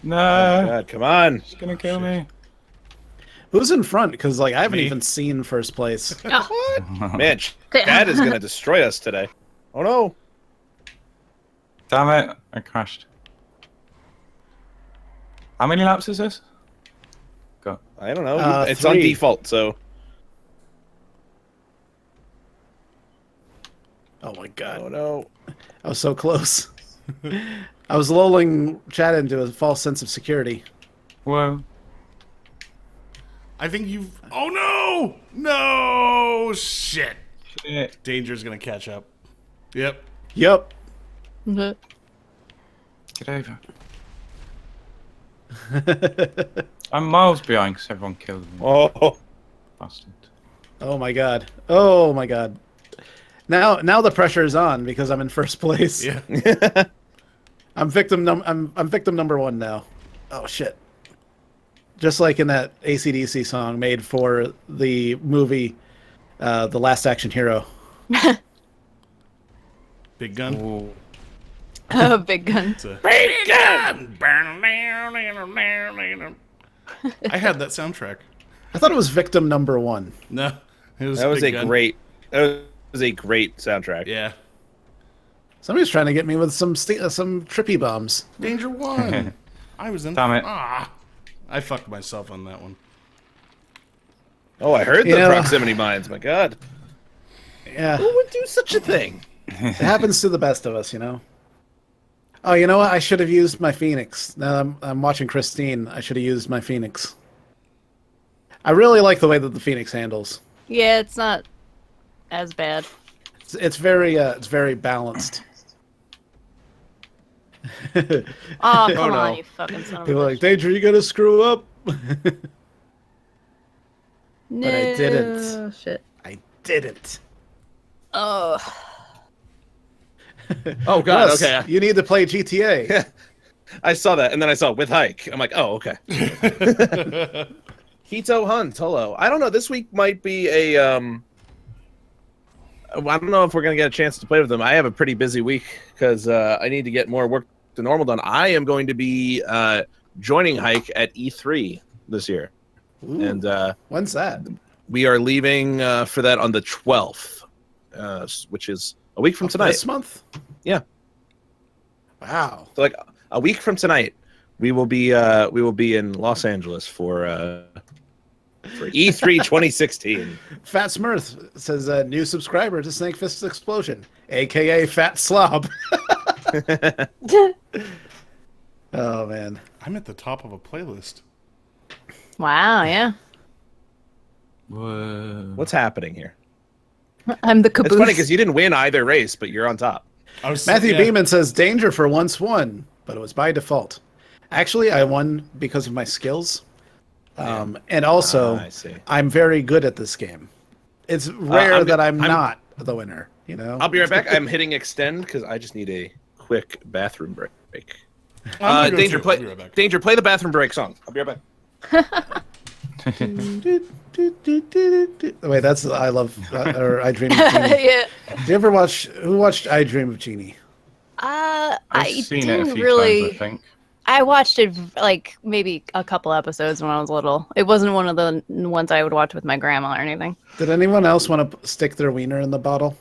C: No,
A: God, come on.
C: she's gonna kill me.
B: Who's in front? Because like I haven't
D: Me.
B: even seen first place.
E: Oh,
A: Man, Chad is gonna destroy us today. Oh no!
C: Damn it! I crashed. How many laps is this? Go.
A: I don't know. It's
B: 3.
A: on default, so.
B: Oh my god,
A: Oh no!
B: I was so close. I was lulling Chad into a false sense of security.
C: Whoa.
D: I think you've. Oh no! No shit.
C: Shit.
D: Danger's gonna catch up. Yep.
B: Yep.
C: Get over. I'm miles behind because everyone killed me.
A: Oh,
C: Bastard.
B: Oh my god. Oh my god. Now the pressure is on because I'm in first place.
D: Yeah.
B: I'm victim number 1 now. Oh shit. Just like in that AC/DC song made for the movie The Last Action Hero.
D: Big gun.
C: Ooh.
E: oh, big gun.
D: It's a big gun. I had that soundtrack.
B: I thought it was victim number 1.
D: No, it was
A: that was a
D: Big Gun.
A: great soundtrack.
D: Yeah.
B: Somebody's trying to get me with some trippy bombs.
D: Danger 1. I was in.
C: Damn it.
D: Ah, I fucked myself on that one.
A: Oh, I heard the
B: Yeah.
A: proximity mines. My God,
B: Yeah.
A: who would do such a thing?
B: It happens to the best of us, you know. Oh, you know what? I should have used my Phoenix. Now I'm watching Christine. I should have used my Phoenix. I really like the way that the Phoenix handles.
E: Yeah, it's not as bad.
B: It's very balanced.
E: Oh, come
A: no.
E: on, you fucking son of a
B: People are
E: bitch.
B: like, Danger, you gotta screw up.
E: No,
B: I didn't.
E: Shit.
B: I didn't.
E: Oh.
A: Oh God,
B: Russ,
A: okay.
B: you need to play GTA.
A: I saw that, and then I saw with hike. I'm like, oh, okay. Hito Hunt, hello. I don't know. This week might be a. I don't know if we're gonna get a chance to play with them. I have a pretty busy week because I need to get more work to normal done. I am going to be joining Hike at E3 this year.
B: Ooh,
A: And
B: when's that?
A: we are leaving for that on the 12th, which is a week from tonight.
B: This month?
A: Yeah.
B: Wow.
A: So like a week from tonight, we will be in Los Angeles for E3 2016.
B: Fat Smurf says new subscriber to Snake Fist Explosion, aka Fat Slob. Oh man.
D: I'm at the top of a playlist.
E: Wow, yeah.
C: Whoa.
A: What's happening here?
E: I'm the caboose.
A: It's funny because you didn't win either race, but you're on top.
B: Matthew Beeman says danger for once won, but it was by default. Actually, I won because of my skills. And also,
A: I see.
B: I'm very good at this game. It's rare that I'm not the winner, you know?
A: I'll be right back. I'm hitting extend because I just need a quick bathroom break.
D: I'm gonna go
A: Danger,
D: too.
A: play.
D: I'll be right back.
A: Danger, play the bathroom break song. I'll be right back.
B: Wait, that's I Love or I Dream of Genie.
E: Yeah.
B: Did you ever watch? Who watched I Dream of Genie?
E: I
C: I've seen it a
E: didn't
C: few
E: really.
C: times, I think.
E: I watched it like maybe a couple episodes when I was little. It wasn't one of the ones I would watch with my grandma or anything.
B: Did anyone else want to stick their wiener in the bottle?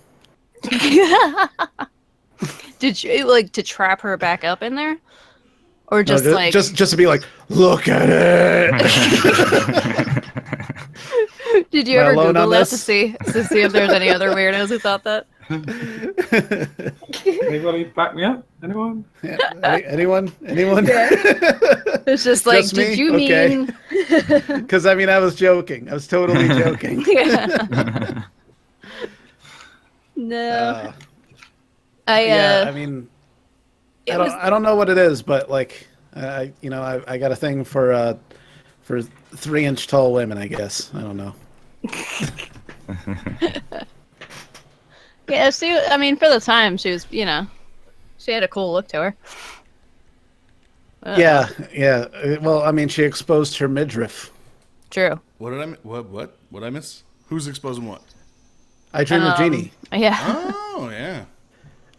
E: Did you like to trap her back up in there, or just
B: No,
E: like
B: just to be like, look at it.
E: Did you
B: Am I
E: ever
B: alone
E: Google
B: on
E: that
B: this?
E: to see if there's any other weirdos who thought that?
C: Anybody back me up? Anyone?
B: Yeah, anyone?
E: It's just like,
B: Just me?
E: did you
B: Okay.
E: mean?
B: Because I mean, I was joking. I was totally joking.
E: Yeah. No,
B: Yeah, I mean, I don't know what it is, but like, I got a thing for 3-inch tall women. I guess I don't know.
E: yeah. I mean, for the time, she was, she had a cool look to her.
B: Yeah. Well, I mean, she exposed her midriff.
E: True.
D: What did I what I miss? Who's exposing what?
B: I Dream of Genie.
E: Yeah.
D: Oh yeah.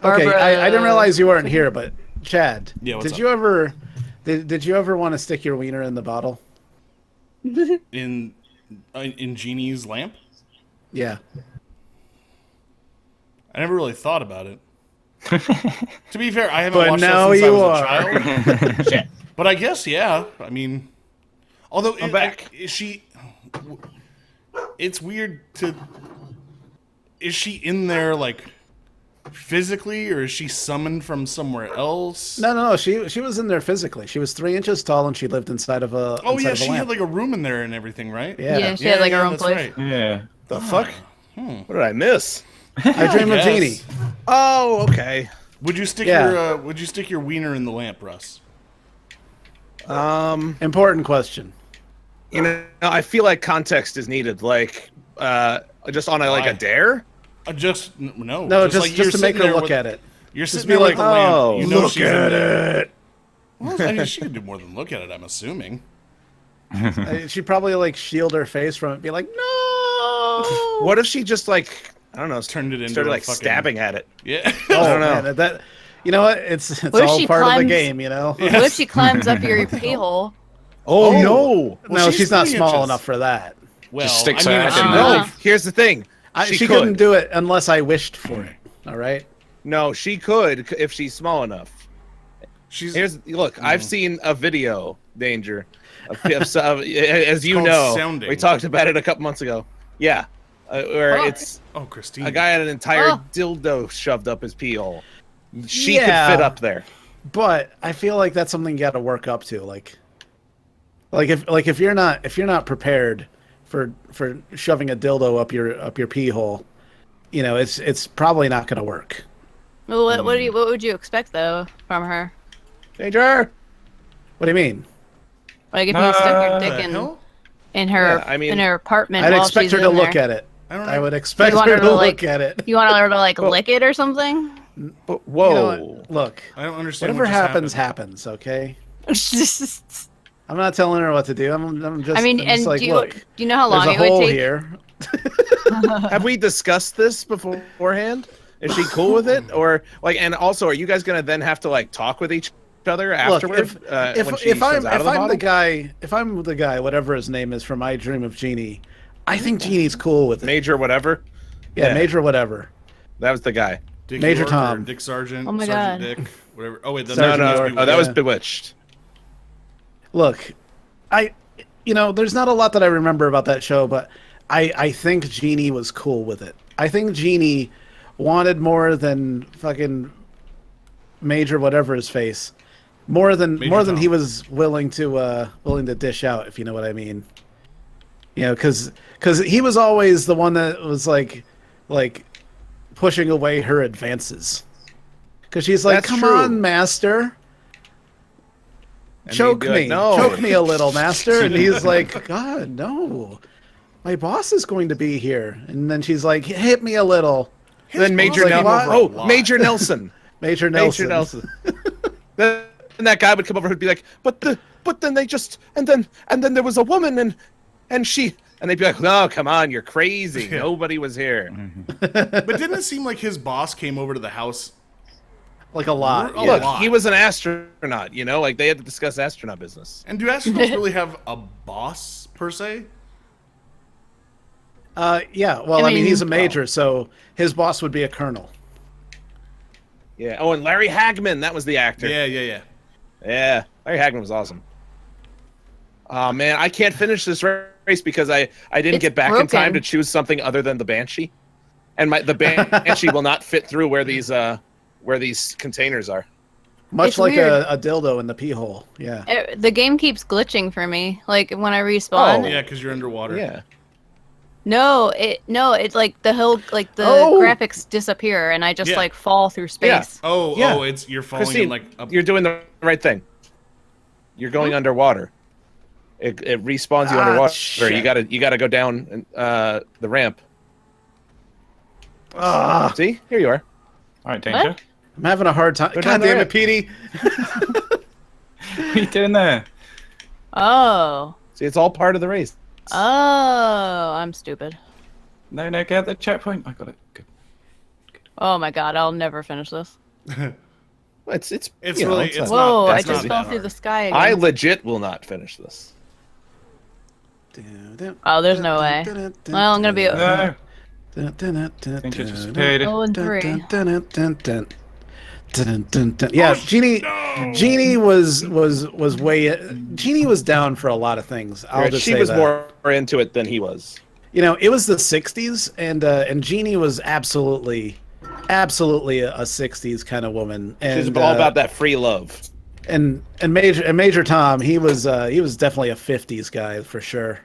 B: Okay,
E: Barbara-
B: I didn't realize you weren't here, but Chad,
D: Yeah, what's
B: did
D: up?
B: you ever did you ever want to stick your wiener in the bottle?
D: In Genie's lamp?
B: Yeah.
D: I never really thought about it. To be fair, I haven't
B: But
D: watched
B: now
D: that since I
B: you
D: was
B: are.
D: a child. Shit. But I guess yeah. I mean, although
A: I'm back.
D: Is she? It's weird to. Is she in there like physically, or is she summoned from somewhere else?
B: No. She was in there physically. She was 3 inches tall, and she lived inside of a.
D: Oh
B: inside
D: yeah,
B: of a
D: she
B: lamp.
D: had like a room in there and everything, right?
B: Yeah.
E: She had like her own
D: that's
E: place.
D: right.
C: Yeah.
A: The fuck? What did I miss?
B: I Dream of
D: Yes.
B: Genie.
A: Oh, okay.
D: Would you stick
B: Yeah.
D: your wiener in the lamp, Russ?
B: Important question.
A: I feel like context is needed. Like, just on like
D: Why?
A: a dare.
D: No.
B: No, just
D: like you're
B: to make
D: sitting
B: her
D: there
B: look
D: with-
B: at it.
D: You're
B: Just
D: sitting
B: be
D: there with
B: like,
D: the lamp.
A: "Oh,
D: You know
B: Look
D: she's in
B: at
D: there.
B: it.
D: Well, I mean, she could do more than look at it. I'm assuming.
B: She'd probably like shield her face from it, be like, no.
A: What if she just like, I don't know,
D: Turned it into
A: started
D: a
A: like
D: fucking-
A: stabbing at it?
D: Yeah.
B: Oh,
A: don't know.
B: man, that. You know what? It's
E: What if
B: all
E: she
B: part of the
E: climbs-
B: game, you know.
E: What if she climbs up your pee hole?
A: Oh,
B: Oh.
A: no!
D: Well,
B: No,
D: she's
B: she's not
D: 3
B: small
D: inches.
B: enough for that.
D: Well,
C: Just sticks
D: I mean,
C: her
D: if
C: ass
D: she
C: in
D: knows-
C: there.
A: No, here's the thing.
B: She couldn't do it unless I wished for it. All right.
A: No, she could if she's small enough.
D: She's
A: Look, I've seen a video, Danger, as you
D: called
A: know.
D: sounding.
A: We talked about it a couple months ago. Yeah, where
E: Oh.
A: it's
D: Oh, Christine.
A: a guy had an entire
E: Oh.
A: dildo shoved up his pee hole. She
B: Yeah.
A: could fit up there.
B: But I feel like that's something you got to work up to. Like if you're not prepared for shoving a dildo up your pee hole, it's probably not going to work.
E: Well, what would you expect though from her?
A: Danger.
B: What do you mean?
E: Like if you stuck your
D: What
E: dick
D: the hell?
E: in her
A: Yeah, I mean-
E: in her apartment
B: I'd
E: while
B: expect
E: she's
B: her to
E: in
B: look
E: there.
B: at it.
D: I don't know.
B: I would expect
E: You want
B: her
E: her
B: to
E: to,
B: look
E: like-
B: at it.
E: You want her to like lick it or something?
A: Whoa.
B: You know what? Look,
D: I don't understand.
B: whatever
D: what just
B: happens,
D: happened.
B: happens. Okay. I'm not telling her what to do. I'm just.
E: I mean,
B: I'm just
E: and
B: like,
E: do you,
B: look,
E: do you know how
B: there's
E: long
B: a
E: it would
B: hole
E: take?
B: here.
A: Have we discussed this beforehand? Is she cool with it, or like? And also, are you guys gonna then have to like talk with each other
B: Look,
A: afterward. When she
B: if I'm
A: comes out of the bottle?
B: if I'm the guy, whatever his name is from I Dream of Jeannie, I think Jeannie's cool with it.
A: Major whatever.
B: Yeah, Major whatever.
A: That was the guy.
D: Dick
B: Major
D: York
B: Tom.
D: Or Dick Sargent.
E: Oh my
D: Sergeant
E: God.
D: Dick. Whatever. Oh wait,
B: Sergeant
A: No,
B: York.
A: oh, that was
B: Yeah.
A: Bewitched.
B: Look, there's not a lot that I remember about that show, but I think Jeannie was cool with it. I think Jeannie wanted more than fucking Major whatever his face. More than
D: Tom.
B: he was willing to dish out, if you know what I mean. You know, because he was always the one that was like pushing away her advances. Because she's like,
A: That's
B: "Come
A: true.
B: on, master,
A: And
B: choke
A: he'd be like,
B: me,
A: "No."
B: choke me a little, master." And he's like, "God, no, my boss is going to be here." And then she's like, "Hit me a little."
A: Then Major
B: like,
A: Nelson.
B: what?
A: Oh, Major Nelson.
B: Major Nelson.
A: Major Nelson. Then that guy would come over and be like, but then they just and then there was a woman and she and they'd be like, no, come on, you're crazy. Nobody was here.
D: But didn't it seem like his boss came over to the house?
B: Like a lot.
D: A
B: yeah.
A: Look,
D: lot.
A: he was an astronaut, you know, like they had to discuss astronaut business.
D: And do astronauts really have a boss per se?
B: Yeah. Well,
E: I
B: I mean, he's a
E: mean-
B: major, so his boss would be a colonel.
A: Yeah. Oh, and Larry Hagman, that was the actor.
D: Yeah.
A: Yeah, Larry Hagman was awesome. Oh man, I can't finish this race because I didn't
E: It's
A: get back in time
E: broken.
A: to choose something other than the Banshee, and the Banshee will not fit through where these containers are.
B: Much
E: It's
B: like
E: weird.
B: a dildo in the pee hole. Yeah.
E: The game keeps glitching for me. Like when I respawn.
A: Oh,
D: Yeah, because you're underwater.
A: Yeah.
E: No, it's like the
B: Oh!
E: graphics disappear and I just
D: Yeah.
E: like fall through
A: Yeah.
E: space.
D: Oh, it's you're falling
A: Christine,
D: in like a,
A: you're doing the right thing. You're going underwater. It respawns you underwater.
B: shit.
A: You gotta go down the ramp.
B: Ah,
A: See, here you are.
C: All right, Danger.
B: I'm having a hard time.
A: Go
B: God
A: down the
B: damn it,
A: ramp.
B: Petey.
C: What are you doing there?
E: Oh.
A: See, it's all part of the race.
E: Oh, I'm stupid.
C: No, get the checkpoint. I got it. Good.
E: Oh my god, I'll never finish this.
A: It's
D: It's
A: you know,
D: really-
A: it's
D: it's
A: not-
D: not-
E: Whoa, I
D: that's
E: just
D: not
E: fell
D: that
E: through
D: hard.
E: the sky again.
A: I legit will not finish this.
E: Oh, there's no way. Well, I'm gonna be
C: No, Danger just appeared.
E: 0-3.
B: Yeah,
D: Oh,
B: Jeannie was Jeannie was down for a lot of things. I'll just
A: she
B: say
A: was
B: that.
A: more into it than he was.
B: You know, it was the '60s, and Jeannie was absolutely a '60s kind of woman. And
A: She's all about that free love.
B: And Major Tom, he was definitely a '50s guy for sure.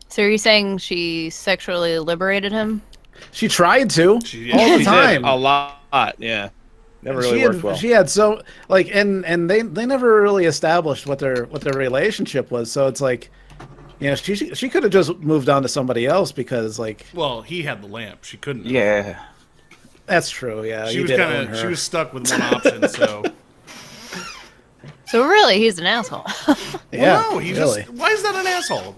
E: So are you saying she sexually liberated him?
B: She tried to all
A: She
B: the
A: did
B: time.
A: a lot. Yeah, never really worked well.
B: She had so like, and they never really established what their relationship was. So it's like, you know, she could have just moved on to somebody else because like
D: well, he had the lamp. She couldn't. have.
C: Yeah.
B: that's true. Yeah,
D: She
B: you
D: was
B: did
D: kind
B: own
D: of she
B: her.
D: was stuck with one option. So
E: So really, he's an asshole.
B: Yeah,
D: well, no, he
B: really.
D: just why is that an asshole?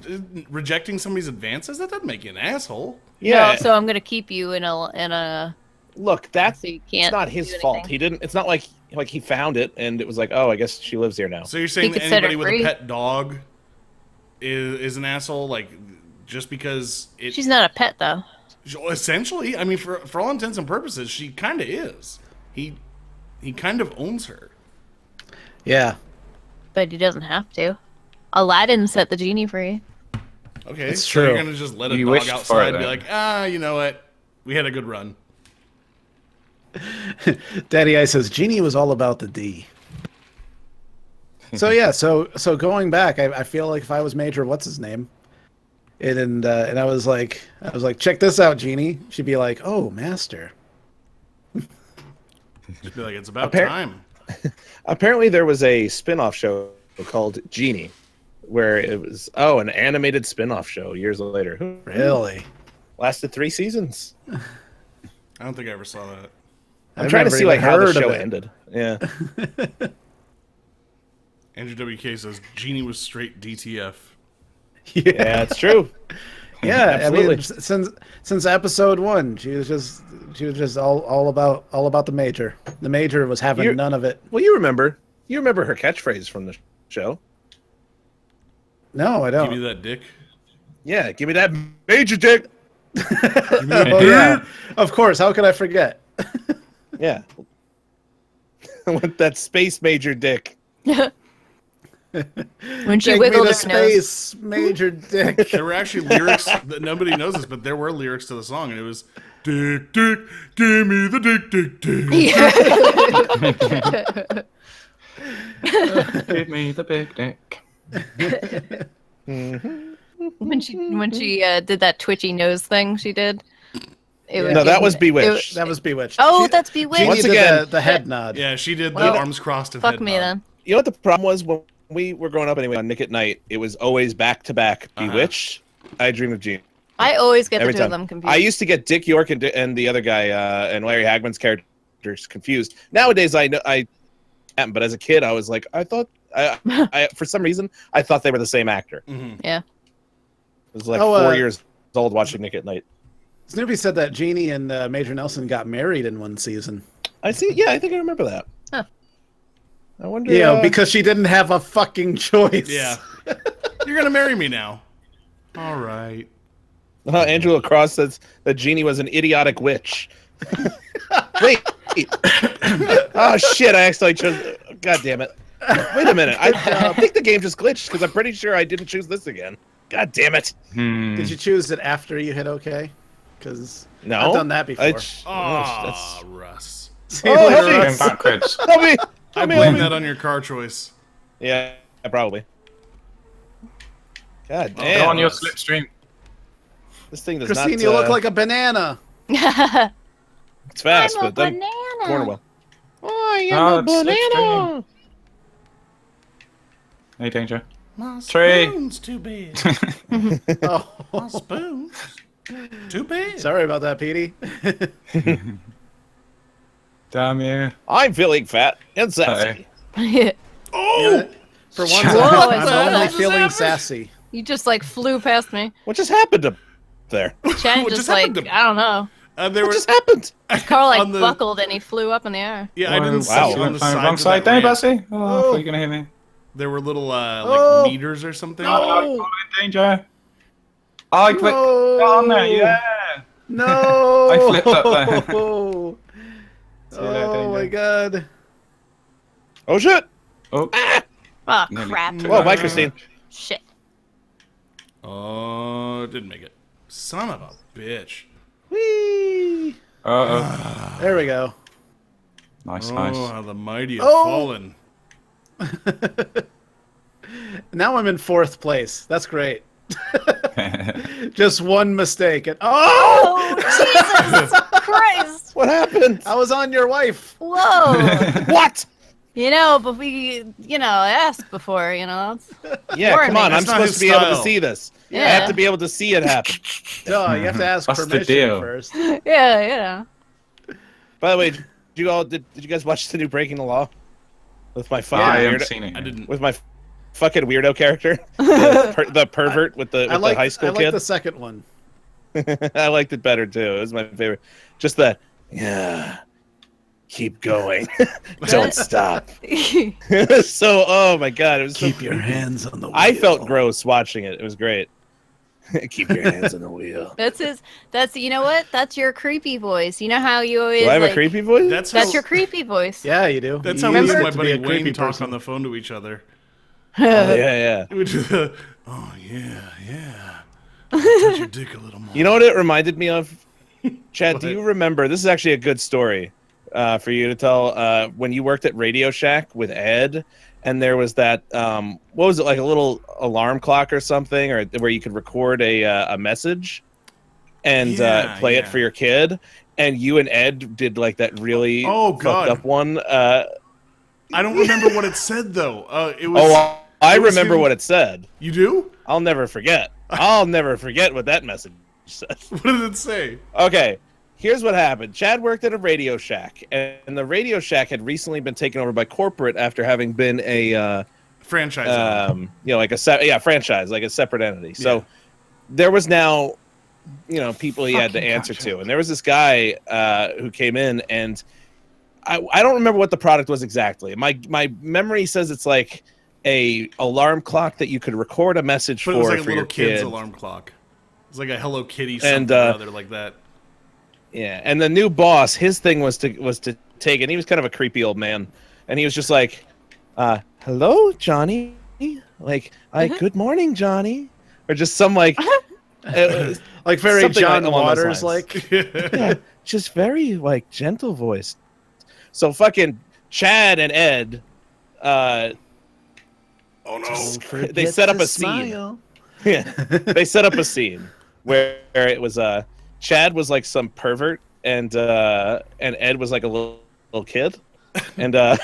D: Rejecting somebody's advances that doesn't make you an asshole.
A: Yeah.
E: No, so I'm gonna keep you in a.
A: Look, that's
E: So you
A: it's
E: can't
A: not his
E: do
A: fault.
E: anything.
A: He didn't. It's not like he found it and it was like, oh, I guess she lives here now.
D: So you're saying
E: He
D: that
E: could set her
D: anybody with
E: free.
D: a pet dog is an asshole? Like just because it
E: She's not a pet though.
D: essentially, I mean, for all intents and purposes, she kind of is. He kind of owns her.
B: Yeah,
E: But he doesn't have to. Aladdin set the genie free.
D: Okay,
B: It's
D: so
B: true.
D: you're gonna just let a
C: You
D: dog
C: wished for
D: outside
C: it,
D: and be
C: then.
D: like, you know what? We had a good run.
B: Daddy Ice says Jeannie was all about the D. So yeah, so going back, I feel like if I was Major, what's his name, and I was like, check this out, Jeannie. She'd be like, oh, Master.
D: Just be like, it's about
A: Appar-
D: time.
A: Apparently, there was a spin-off show called Genie, where it was an animated spin-off show years later.
B: Really?
A: Lasted 3 seasons.
D: I don't think I ever saw that.
A: I'm trying to see like how the show ended. Yeah.
D: Andrew WK says Genie was straight DTF.
A: Yeah, it's true.
B: Yeah,
A: Absolutely.
B: I mean, since episode 1, she was just all about the major. The major was having
A: You're-
B: none of it.
A: Well, you remember her catchphrase from the show.
B: No, I
D: Give me
B: don't.
D: that dick.
A: Yeah, give me that major dick.
B: Oh yeah, of course. How could I forget?
A: Yeah. I want that space major dick.
E: When she
B: Take me
E: wiggled
B: to
E: her nose.
B: space, major dick.
D: There were actually lyrics that nobody knows this, but there were lyrics to the song, and it was "Dick, dick, give me the dick, dick, dick."
C: Give me the big dick.
E: When she did that twitchy nose thing she did. It would
A: No, that
E: give
A: was
E: me-
A: Bewitched.
B: That was Bewitched.
E: Oh, that's Bewitched.
B: Genie
A: Once
B: did
A: again-
B: the head nod.
D: Yeah, she did the
E: Well,
D: arms crossed of
E: Fuck
D: head
E: me
D: nod.
E: then.
A: You know what the problem was when we were growing up anyway on Nick at Night? It was always back to back Bewitched. I Dream of Jeannie.
E: I always get
A: Every
E: the two of
A: time.
E: them confused.
A: I used to get Dick York and the other guy and Larry Hagman's characters confused. Nowadays, I know I am, but as a kid, I was like, I thought I for some reason I thought they were the same actor.
D: Mhm.
E: Yeah.
A: I was like
B: Oh,
A: 4 years old watching Nick at Night.
B: Snoopy said that Genie and Major Nelson got married in one season.
A: I see. Yeah, I think I remember that.
E: Huh.
A: I wonder.
B: You know, because she didn't have a fucking choice.
D: Yeah, you're gonna marry me now. All right.
A: Angela Cross says that Jeannie was an idiotic witch. Wait. Oh shit! I actually chose. God damn it! Wait a minute. I think the game just glitched because I'm pretty sure I didn't choose this again. God damn it!
B: Did you choose it after you hit OK? Because
A: No,
B: I've done that before.
D: Ah, Russ.
B: See you
A: Oh,
B: later,
A: hey.
C: Going
B: Russ.
C: backwards.
A: Help me!
D: I
A: Help me!
D: blame
A: Help me!
D: that on your car choice.
A: Yeah, probably. God
C: Go
A: damn!
C: on your slipstream.
A: This thing does
B: Christine,
A: not.
B: you look like a banana.
A: It's fast,
E: I'm a
A: but then
E: banana.
A: corner well. I
C: Oh,
A: am
C: it's
A: a banana.
C: Hey, danger.
D: My
C: Trey.
D: spoon's too big.
B: Oh,
D: My spoon's too big.
B: sorry about that, Petey.
C: Damn you.
A: I'm feeling fat and sassy.
D: Oh,
B: For once,
C: Whoa,
B: I'm
E: it's
B: only
D: just
B: feeling
D: happened.
B: sassy.
E: You just like flew past me.
A: What just happened up there?
E: Chad
D: What
E: just
D: just
E: like
D: happened to-
E: I don't know.
D: there
A: What
D: were
A: just happened?
E: Carl like
D: on the-
E: buckled and he flew up in the air.
D: Yeah, I didn't see
A: Wow.
D: on the
C: Wrong
D: sides
C: side
D: of
C: there,
D: that ramp.
C: Bessie. Oh, I thought you were going to hit me.
D: There were little
B: Oh.
D: like meters or something.
B: No,
C: Danger. Oh, I clicked on there, yeah.
B: no.
C: I flipped up there.
B: Oh
C: See you later,
B: my
C: Danger.
B: god.
A: Oh shit!
C: Oh,
E: Oh
C: Nearly.
E: crap.
A: Whoa, bye, Christine.
E: Shit.
D: Oh, didn't make it. Son of a bitch.
B: Whee!
C: uh-oh.
B: There we go.
C: Nice,
D: Oh,
C: nice.
D: how the mighty have
B: Oh.
D: fallen.
B: Now I'm in 4th place. That's great. Just one mistake. And
E: Oh Jesus Christ!
A: What happened?
B: I was on your wife.
E: Whoa!
A: What?
E: You know, but we, asked before. It's-
A: Yeah,
E: Warning.
A: come on. I'm
D: That's not
A: supposed
D: his
A: to be able to
D: style.
A: see this. I
E: Yeah.
A: have to be able to see it happen.
B: No, you have to ask
C: What's the
B: permission
C: deal?
B: first.
E: Yeah.
A: By the way, did you guys watch the new Breaking the Law? With my
C: I
A: fucking
C: haven't
A: weirdo,
C: seen it.
D: I didn't.
A: with my fucking weirdo character, the pervert with the high school
B: I like
A: kid.
B: the second one.
A: I liked it better too. It was my favorite. Just that, yeah. Keep going. Don't stop. So, oh my god, it was
B: Keep
A: so
B: your
A: creepy.
B: hands on the wheel.
A: I felt gross watching it. It was great. Keep your hands on the wheel.
E: That's you know what? That's your creepy voice. You know how you always
A: Do I have
E: like,
A: a creepy voice?
D: That's
E: That's
D: how,
E: your creepy voice.
B: Yeah, you do.
D: that's
B: You
D: how me
B: use
D: and
B: it
D: my
B: to be
D: buddy
B: a creepy
D: Wayne talk
B: person.
D: on the phone to each other.
A: Oh, yeah.
D: We do the, oh yeah. Touch your dick a little more.
A: You know what it reminded me of? Chad, do
D: What?
A: you remember? This is actually a good story for you to tell. When you worked at Radio Shack with Ed, and there was that, what was it, like a little alarm clock or something, or where you could record a message and
D: Yeah,
A: play it
D: yeah.
A: for your kid, and you and Ed did like that really
D: Oh, God.
A: fucked up one.
D: I don't remember what it said though. It was.
A: Oh, I
D: it was
A: remember
D: him-
A: what it said.
D: You do?
A: I'll never forget. I'll never forget what that message said.
D: What did it say?
A: Okay, here's what happened. Chad worked at a Radio Shack, and the Radio Shack had recently been taken over by corporate after having been a
D: Franchise.
A: like a franchise, like a separate entity. So there was now, people he had to
C: Fucking
A: answer
C: catch
A: to,
C: up.
A: and there was this guy who came in, and I don't remember what the product was exactly. My memory says it's like a alarm clock that you could record a message
D: But it was like a
A: for
D: little
A: your
D: kid's
A: kid.
D: alarm clock. It was like a Hello Kitty something
A: And,
D: or other like that.
A: Yeah, and the new boss, his thing was to take it. And he was kind of a creepy old man, and he was just like, "Hello, Johnny." Like, good morning, Johnny, or just some like,
B: Like very
A: something
B: John
A: along those
B: Waters,
A: lines.
B: like.
A: Yeah, just very like gentle voice. So fucking Chad and Ed,
D: Oh no!
A: they set up a scene. Yeah, they set up a scene where it was Chad was like some pervert and Ed was like a little kid, and all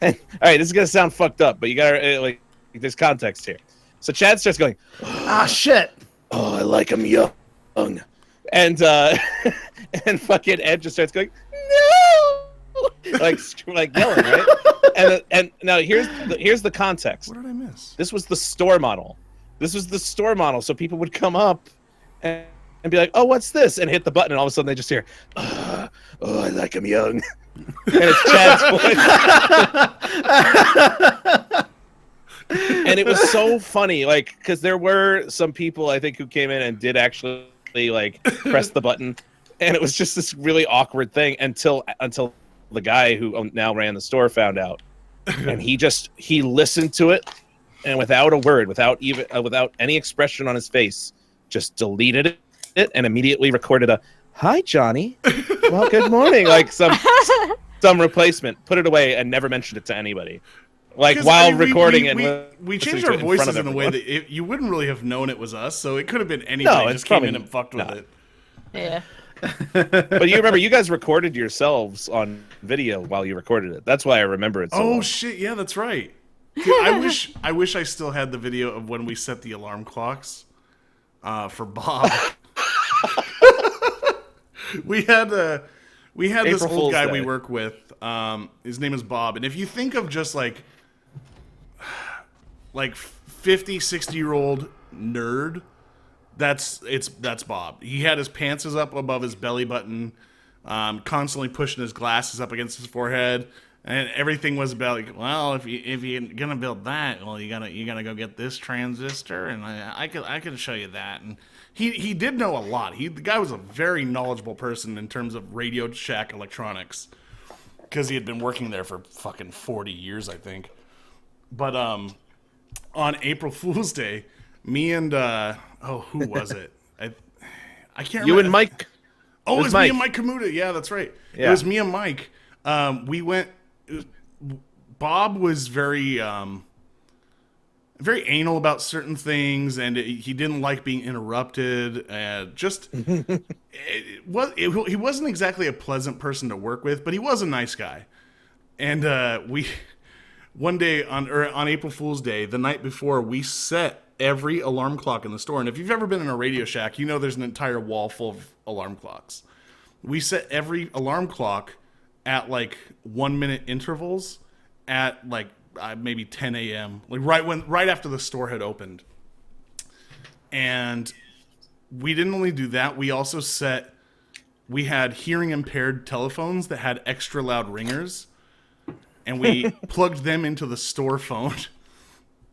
A: right, this is gonna sound fucked up, but you gotta like there's context here. So Chad starts going,
B: Ah, shit.
A: "Oh, I like him young," and and fucking Ed just starts going, "No," like yelling, right? And now here's the context.
D: What did I miss?
A: This was the store model. So people would come up and be like, "Oh, what's this?" and hit the button, and all of a sudden they just hear, "Oh, I like him young," and it's Chad's voice. And it was so funny, like, because there were some people I think who came in and did actually like press the button, and it was just this really awkward thing until the guy who now ran the store found out, and he listened to it, and without a word, without any expression on his face, just deleted it and immediately recorded a "Hi, Johnny. Well, good morning," like some replacement, put it away, and never mentioned it to anybody. Like while recording
D: we changed our voices in a way that you wouldn't really have known it was us, so it could have been anybody who just came in and fucked with it.
E: Yeah.
A: But you remember, you guys recorded yourselves on video while you recorded it. That's why I remember it so well.
D: Shit, yeah, that's right. Dude, I wish I still had the video of when we set the alarm clocks for Bob. we had this
A: April
D: old
A: Fool's
D: guy
A: Day.
D: we work with. His name is Bob, and if you think of just like 50, 60-year-old nerd, that's Bob. He had his pants up above his belly button, constantly pushing his glasses up against his forehead, and everything was about like, well, if you're gonna build that, well, you gotta go get this transistor, and I can show you that. And he did know a lot. The guy was a very knowledgeable person in terms of Radio Shack electronics, because he had been working there for fucking 40 years, I think. But on April Fool's Day, me and who was it? I can't remember.
A: You and Mike.
D: Oh, it was
A: Mike.
D: me and Mike Kamuta. Yeah, that's right.
A: Yeah.
D: It was me and Mike. We went. Bob was very anal about certain things, and he didn't like being interrupted. He wasn't exactly a pleasant person to work with, but he was a nice guy. And one day on April Fool's Day, the night before, we set every alarm clock in the store. And if you've ever been in a Radio Shack, you know there's an entire wall full of alarm clocks. We set every alarm clock at like 1 minute intervals at like maybe 10 a.m. like right after the store had opened. And we didn't only do that, we also we had hearing impaired telephones that had extra loud ringers, and we plugged them into the store phone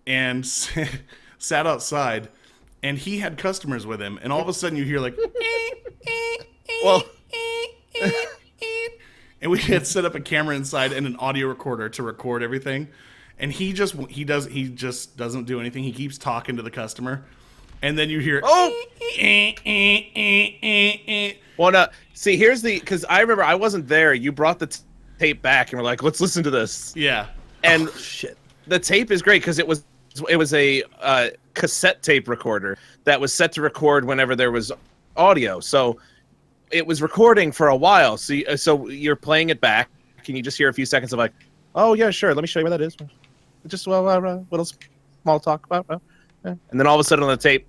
D: and sat outside, and he had customers with him, and all of a sudden you hear like
A: Well,
D: and we had set up a camera inside and an audio recorder to record everything. And he just doesn't do anything. He keeps talking to the customer, and then you hear
A: well, no. See, here's because I remember I wasn't there. You brought the tape back, and we're like, "Let's listen to this."
D: yeah.
A: And
B: Shit.
A: the tape is great because it was a cassette tape recorder that was set to record whenever there was audio. So it was recording for a while. So you're playing it back, and you just hear a few seconds of like, "Oh yeah, sure. Let me show you where that is." Just little small talk about, and then all of a sudden on the tape,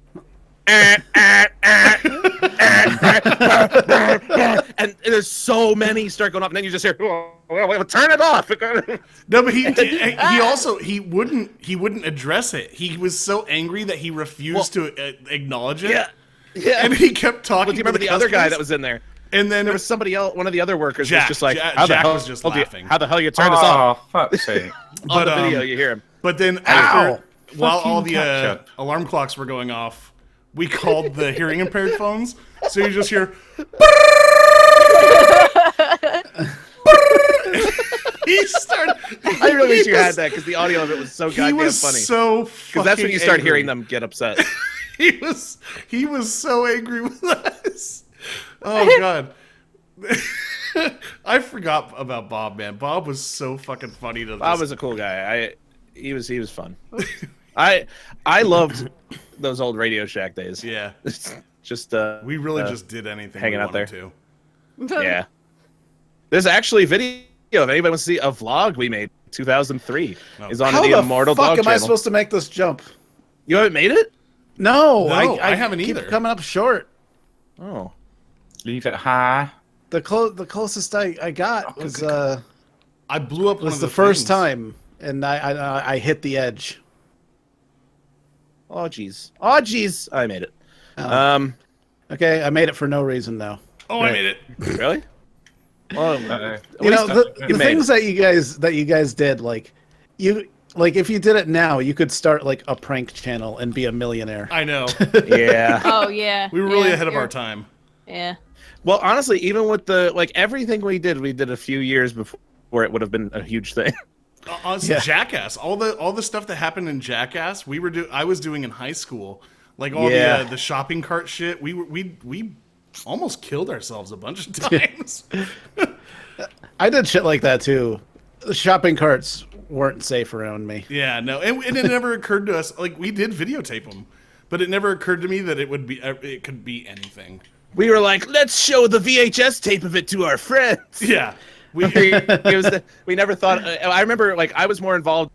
A: and there's so many start going off, and then you just hear, well, turn it off.
D: No, but he wouldn't address it. He was so angry that he refused to acknowledge it.
A: Yeah.
D: And he kept talking.
A: Well, do you remember the other guy that was in there?
D: And then
A: There was somebody else, one of the other workers was just like,
D: Jack was just laughing.
A: How the hell you turn this off?
C: Oh, fuck's sake.
A: On the video, you hear him.
D: But then after, while all
C: Fucking
D: the
C: ketchup.
D: alarm clocks were going off, we called the hearing impaired phones. So you just hear. He started.
A: I really wish you had that because the audio of it was so
D: He
A: goddamn
D: was
A: funny.
D: so
A: Because that's when you start
D: angry.
A: hearing them get upset.
D: He was so angry with us. Oh god. I forgot about Bob, man. Bob was so fucking funny to
A: Bob
D: this.
A: was a cool guy. He was fun. I loved those old Radio Shack days.
D: Yeah.
A: Just
D: We really just did anything
A: hanging
D: we
A: out there.
D: wanted to.
A: yeah. There's actually video if anybody wants to see a vlog we made 2003 is on
B: How
A: the
B: the
A: Immortal
B: fuck
A: Dog
B: am I
A: channel.
B: supposed to make this jump?
A: You haven't made it?
B: No,
D: No, I
B: I
D: haven't
B: keep
D: either.
B: coming up short.
A: Oh.
C: Leave it high.
B: The closest I got was
D: I blew up one of
B: the
D: the
B: first
D: things.
B: time, and I hit the edge.
A: Oh jeez. Oh jeez. I made it.
B: Oh. Okay, I made it for no reason though.
D: Oh, I made it.
A: Really? Well,
C: Uh-oh.
B: You know the
A: you made
B: things that you guys did, like if you did it now, you could start like a prank channel and be a millionaire.
D: I know.
A: yeah.
E: Oh yeah.
D: We were really
E: Yeah,
D: ahead of
E: you're-
D: our time.
E: Yeah.
A: Well, honestly, even with everything we did a few years before it would have been a huge thing.
B: Yeah.
D: Jackass. All the stuff that happened in Jackass, I was doing in high school. Like all
A: Yeah.
D: the shopping cart shit. We almost killed ourselves a bunch of times.
B: I did shit like that too. The shopping carts weren't safe around me.
D: Yeah, no, and it never occurred to us. Like we did videotape them, but it never occurred to me that it could be anything.
A: We were like, let's show the VHS tape of it to our friends.
D: Yeah,
A: we never thought. I remember, I was more involved.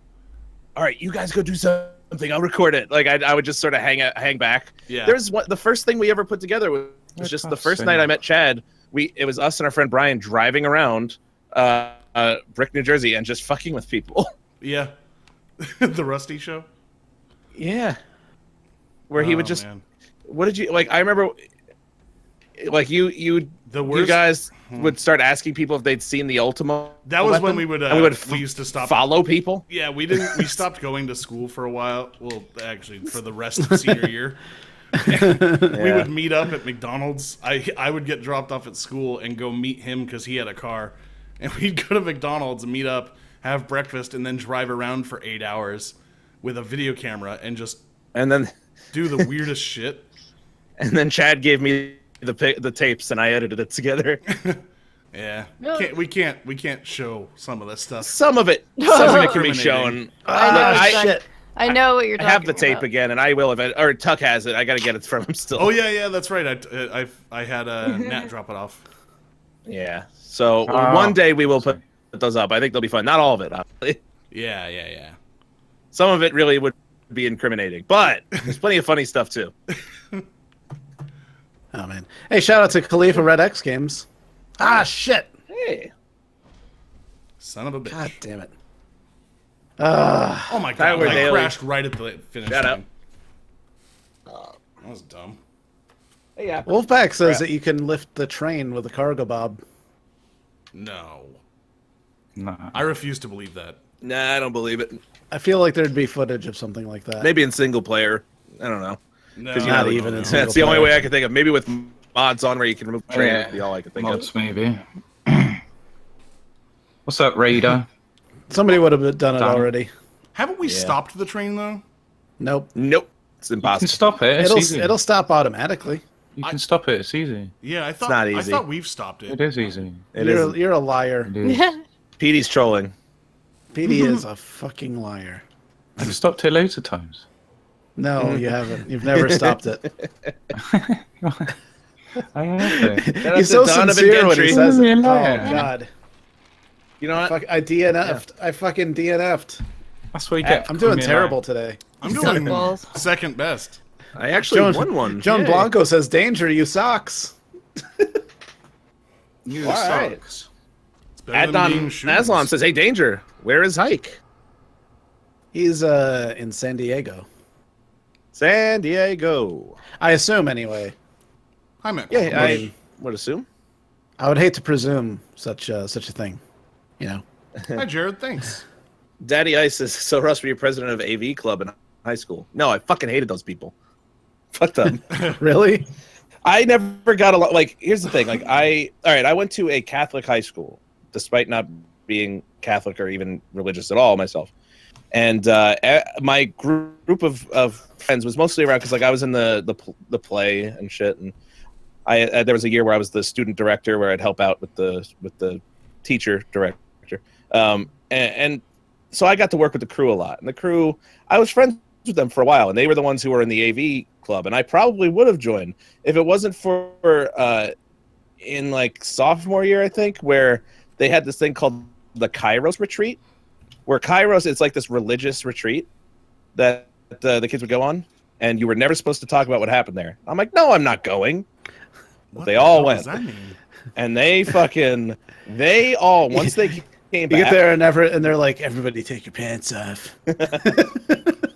A: All right, you guys go do something. I'll record it. I would just sort of hang back.
D: Yeah.
A: There's the first thing we ever put together was just the first night I met Chad. It was us and our friend Brian driving around Brick, New Jersey, and just fucking with people.
D: yeah. The Rusty Show.
A: Yeah. Where he would
D: Oh,
A: just.
D: man.
A: What did you like? I remember. You
D: The worst.
A: guys would start asking people if they'd seen the Ultima.
D: That was when
A: weapon,
D: we would.
A: and
D: We used to stop.
A: follow people.
D: Yeah, we didn't. We stopped going to school for a while. Well, actually, for the rest of senior year, we would meet up at McDonald's. I would get dropped off at school and go meet him because he had a car, and we'd go to McDonald's and meet up, have breakfast, and then drive around for 8 hours with a video camera and just
A: And then
D: do the weirdest shit.
A: Chad gave me the tapes and I edited it together.
D: Yeah,
E: No.
D: we can't show some of this stuff.
A: Some of it can be shown.
E: I know.
A: I
B: Shit.
E: I know what you're
A: I
E: talking
A: have the tape
E: about.
A: again, and I will or Tuck has it. I got to get it from him still.
D: Oh yeah, that's right. I had Nat drop it off.
A: Yeah. So
C: Oh,
A: one day we will put those up. I think they'll be fun. Not all of it, obviously.
D: Yeah.
A: Some of it really would be incriminating, but there's plenty of funny stuff too.
B: Oh man! Hey, shout out to Khalifa Red X Games. Ah, shit!
A: Hey.
D: Son of a bitch.
B: God damn it!
D: Oh my god,
A: Tyler
D: I
A: Daly.
D: crashed right at the finish
A: Shut
D: line. That was dumb.
A: Hey, yeah.
B: Wolfpack says
A: Crap.
B: that you can lift the train with a cargo bob.
D: No.
C: Nah.
D: I refuse to believe that.
A: Nah, I don't believe it.
B: I feel like there'd be footage of something like that.
A: Maybe in single player. I don't know.
D: No,
A: you
B: Not
A: know,
B: even in
A: That's
B: single
A: the only
B: player.
A: way I can think of. Maybe with mods on where you can remove the train.
C: Yeah.
A: That'd be all I can think of.
C: Mods, maybe. What's up, Raider?
B: Somebody would have done it
C: Done.
B: already.
D: Haven't we
A: Yeah.
D: stopped the train though?
B: Nope.
A: Nope. It's
C: You can
A: impossible.
C: stop it. It's easy.
B: It'll stop automatically.
C: You can stop it. It's easy.
D: Yeah, I thought
A: not
D: I
A: easy.
D: thought we've stopped it.
C: It is easy.
A: It
B: you're,
A: is.
B: you're a liar.
C: It is.
A: Petey's trolling.
B: PD is a fucking liar.
C: I've stopped it loads of times.
B: No, you haven't. You've never stopped it.
C: I have it.
A: Shout out
B: He's
A: to
B: so
A: Donovan
B: sincere when he
A: Gentry.
B: says it.
C: You're
B: Oh
C: lying.
B: God!
A: You know what?
B: Fuck, I DNF'd. I fucking DNF'd.
C: That's what you get.
B: I'm
C: for
B: doing
C: calling me a
B: terrible
C: liar.
B: today.
D: I'm
E: Suck
D: doing
E: balls.
D: second best.
A: I actually won one.
B: Joan
A: Yay.
B: Blanco says, "Danger, you socks."
C: You
A: All right.
C: sucks.
D: It's better than being
A: Adnan
D: shootings.
A: Aslam says, "Hey, Danger, where is Hike?"
B: He's in San Diego.
A: San Diego.
B: I assume anyway.
D: Hi, Matt.
A: Yeah,
B: I
A: I
B: mean-
A: would assume.
B: I would hate to presume such a thing. You know.
D: Hi, Jared. Thanks.
A: Daddy Ice says, "So Russ, were you president of AV club in high school?" No, I fucking hated those people. Fuck them.
B: Really?
A: I never got a lot. Like, here's the thing. Like, I went to a Catholic high school, despite not being Catholic or even religious at all myself. And my group of friends was mostly around because, like, I was in the play and shit. And there was a year where I was the student director, where I'd help out with the teacher director. And so I got to work with the crew a lot. And the crew, I was friends with them for a while, and they were the ones who were in the AV club, and I probably would have joined if it wasn't for in like sophomore year, I think, where they had this thing called the Kairos retreat, where Kairos is like this religious retreat that the kids would go on, and you were never supposed to talk about what happened there. I'm like, no, I'm not going.
D: What
A: They
D: the
A: all
D: hell
A: went.
D: Does that mean?
A: And they all once they came
B: You
A: back,
B: get there and they're like, everybody take your pants off.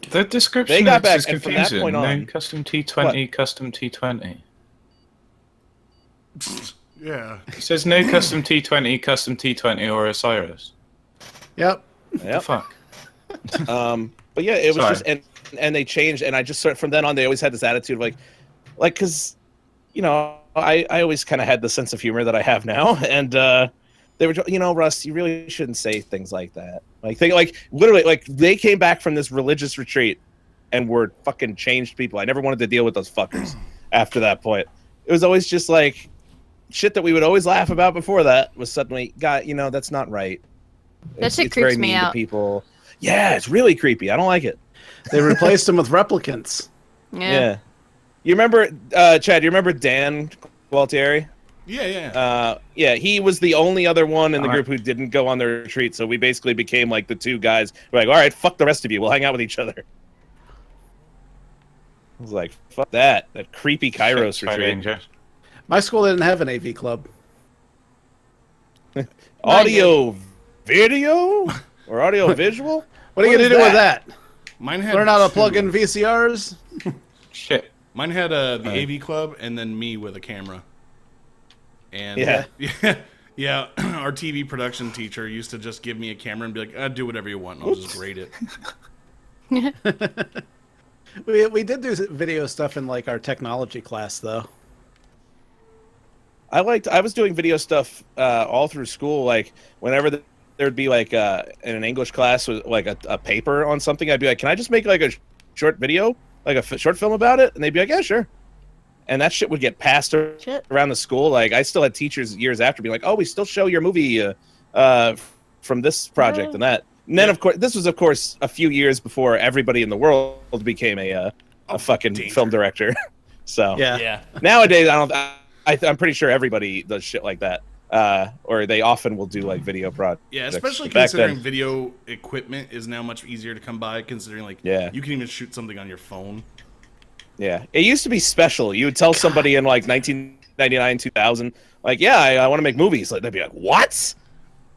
C: The description
A: They got back,
C: is
A: and from that
C: confusing.
A: point on-
C: No custom T20, custom T20.
D: Yeah.
C: It says no custom T20, custom T20, or Osiris.
B: Yep.
C: What the
A: Yep.
C: fuck?
A: But yeah, it was
C: Sorry.
A: just and they changed, and I just sort of, from then on, they always had this attitude of like because I always kind of had the sense of humor that I have now, and they were, Russ, you really shouldn't say things like that. Like literally, like they came back from this religious retreat and were fucking changed people. I never wanted to deal with those fuckers after that point. It was always just like shit that we would always laugh about before that was suddenly, God, that's not right.
E: That shit
A: it's very
E: creeps me
A: mean to
E: out.
A: people. Yeah, it's really creepy. I don't like it.
B: They replaced them with replicants.
A: Yeah. You remember, Chad, you remember Dan Gualtieri?
D: Yeah.
A: Yeah, he was the only other one in the
C: Alright.
A: group who didn't go on the retreat, so we basically became like the two guys. We're like, all right, fuck the rest of you. We'll hang out with each other. I was like, fuck that creepy Kairos
C: Shit,
A: retreat.
C: Danger.
B: My school didn't have an AV club.
A: Audio video? Or audio visual?
B: What are you
A: What
B: gonna
A: is
B: do with
A: that?
B: that?
D: Mine had
B: Learn how to
D: two.
B: plug in VCRs?
C: Shit.
D: Mine had the AV club and then me with a camera. And
A: Yeah.
D: yeah, our TV production teacher used to just give me a camera and be like, do whatever you want, and I'll just grade it.
B: We did do video stuff in like our technology class though.
A: I was doing video stuff all through school. Like whenever there'd be like in an English class with like a paper on something, I'd be like, "Can I just make like a short video, like a short film about it?" And they'd be like, "Yeah, sure." And that shit would get passed around the school. Like I still had teachers years after be like, "Oh, we still show your movie from this project and that." And then of course, this was of course a few years before everybody in the world became a fucking
D: Danger.
A: film director. So
B: Yeah.
A: nowadays, I'm pretty sure everybody does shit like that, or they often will do like video projects.
D: Yeah, especially
A: But back
D: considering
A: then-
D: video equipment is now much easier to come by, considering like
A: Yeah.
D: you can even shoot something on your phone.
A: Yeah, it used to be special. You would tell somebody in like 1999, 2000, like, "Yeah, I want to make movies." Like they'd be like, "What?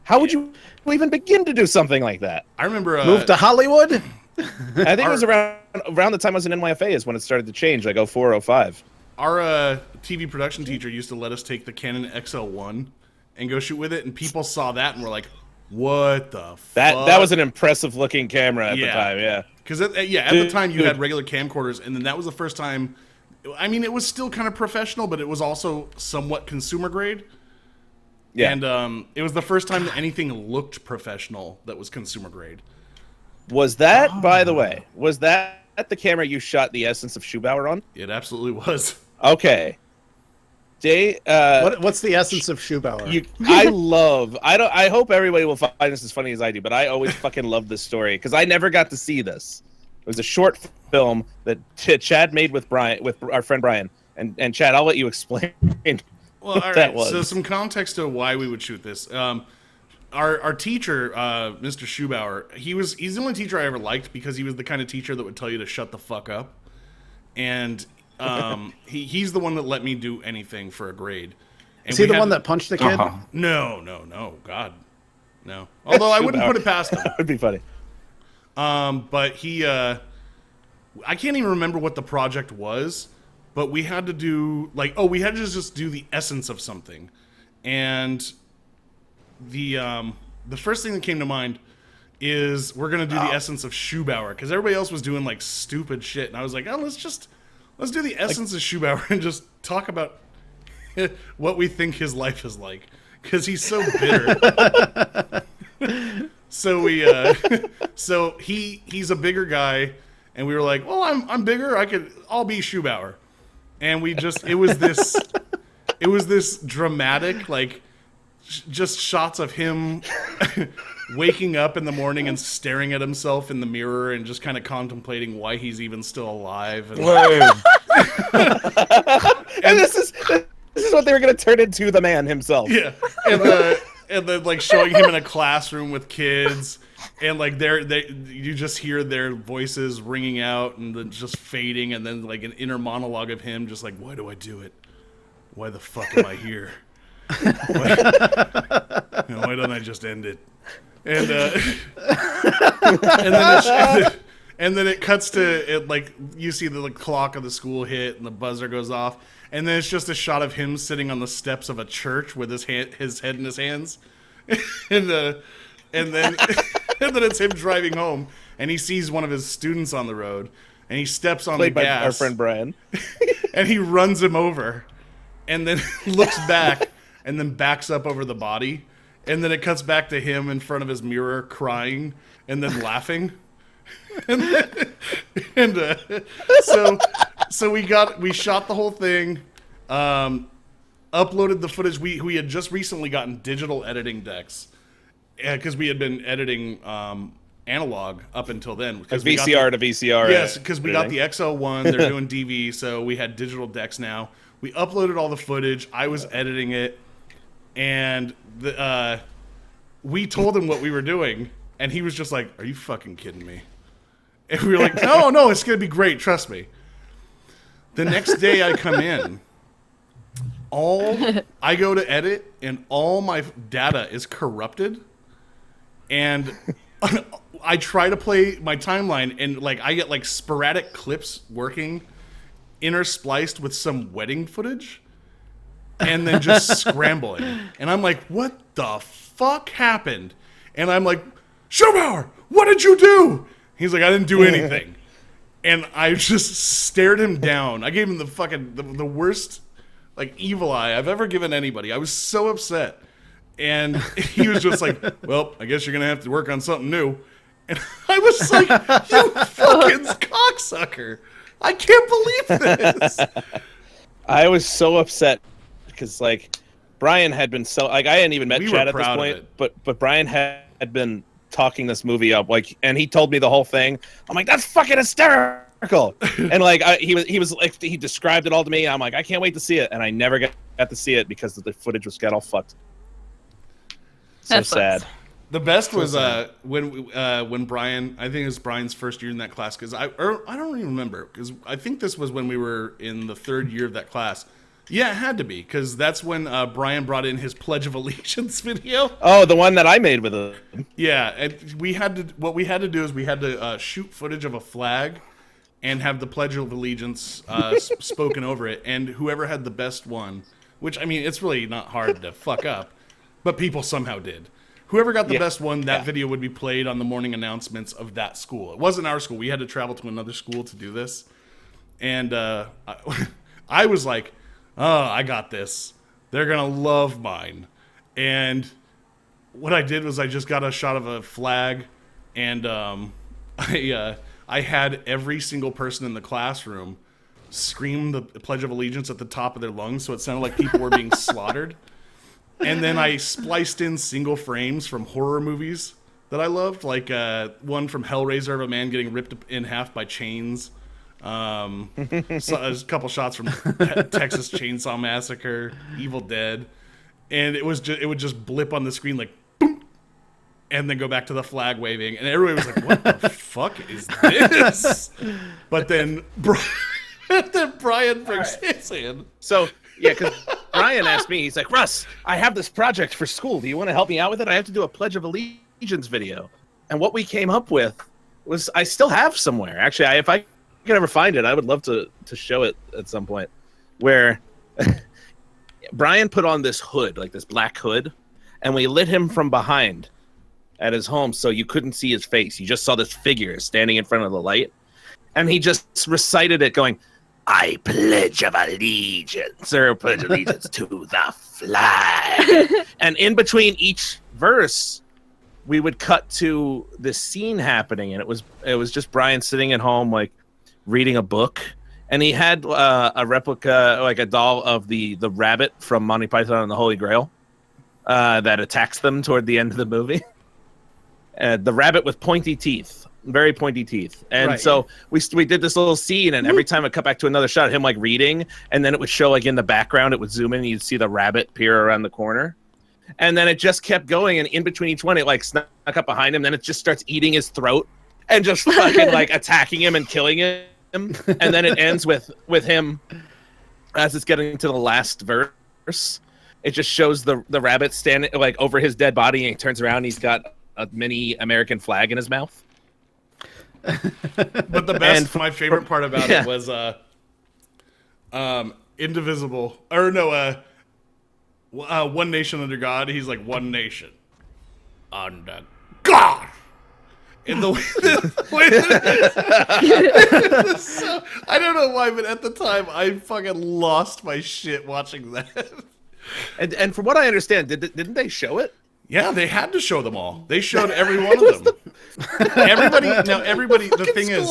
A: How would you even begin to do something like that?"
D: I remember
B: Move to Hollywood?
A: I think it was around the time I was in NYFA is when it started to change, like 04, 05.
D: our TV production teacher used to let us take the Canon XL1 and go shoot with it, and people saw that and were like, "What the fuck?"
A: That was an impressive looking camera at the
D: Yeah.
A: time. Yeah.
D: Because at the time you had regular camcorders, and then that was the first time. I mean, it was still kind of professional, but it was also somewhat consumer grade.
A: Yeah.
D: And it was the first time that anything looked professional that was consumer grade.
A: Was that, by the way, was that the camera you shot the Essence of Schubauer on?
D: It absolutely was.
A: Okay.
B: What's the essence of Schubauer?
A: I hope everybody will find this as funny as I do, but I always fucking love this story because I never got to see this. It was a short film that Chad made with our friend Brian, and Chad, I'll let you explain
D: Well,
A: what
D: all
A: that
D: right.
A: was.
D: So some context to why we would shoot this. Our teacher, Mr. Schubauer, he's the only teacher I ever liked because he was the kind of teacher that would tell you to shut the fuck up, and he's the one that let me do anything for a grade.
B: Is he the one that punched the kid?
D: No, God, no. Although I wouldn't put it past him.
A: That would be funny.
D: But he, I can't even remember what the project was, but we had to do, we had to just do the essence of something. And the first thing that came to mind is we're going to do the essence of Schubauer, because everybody else was doing, stupid shit. And I was like, let's do the essence of Schubauer and just talk about what we think his life is like, because he's so bitter. So he's a bigger guy, and we were like, well, I'm bigger. I'll be Schubauer, and it was this dramatic, just shots of him waking up in the morning and staring at himself in the mirror and just kind of contemplating why he's even still alive.
A: And this is what they were going to turn into, the man himself.
D: Yeah, and then showing him in a classroom with kids, and you just hear their voices ringing out and then just fading, and then an inner monologue of him just why do I do it? Why the fuck am I here? Why don't I just end it? And and then it cuts to it, you see the clock of the school hit and the buzzer goes off, and then it's just a shot of him sitting on the steps of a church with his head in his hands, and then it's him driving home, and he sees one of his students on the road, and he steps on
A: Played
D: the
A: by
D: gas,
A: our friend Brian,
D: and he runs him over, and then looks back, and then backs up over the body. And then it cuts back to him in front of his mirror crying and then laughing. So we shot the whole thing, uploaded the footage. We had just recently gotten digital editing decks, because we had been editing analog up until then.
A: VCR to VCR.
D: Yes, because we got the XL1. They're doing DV, so we had digital decks now. We uploaded all the footage. I was editing it. And we told him what we were doing, and he was just like, "Are you fucking kidding me?" And we were like, "No, it's gonna be great. Trust me." The next day, I come in. I go to edit, and all my data is corrupted, and I try to play my timeline, and I get sporadic clips working, interspliced with some wedding footage. And then just scrambling. And I'm like, what the fuck happened? And I'm like, Schubauer, what did you do? He's like, I didn't do anything. And I just stared him down. I gave him the worst evil eye I've ever given anybody. I was so upset. And he was just like, well, I guess you're going to have to work on something new. And I was like, you fucking cocksucker. I can't believe this.
A: I was so upset. Because Brian had been I hadn't even met Chad at this point, but Brian had been talking this movie up, and he told me the whole thing. I'm like, that's fucking hysterical, and he described it all to me. I'm like, I can't wait to see it, and I never got to see it because the footage got all fucked. So sad.
D: The best was when Brian, I think it was Brian's first year in that class, because I don't even remember, because I think this was when we were in the third year of that class. Yeah, it had to be, because that's when Brian brought in his Pledge of Allegiance video.
A: Oh, the one that I made with him.
D: Yeah, and what we had to do is we had to shoot footage of a flag and have the Pledge of Allegiance spoken over it, and whoever had the best one, which, I mean, it's really not hard to fuck up, but people somehow did. Whoever got the best one, that video would be played on the morning announcements of that school. It wasn't our school. We had to travel to another school to do this. And I was like, oh, I got this. They're going to love mine. And what I did was I just got a shot of a flag, and I had every single person in the classroom scream the Pledge of Allegiance at the top of their lungs, so it sounded like people were being slaughtered. And then I spliced in single frames from horror movies that I loved, like one from Hellraiser of a man getting ripped in half by chains. So there's a couple shots from Texas Chainsaw Massacre, Evil Dead, and it would just blip on the screen like boom, and then go back to the flag waving, and everybody was like, "What the fuck is this?" But then Brian brings his in.
A: So yeah, because Brian asked me, he's like, Russ, I have this project for school. Do you want to help me out with it? I have to do a Pledge of Allegiance video. And what we came up with was, I still have somewhere. Actually, if I could ever find it, I would love to show it at some point, where Brian put on this hood, like this black hood, and we lit him from behind at his home so you couldn't see his face. You just saw this figure standing in front of the light. And he just recited it going, I pledge of allegiance, or pledge allegiance to the flag. And in between each verse, we would cut to this scene happening, and it was just Brian sitting at home, like reading a book, and he had a replica, like a doll of the rabbit from Monty Python and the Holy Grail that attacks them toward the end of the movie. The rabbit with pointy teeth. Very pointy teeth. And so we did this little scene, and every time it cut back to another shot of him like reading, and then it would show like in the background, it would zoom in and you'd see the rabbit peer around the corner. And then it just kept going, and in between each one it like snuck up behind him, then it just starts eating his throat and just fucking like attacking him and killing him. And then it ends with him, as it's getting to the last verse, it just shows the rabbit standing like over his dead body, and he turns around and he's got a mini American flag in his mouth.
D: But the best, my favorite part about it was indivisible, or no, one nation under God. He's like, one nation under God. And the way so, I don't know why, but at the time I fucking lost my shit watching that.
A: And from what I understand, didn't they show it?
D: Yeah, they had to show them all. They showed every one of them. Everybody. The thing is,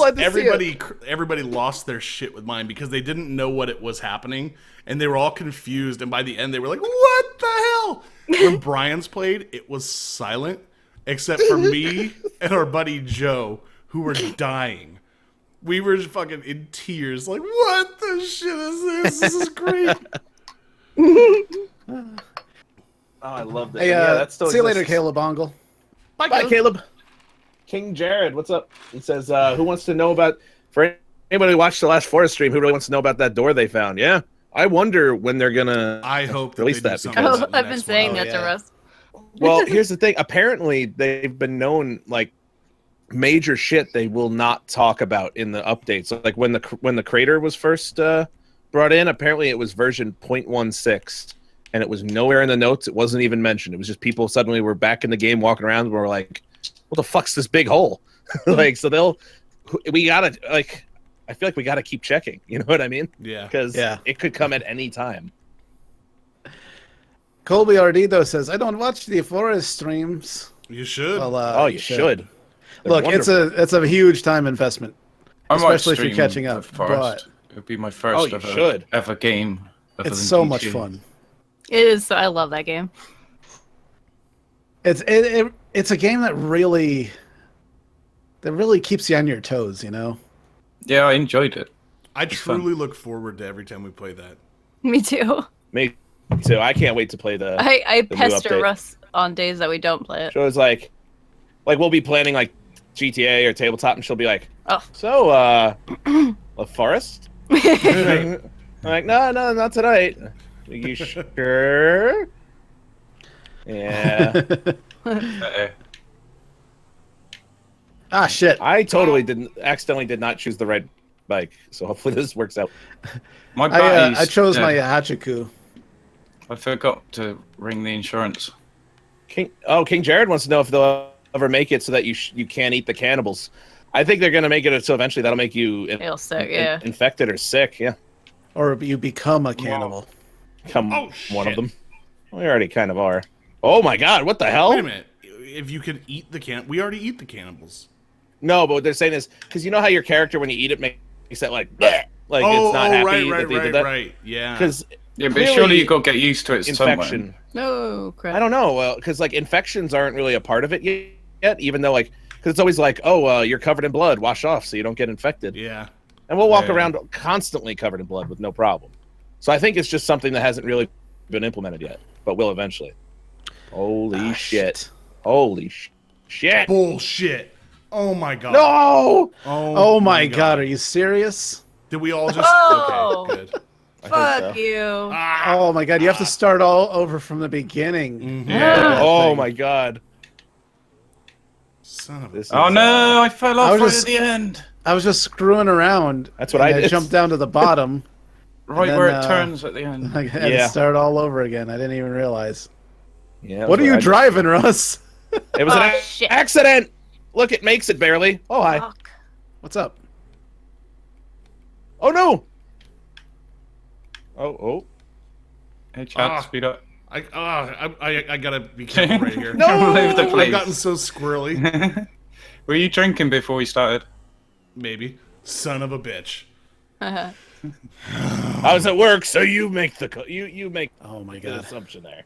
D: everybody lost their shit with mine because they didn't know what it was happening, and they were all confused. And by the end, they were like, "What the hell?" When Brian's played, it was silent, except for me and our buddy Joe, who were dying. We were just fucking in tears, like, "What the shit is this? This is great."
A: Oh, I love that.
B: Hey,
A: yeah, that still
B: see you later,
A: exists.
B: Caleb Bongle.
A: Bye, Caleb. King Jared, what's up? He says, who wants to know about, for anybody who watched the last Forest stream, who really wants to know about that door they found? Yeah. I wonder when they're going to
D: I hope
A: release
D: they do
A: that.
D: something
A: Because,
D: about the
E: I've been
D: next
E: saying
D: one.
E: that to Russ.
A: well, here's the thing. Apparently, they've been known, like, major shit they will not talk about in the updates. So, like, when the crater was first brought in, apparently it was version 0.16. And it was nowhere in the notes. It wasn't even mentioned. It was just people suddenly were back in the game walking around and were like, what the fuck's this big hole? Like, so we gotta, like, I feel like we gotta keep checking. You know what I mean?
D: Yeah.
A: Because it could come at any time.
B: Colby Ardido says, I don't watch the Forest streams.
D: You should.
B: Well,
A: You should. They're
B: Look,
A: wonderful.
B: it's a huge time investment,
C: I might
B: especially if you're
C: stream
B: catching up.
C: the Forest. It would be my first ever game.
B: But
C: other
B: it's
C: than
B: so much
C: PG.
B: fun.
E: It is. I love that game.
B: It's a game that really keeps you on your toes, you know?
C: Yeah, I enjoyed it.
D: I
C: It's
D: truly look forward to every time we play that.
E: Me too.
A: Me too. I can't wait to play the.
E: I
A: the new
E: pester
A: update.
E: Russ on days that we don't play it.
A: So it's like we'll be planning like GTA or tabletop, and she'll be like,
E: Oh.
A: "So, a forest?" I'm like, no, not tonight. You sure? Yeah.
B: Ah, shit.
A: I totally accidentally did not choose the right bike, so hopefully this works out.
C: My buddies,
B: I chose my Hachiku.
C: I forgot to ring the insurance.
A: King Jared wants to know if they'll ever make it so that you can't eat the cannibals. I think they're gonna make it so eventually that'll make you
E: Feel sick, yeah.
A: infected or sick. Yeah,
B: Or you become a cannibal.
A: come
D: Oh,
A: one of
D: shit.
A: them. We already kind of are. Oh my god, what the hell?
D: Wait a minute. If you could eat the we already eat the cannibals.
A: No, but what they're saying is because you know how your character when you eat it makes that like bleh, like it's not happy that they did that.
D: Right. Yeah.
A: Because
C: Yeah, but surely you got to get used to it
A: infection.
C: somewhere.
E: No crap.
A: I don't know. Well, because like infections aren't really a part of it yet, even though like because it's always like, oh, you're covered in blood, wash off so you don't get infected.
D: Yeah.
A: And we'll walk
C: Yeah.
A: around constantly covered in blood with no problem. So I think it's just something that hasn't really been implemented yet, but will eventually. Holy shit! Holy shit!
D: Bullshit. Oh my god.
A: No!
B: Oh my god, are you serious?
D: Did we all just?
E: Oh.
D: Okay, good.
A: I think
E: Fuck
A: so.
E: you.
B: Oh my god, you have to start all over from the beginning.
C: Yeah.
A: Oh my god.
D: Son of a...
A: This is,
C: Oh no, I fell
B: I
C: off
B: was
C: right
B: just-
C: at the end.
B: I was just screwing around.
A: That's what
B: and
A: I did.
B: jumped down to the bottom.
C: Right
B: then,
C: where it turns at the end.
B: I had to
A: Yeah.
B: start all over again. I didn't even realize.
A: Yeah,
B: What are you
A: I just-
B: driving, Russ?
A: It was
E: Oh,
A: an
E: shit.
A: accident. Look, it makes it barely. Oh hi.
E: Fuck.
B: What's up?
A: Oh no. Oh.
C: Hey, Chad,
D: Ah.
C: speed up.
D: I gotta be careful right here.
A: No!
C: All over the
D: I've
C: place.
D: gotten so squirrely.
C: Were you drinking before we started?
D: Maybe. Son of a bitch.
A: How does it work? So you make the you make
B: Oh my
A: the
B: god.
A: assumption there.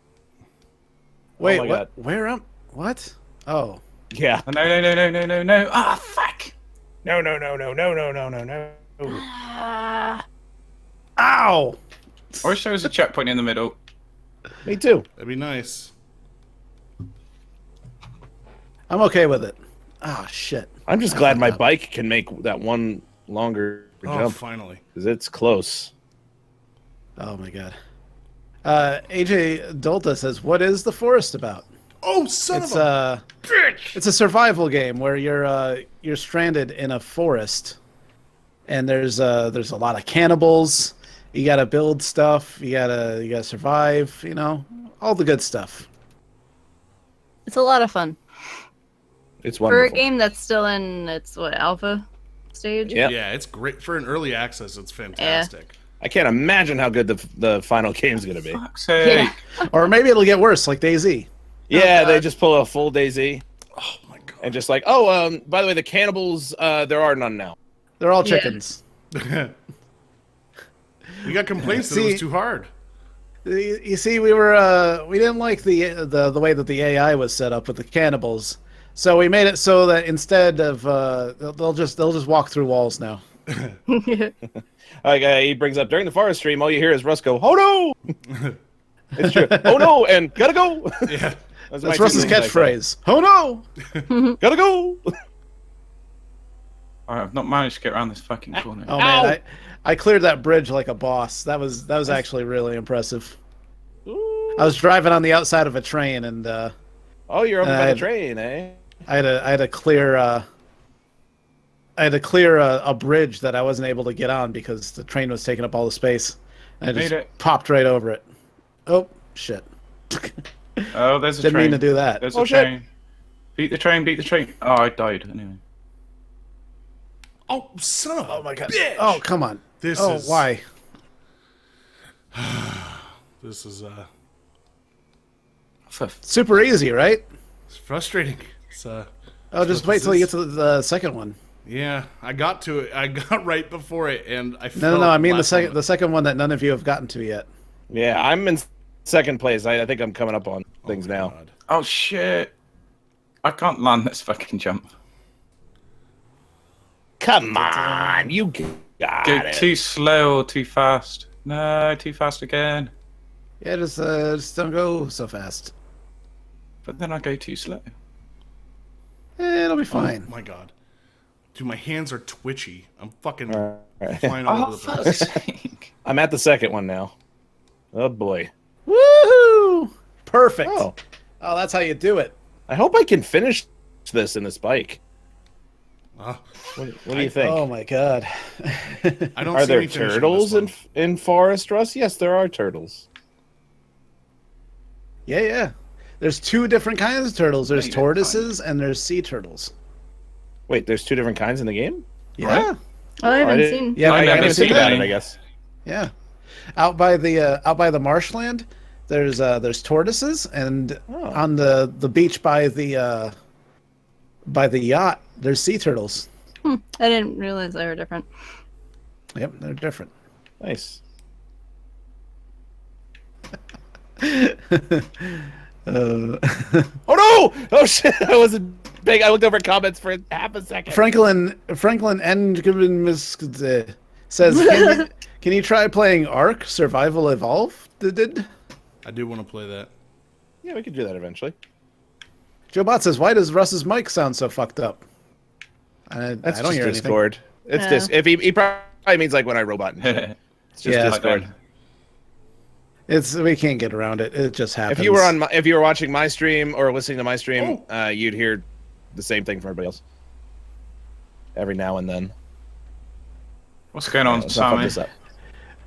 B: Wait,
A: my
B: what?
A: God.
B: Where am? What? Oh.
A: Yeah.
C: Oh, no. Ah, fuck.
A: No.
B: Ow!
C: I wish there was a checkpoint in the middle.
A: Me too.
D: That'd be nice.
B: I'm okay with it. Ah, shit.
A: I'm just glad my bike can make that one longer
D: Oh,
A: jump
D: finally.
A: because it's close.
B: Oh my god. AJ Dolta says, "What is the forest about?"
D: Oh, son
B: It's
D: of a bitch!
B: it's a survival game where you're stranded in a forest, and there's a lot of cannibals. You gotta build stuff. You gotta survive. You know, all the good stuff.
E: It's a lot of fun.
A: It's
E: For
A: wonderful.
E: a game that's still in its alpha stage.
A: Yeah.
D: Yeah, it's great. For an early access, it's fantastic.
A: I can't imagine how good the final game's gonna be.
C: Fuck's sake.
E: Yeah.
B: Or maybe it'll get worse, like DayZ.
A: Yeah, they
E: God.
A: just pull a full DayZ
D: Oh, my God.
A: and just like, by the way, the cannibals, there are none now.
B: They're all
E: Yeah.
B: chickens.
D: We got complaints that it
B: See-
D: was too hard.
B: You see, we didn't like the way that the AI was set up with the cannibals, so we made it so that instead of they'll just walk through walls now.
A: Like he brings up during the forest stream, all you hear is Russ go, "Oh no!" It's true. Oh no, and gotta go.
D: Yeah.
A: my
B: That's
A: two
B: Russ's
A: things I say.
B: catchphrase. Oh no!
A: Gotta go.
C: Alright, I've not managed to get around this fucking corner.
B: Oh
A: Ow!
B: man, I cleared that bridge like a boss. That was actually really impressive.
A: Ooh.
B: I was driving on the outside of a train, and
A: Oh, you're over by
B: I-
A: the train, eh?
B: I had to clear a bridge that I wasn't able to get on because the train was taking up all the space. And I
C: Made
B: just
C: it.
B: popped right over it. Oh shit!
C: Oh, there's a
B: Didn't
C: train.
B: mean to do that.
C: There's
A: Oh,
C: a
A: shit.
C: train. Beat the train. Oh, I died anyway.
D: Oh, son of a
B: my god!
D: bitch!
B: Oh come on!
D: This
B: Oh
D: is
B: why?
D: This is
C: For
B: Super easy, right?
D: it's frustrating. It's
B: Oh, just
D: what
B: wait
D: this
B: till you get
D: is.
B: to the second one.
D: yeah. I got to it. I got right before it, and I
B: No. I mean the
D: last
B: second
D: moment.
B: the second one that none of you have gotten to yet.
A: Yeah, I'm in second place. I think I'm coming up on things now.
D: God.
C: Oh shit! I can't land this fucking jump.
A: Come on, you got
C: Go
A: it.
C: too slow or too fast. No, too fast again.
B: Yeah, just don't go so fast.
C: But then I go too slow.
B: It'll be
D: Oh
B: fine.
D: my God, dude, my hands are twitchy. I'm fucking
A: All right.
D: flying all
C: Oh,
D: over the
C: for
D: place.
C: fuck's sake.
A: I'm at the second one now. Oh boy.
B: Woohoo! Perfect.
A: Oh,
B: Oh, that's how you do it.
A: I hope I can finish this in this bike.
D: Ah,
A: What do you think?
B: Oh my god.
D: I don't
A: Are
D: see
A: there
D: me finishing
A: turtles
D: this
A: in Forest, Russ? Yes, there are turtles.
B: Yeah. There's two different kinds of turtles. There's
C: you didn't find
B: tortoises and there's sea turtles.
A: Wait, there's two different kinds in the game?
B: Yeah.
E: Oh, I haven't
A: didn't-
E: seen.
B: Yeah,
C: I
B: I
C: never
B: haven't
C: seen
B: seen
A: about
B: that.
A: it, I guess.
B: Yeah. Out by the marshland, there's tortoises, and
A: Oh.
B: on the beach by the yacht, there's sea turtles.
E: I didn't realize they were different.
B: Yep, they're different.
A: Nice.
B: Uh,
A: Oh no! Oh shit! I wasn't big. I looked over comments for half a second.
B: Franklin says, can you try playing Ark Survival Evolved?
D: I do want to play that.
A: Yeah, we could do that eventually.
B: Joe Bot says, why does Russ's mic sound so fucked up? I
A: That's
B: don't
A: just
B: hear
A: Discord. It's
E: Yeah.
A: If he probably means like when I robot and shit.
C: It's
A: It's just
B: Yeah.
A: Discord.
B: We can't get around it. It just happens.
A: If you were watching my stream or listening to my stream, you'd hear the same thing from everybody else. Every now and then.
C: What's going on,
A: Let's not fuck
C: Sammy?
A: this up.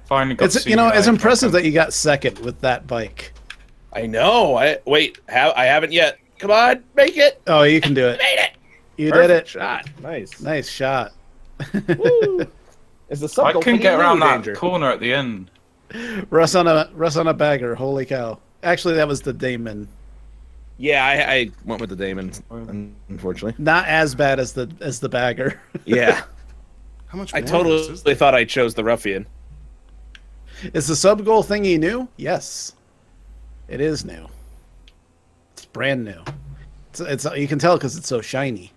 C: Finally got to
B: It's
C: see
B: you know
C: you
B: it's
C: live,
B: impressive
C: Captain.
B: that you got second with that bike.
A: I know. I haven't yet. Come on, make it.
B: Oh, you can do it.
A: Made it.
B: You
A: Perfect
B: did it.
A: shot. Nice.
B: Nice shot.
A: Woo. Is the
C: I
A: sub
C: couldn't get around that
A: danger?
C: corner at the end.
B: Russ on a bagger. Holy cow! Actually, that was the Damon.
A: Yeah, I went with the Damon, unfortunately.
B: Not as bad as the bagger.
A: Yeah.
D: How much
A: I
D: more
A: totally
D: of this is there?
A: thought I chose the ruffian.
B: Is the sub goal thingy new? Yes, it is new. It's brand new. It's you can tell because it's so shiny.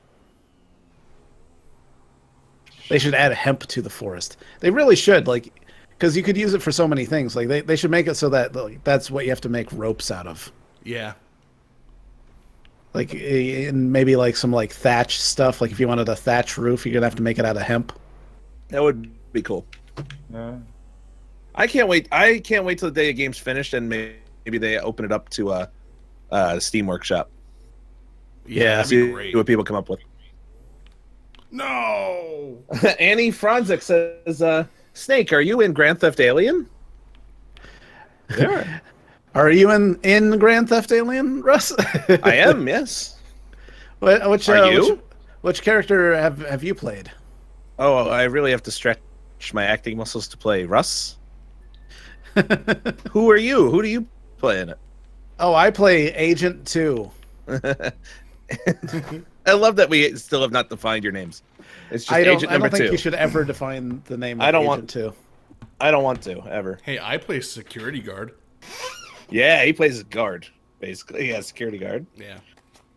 B: They should add hemp to the forest. They really should, like, because you could use it for so many things. Like they should make it so that like, that's what you have to make ropes out of.
D: Yeah.
B: Like and maybe like some like thatch stuff. Like if you wanted a thatch roof, you're gonna have to make it out of hemp.
A: That would be cool.
C: Yeah.
A: I can't wait. I can't wait till the day the game's finished and maybe they open it up to Steam Workshop.
D: Yeah, that'd
A: See
D: be great.
A: what people come up with.
D: No.
A: Annie Franzik says, "Snake, are you in Grand Theft Alien?" There.
B: Are you in Grand Theft Alien, Russ?
A: I am. Yes.
B: Which
A: Are you?
B: Which character have you played?
A: Oh, I really have to stretch my acting muscles to play Russ. Who are you? Who do you play in it?
B: Oh, I play Agent 2.
A: I love that we still have not defined your names. It's just
B: I don't
A: Agent number
B: think
A: 2.
B: you should ever define the name of
A: I don't
B: Agent
A: want-
B: 2.
A: I don't want to ever.
D: Hey, I play security guard.
A: Yeah, he plays a guard, basically. Yeah, security guard.
D: Yeah.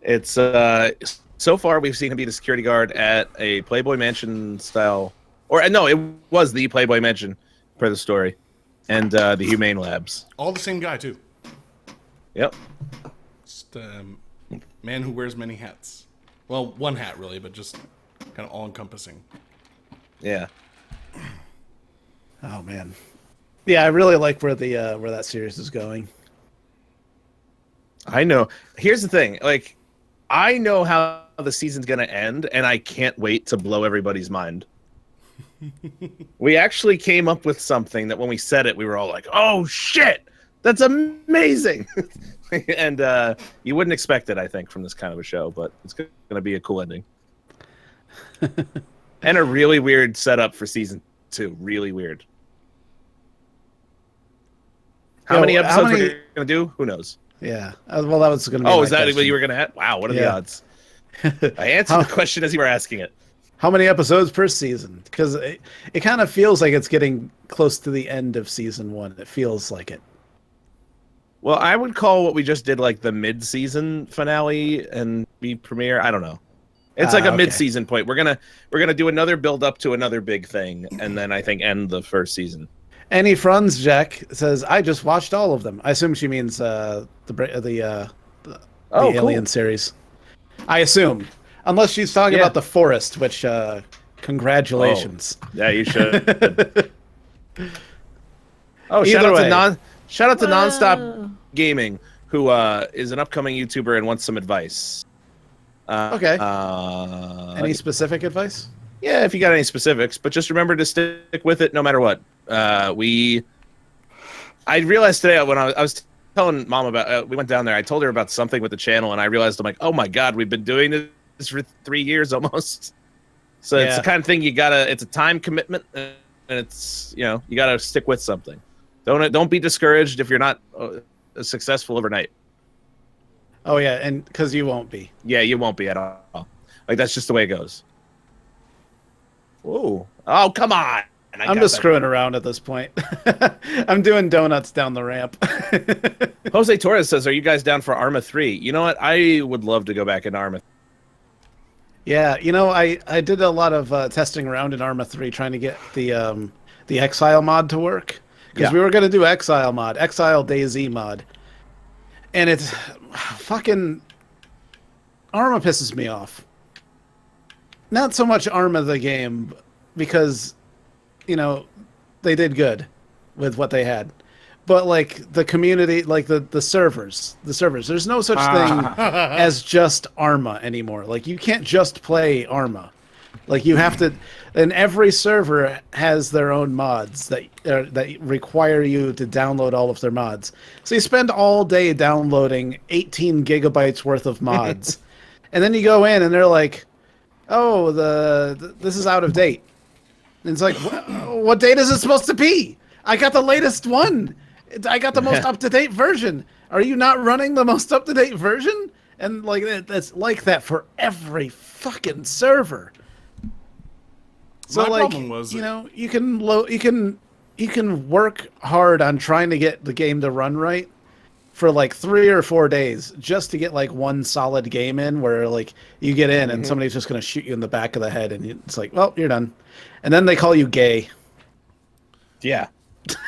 A: It's so far we've seen him be the security guard at a Playboy Mansion style, or no, it was the Playboy Mansion per the story, and the Humane Labs.
D: All the same guy too.
A: Yep.
D: Just man who wears many hats. Well, one hat really, but just kind of all encompassing.
A: Yeah.
B: Oh man. Yeah, I really like where that series is going.
A: I know. Here's the thing. Like, I know how the season's gonna end, and I can't wait to blow everybody's mind. We actually came up with something that when we said it, we were all like, "Oh shit, that's amazing!" And you wouldn't expect it, I think, from this kind of a show, but it's gonna be a cool ending. And a really weird setup for season 2. Really weird. How
B: Yeah,
A: many
B: how
A: episodes
B: many-
A: we're gonna do? Who knows?
B: Yeah. Well, that was going to be.
A: Oh,
B: my
A: is that
B: question.
A: what you were gonna have? Wow, what are the
B: Yeah.
A: odds? I answered the question as you were asking it.
B: How many episodes per season? Because it kind of feels like it's getting close to the end of season 1. It feels like it.
A: Well, I would call what we just did like the mid-season finale and be premiere. I don't know. It's like a
B: okay.
A: mid-season point. We're gonna do another build up to another big thing, and then I think end the first season.
B: Annie Franzjak says, "I just watched all of them." I assume she means the
A: Oh, cool.
B: Alien series. I assume, unless she's talking
A: Yeah.
B: about the forest, which congratulations.
A: Yeah, you should. Oh,
B: Either
A: shout out
B: way.
A: to
E: Whoa.
A: Nonstop Gaming, who is an upcoming YouTuber and wants some advice.
B: Okay. Any specific advice?
A: Yeah, if you got any specifics, but just remember to stick with it no matter what. I realized today when I was telling Mom about, we went down there, I told her about something with the channel, and I realized, I'm like, oh my God, we've been doing this for 3 years almost. So it's
B: Yeah.
A: the kind of thing it's a time commitment, and it's, you gotta stick with something. Don't be discouraged if you're not successful overnight.
B: Oh yeah, and because you won't be.
A: Yeah, you won't be at all. Like, that's just the way it goes. Whoa. Oh, come on.
B: I'm just screwing around at this point. I'm doing donuts down the ramp.
A: Jose Torres says, are you guys down for Arma 3? You know what? I would love to go back into Arma.
B: Yeah, I did a lot of testing around in Arma 3 trying to get the Exile mod to work. Because
A: Yeah.
B: we were going to do Exile mod, Exile DayZ mod. And it's fucking... Arma pisses me off. Not so much Arma the game, because, they did good with what they had. but like the community, like the servers. There's no such thing as just Arma anymore. Like you can't just play Arma. Like you have to, and every server has their own mods that require you to download all of their mods. So you spend all day downloading 18 gigabytes worth of mods, and then you go in and they're like, "Oh, this is out of date." And it's like, what date is it supposed to be? I got the latest one. I got the most up-to-date version. Are you not running the most up-to-date version? And like that's like that for every fucking server. So
D: My
B: like,
D: problem was
B: you know, you can work hard on trying to get the game to run right for like 3 or 4 days just to get like one solid game in where like you get in and somebody's just going to shoot you in the back of the head and it's like, well, you're done. And then they call you gay.
A: Yeah.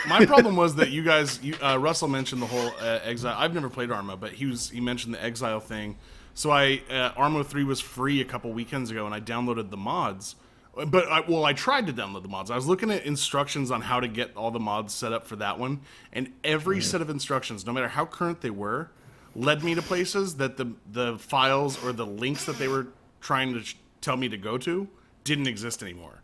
D: My problem was that you guys, Russell mentioned the whole exile. I've never played Arma, but he mentioned the exile thing. So Arma 3 was free a couple weekends ago, and I downloaded the mods. But I tried to download the mods. I was looking at instructions on how to get all the mods set up for that one, and every set of instructions, no matter how current they were, led me to places that the files or the links that they were trying to tell me to go to didn't exist anymore.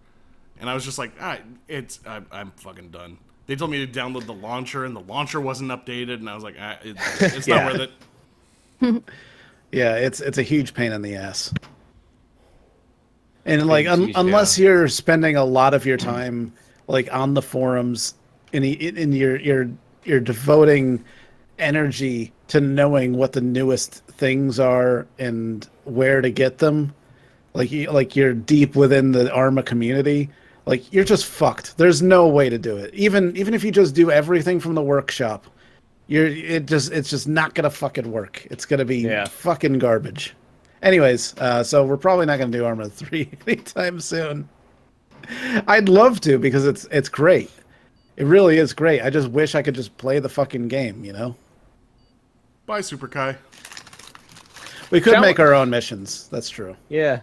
D: And I was just like, I'm fucking done. They told me to download the launcher, and the launcher wasn't updated, and I was like, it's not worth it.
B: Yeah, it's a huge pain in the ass. And like, unless you're spending a lot of your time like on the forums, and you're devoting energy to knowing what the newest things are and where to get them, like you're deep within the Arma community, like you're just fucked. There's no way to do it. Even if you just do everything from the workshop, it's just not gonna fucking work. It's gonna be fucking garbage. Anyways, so we're probably not going to do Arma 3 anytime soon. I'd love to because it's great. It really is great. I just wish I could just play the fucking game, you know?
D: Bye, Super Kai.
B: We could make our own missions. That's true.
A: Yeah,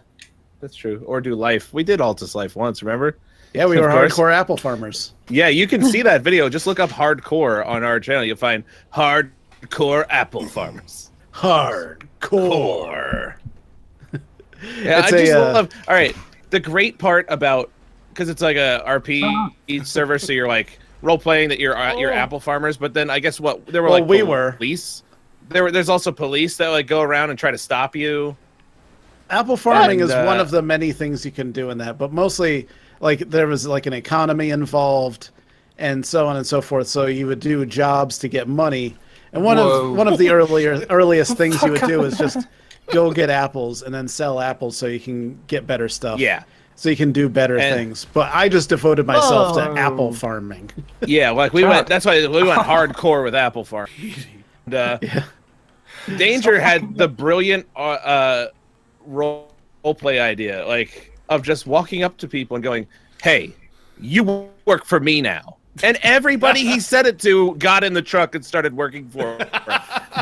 A: that's true. Or do Life. We did Altus Life once, remember?
B: Yeah, we were hardcore apple farmers.
A: Yeah, you can see that video. Just look up hardcore on our channel. You'll find hardcore apple farmers.
B: Hardcore.
A: Yeah, I just love. All right, the great part about, because it's like a RP server, so you're like role playing that you're apple farmers. But then I guess there were police. There's also police that like go around and try to stop you.
B: Apple farming is one of the many things you can do in that, but mostly like there was like an economy involved, and so on and so forth. So you would do jobs to get money, and one of the earliest things you would do is just go get apples and then sell apples so you can get better stuff. Yeah. So you can do better things. But I just devoted myself to apple farming.
A: Yeah, like that's why we went hardcore with apple farming. And, Danger had the brilliant role play idea, like of just walking up to people and going, "Hey, you work for me now." And everybody he said it to got in the truck and started working for him.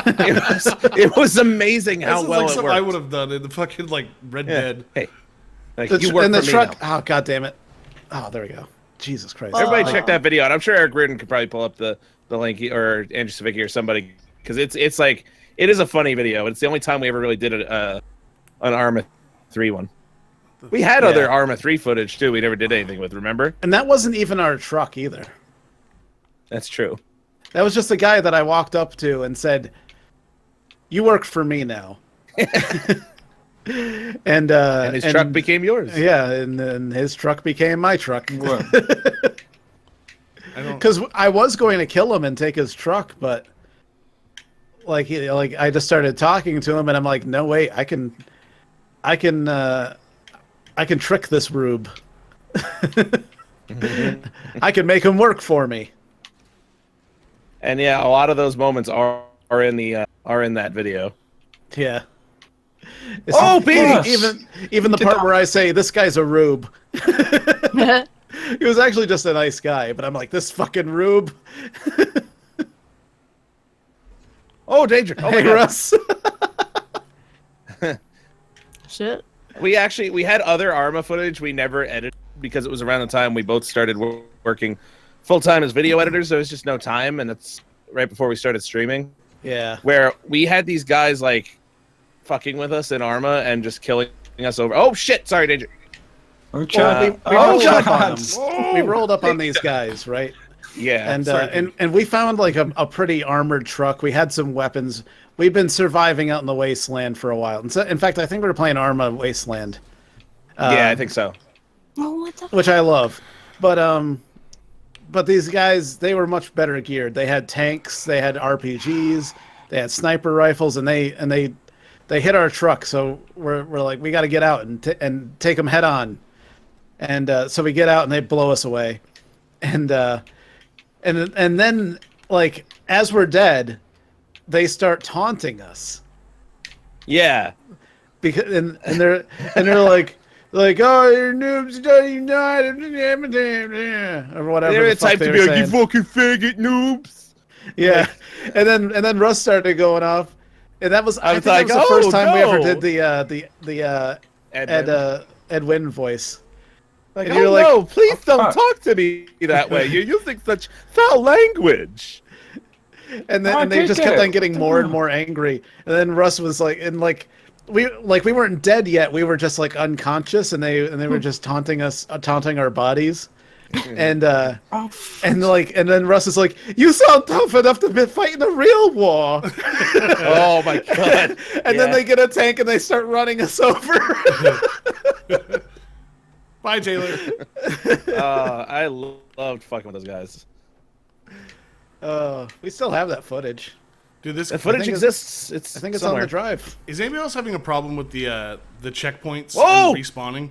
A: It was amazing how well it worked.
D: I would have done in the fucking like Red Dead.
A: Hey, like you work
B: in the
A: for
B: truck.
A: Me now.
B: Oh god damn it! Oh, there we go. Jesus Christ!
A: Everybody check that video out. I'm sure Eric Reardon could probably pull up the link, or Andrew Savicki or somebody, because it's like it is a funny video. It's the only time we ever really did an Arma 3 one. We had other Arma 3 footage too. We never did anything with. Remember?
B: And that wasn't even our truck either.
A: That's true.
B: That was just a guy that I walked up to and said, "You work for me now." and
A: his truck became yours.
B: Yeah, and then his truck became my truck. Because I was going to kill him and take his truck, but like I just started talking to him, and I'm like, "No, wait, I can trick this rube. I can make him work for me."
A: And yeah, a lot of those moments are in that video.
B: Yeah. Even the part where I say this guy's a rube. He was actually just a nice guy, but I'm like, this fucking rube.
A: Oh, Danger! Oh,
B: hey, Russ.
E: Shit.
A: We had other Arma footage we never edited because it was around the time we both started working full time as video editors. There was just no time, and that's right before we started streaming.
B: Yeah.
A: Where we had these guys like fucking with us in Arma and just killing us over. Oh shit! Sorry, Danger.
C: Oh,
B: We rolled up on these guys, right?
A: Yeah,
B: And we found like a pretty armored truck. We had some weapons. We've been surviving out in the wasteland for a while. And so, in fact, I think we were playing Arma Wasteland.
A: Yeah, I think so.
E: Oh, what the?
B: Which I love, but these guys, they were much better geared. They had tanks, they had RPGs, they had sniper rifles, and they hit our truck. So we're like, we got to get out and take them head on. And so we get out and they blow us away, and then like as we're dead, they start taunting us.
A: Yeah,
B: Because and they're like, oh, you're noobs, you're not, or whatever.
A: they're
B: the
A: the
B: fuck
A: type
B: they
A: to
B: were
A: be like, you
B: saying.
A: fucking faggot noobs.
B: Yeah, and then Russ started going off, and that was I
A: was
B: think that
A: like,
B: was the first
A: "Oh,
B: time we ever
A: no."
B: did the Ed Wynn voice.
A: Like,
B: And
A: oh
B: you're like,
A: no, please don't
C: fuck.
A: talk to me that way. You're using such foul language.
B: And then
C: Oh,
B: and they
C: take
B: just kept
C: it.
B: on getting more and more angry. And then Russ was like, and like we weren't dead yet. We were just like unconscious, and they were just taunting us, taunting our bodies. And
C: Oh,
B: and then Russ is like, you sound tough enough to be fighting a real war.
A: Oh my god.
B: And then they get a tank and they start running us over.
D: Bye, Taylor.
A: I loved fucking with those guys.
B: We still have that footage.
D: Dude, this
A: The footage
B: think
A: exists.
B: I think it's
A: somewhere.
B: on the drive.
D: is anybody else having a problem with the checkpoints
A: Whoa!
D: and respawning?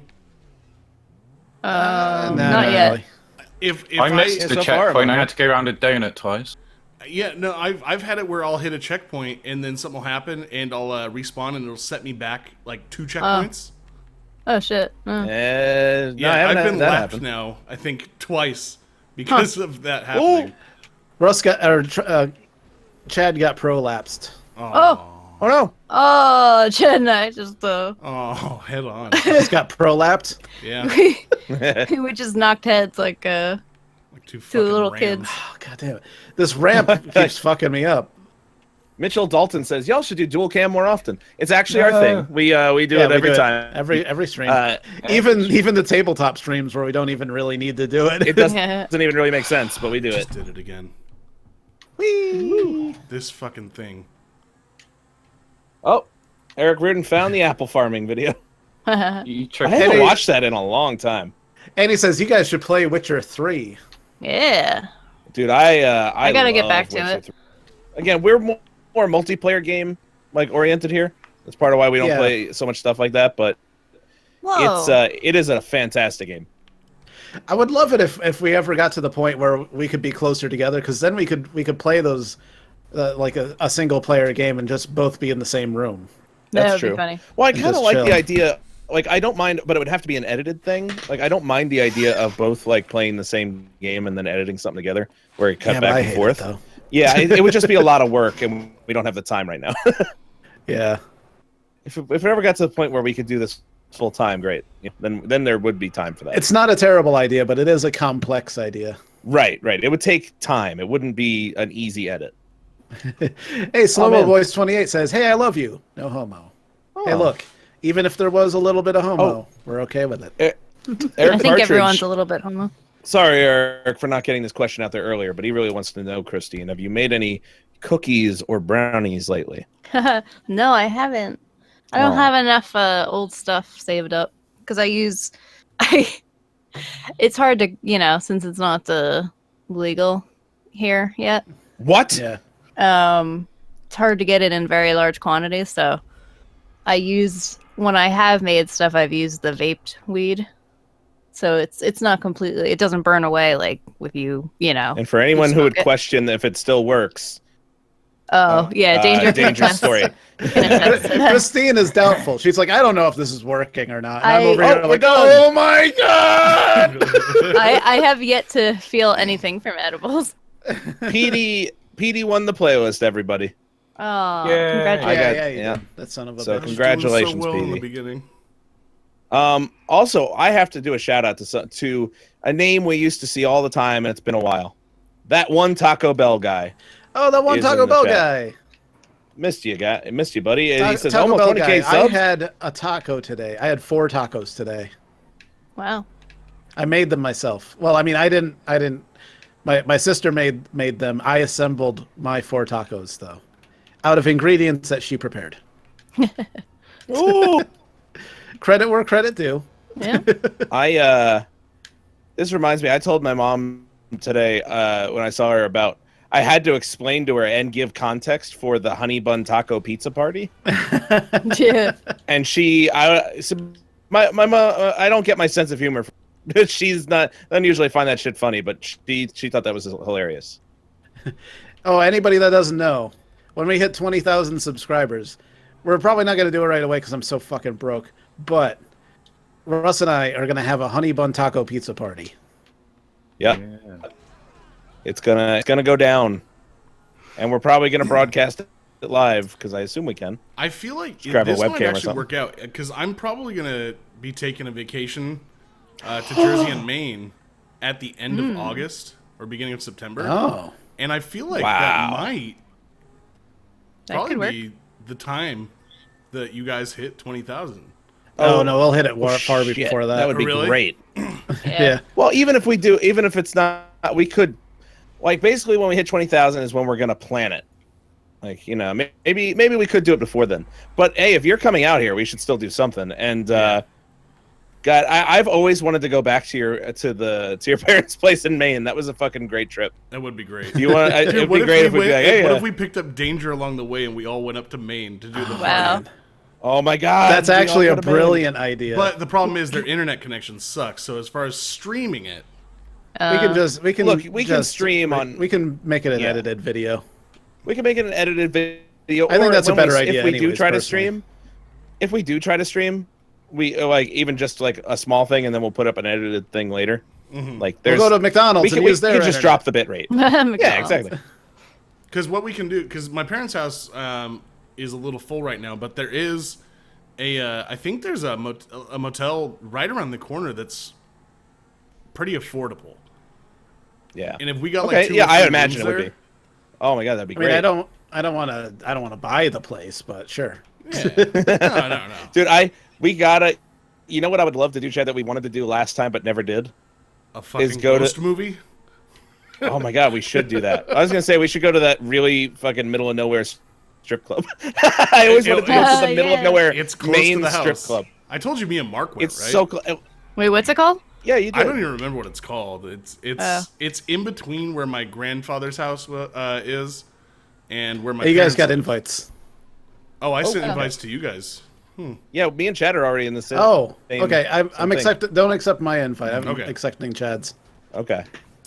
E: Not yet.
B: really.
D: If
C: I missed
A: Yeah,
C: the
A: so far,
C: checkpoint. I
A: man.
C: had to go around a donut twice.
D: yeah, no, I've had it where I'll hit a checkpoint and then something will happen and I'll respawn and it'll set me back like 2 checkpoints.
E: Oh shit.
A: No, I
D: Yeah,
A: haven't
D: I've
A: had
D: been
A: that
D: lapped
A: happen.
D: now. I think twice because of that happening.
B: Russ got Chad got prolapsed.
E: Oh.
A: Oh no.
E: Oh, Jen, I just
D: Oh, head on.
B: Just got prolapped.
D: Yeah,
E: we just knocked heads like
D: like two
E: two little
D: fucking
E: kids.
D: rams.
B: Oh, God damn it. This ramp keeps fucking me up.
A: Mitchell Dalton says y'all should do dual cam more often. It's actually our thing. We do it every time.
B: Every stream.
A: Uh,
B: even the tabletop streams where we don't even really need to do it.
A: It doesn't even really make sense, but we do it.
D: Just did it again. This fucking thing.
A: Oh, Eric Reardon found the apple farming video.
C: You
A: I
C: tricked
A: haven't
C: me.
A: watched that in a long time,
B: And he says you guys should play Witcher 3.
E: Yeah.
A: dude. I
E: gotta get
A: love
E: back to
A: Witcher
E: it.
A: 3. Again, we're more multiplayer game like oriented here. That's part of why we don't
B: Yeah.
A: play so much stuff like that. But
E: Whoa.
A: it is a fantastic game.
B: I would love it if we ever got to the point where we could be closer together, because then we could play those like a single player game and just both be in the same room.
E: that
A: That's
E: would
A: true.
E: be funny.
A: Well, I
B: And
A: kind of
B: just
A: like
B: chill.
A: the idea. Like, I don't mind, but it would have to be an edited thing. Like, I don't mind the idea of both like playing the same game and then editing something together where it cut
B: Yeah, but I
A: back and
B: hate
A: forth.
B: it, though.
A: Yeah, it would just be a lot of work, and we don't have the time right now.
B: Yeah.
A: if it ever got to the point where we could do this full time, great. Yeah, then there would be time for that.
B: It's not a terrible idea, but it is a complex idea.
A: Right. It would take time. It wouldn't be an easy edit.
B: Hey, Slow Mo
A: man.
B: Voice 28 says, "Hey, I love you. No homo." Hey,
A: Oh.
B: look, even if there was a little bit of homo,
A: Oh.
B: we're okay with it.
A: Eric
E: I think
A: Partridge-
E: everyone's a little bit homo.
A: Sorry, Eric, for not getting this question out there earlier, but he really wants to know, Christine, have you made any cookies or brownies lately?
E: No, I haven't. I don't
A: Oh.
E: have enough old stuff saved up because I use. It's hard to, since it's not legal here yet.
A: What?
B: Yeah.
E: It's hard to get it in very large quantities. So when I have made stuff, I've used the vaped weed. So it's not completely. It doesn't burn away like with you.
A: And for anyone who would
E: smoke it.
A: question if it still works,
E: Oh yeah, danger.
A: dangerous story.
B: Christine is doubtful. She's like, I don't know if this is working or not. And I'm
E: I-
B: over here like,
A: oh my god!
E: I have yet to feel anything from edibles.
A: PD won the playlist, everybody.
E: Oh,
C: Yay.
E: congratulations!
A: I got-
B: yeah, you
A: yeah.
B: did. That son of a
A: So
B: bitch.
A: Congratulations,
D: Doing so well in the
A: PD.
D: beginning.
A: Also, I have to do a shout out to a name we used to see all the time, and it's been a while. That one Taco Bell guy.
B: Oh, that one
A: Is
B: Taco
A: in the
B: Bell
A: chat.
B: guy.
A: Missed you, buddy. He says
B: Taco
A: almost
B: Bell
A: 20K
B: guy. I
A: subs.
B: had a taco today. I had 4 tacos today.
E: Wow.
B: I made them myself. Well, I mean, I didn't. My sister made them. I assembled my 4 tacos though, out of ingredients that she prepared.
A: Ooh.
B: Credit where credit due.
E: Yeah.
A: This reminds me. I told my mom today when I saw her about. I had to explain to her and give context for the honey bun taco pizza party.
E: Yeah.
A: And my mom, I don't get my sense of humor. She's not. I don't usually find that shit funny, but she thought that was hilarious.
B: Oh, anybody that doesn't know, when we hit 20,000 subscribers, we're probably not going to do it right away because I'm so fucking broke. But Russ and I are going to have a honey bun taco pizza party.
A: Yeah. It's gonna go down, and we're probably gonna broadcast it live because I assume we can.
D: I feel like
A: grab a
D: this might
A: webcam or
D: actually
A: something.
D: work out because I'm probably gonna be taking a vacation to Jersey and Maine at the end of August or beginning of September.
B: Oh.
D: And I feel like
A: Wow.
D: that might
E: That
D: probably
E: could work.
D: be the time that you guys hit 20,000.
B: Oh, no, we'll hit it far
A: Shit,
B: before that.
A: That would be
D: Really?
A: great.
B: Yeah.
A: Well, even if it's not, we could. Like basically, when we hit 20,000 is when we're gonna plan it. Like maybe we could do it before then. But hey, if you're coming out here, we should still do something. And God, I've always wanted to go back to your parents' place in Maine. That was a fucking great trip.
D: That would be great.
A: Do you want?
D: Dude,
A: It'd
D: what
A: be great if we
D: went-
A: be like, hey,
D: what if we picked up Danger along the way and we all went up to Maine to do the
E: Wow.
D: party?
A: oh my God,
B: That's
A: we all
B: actually
A: go
B: a
A: to Maine.
B: brilliant idea.
D: But the problem is their internet connection sucks. So as far as streaming it,
B: we can
A: Look, we can stream on-
B: We can make it an
A: Yeah.
B: edited video.
A: We can make it an edited video.
B: I think
A: or
B: that's a
A: when
B: better idea
A: If we do
B: anyways,
A: try to
B: personally.
A: stream, we like even just like a small thing, and then we'll put up an edited thing later. Like
B: We'll
A: there's
B: go to McDonald's and use their
A: we can just
B: internet.
A: drop the bit rate. Yeah,
E: McDonald's.
A: exactly.
D: because what we can do, because my parents' house is a little full right now, but there is I think there's a motel right around the corner that's pretty affordable.
A: Yeah.
D: And if we got
A: Okay,
D: like 2
A: yeah,
D: or
A: I
D: 3
A: imagine it
D: rooms
A: would
D: there-
A: be. Oh my God, that'd be
B: I mean,
A: great.
B: I don't want to buy the place, but sure.
D: Yeah. No.
A: Dude, we gotta. You know what I would love to do, Chad, that we wanted to do last time but never did?
D: A fucking
A: go to-
D: ghost movie.
A: Oh my God, we should do that. I was gonna say we should go to that really fucking middle of nowhere strip club. I always wanted to go to the middle of
E: yeah.
A: nowhere
D: It's close
A: main
D: to the
A: strip
D: house.
A: club.
D: I told you me and Mark went,
A: It's
D: right?
A: so close.
E: Wait, what's it called?
A: Yeah, you did.
D: I don't even remember what it's called. It's
E: Oh.
D: it's in between where my grandfather's house is and where my
B: Hey, you guys
D: parents
B: got
D: live.
B: invites.
D: Oh, I sent
E: okay.
D: invites to you guys.
A: Yeah, me and Chad are already in the same.
B: Oh,
A: same-
B: okay. I'm
A: same thing.
B: accepting. Don't accept my invite. I'm
D: Okay.
B: accepting Chad's.
A: Okay.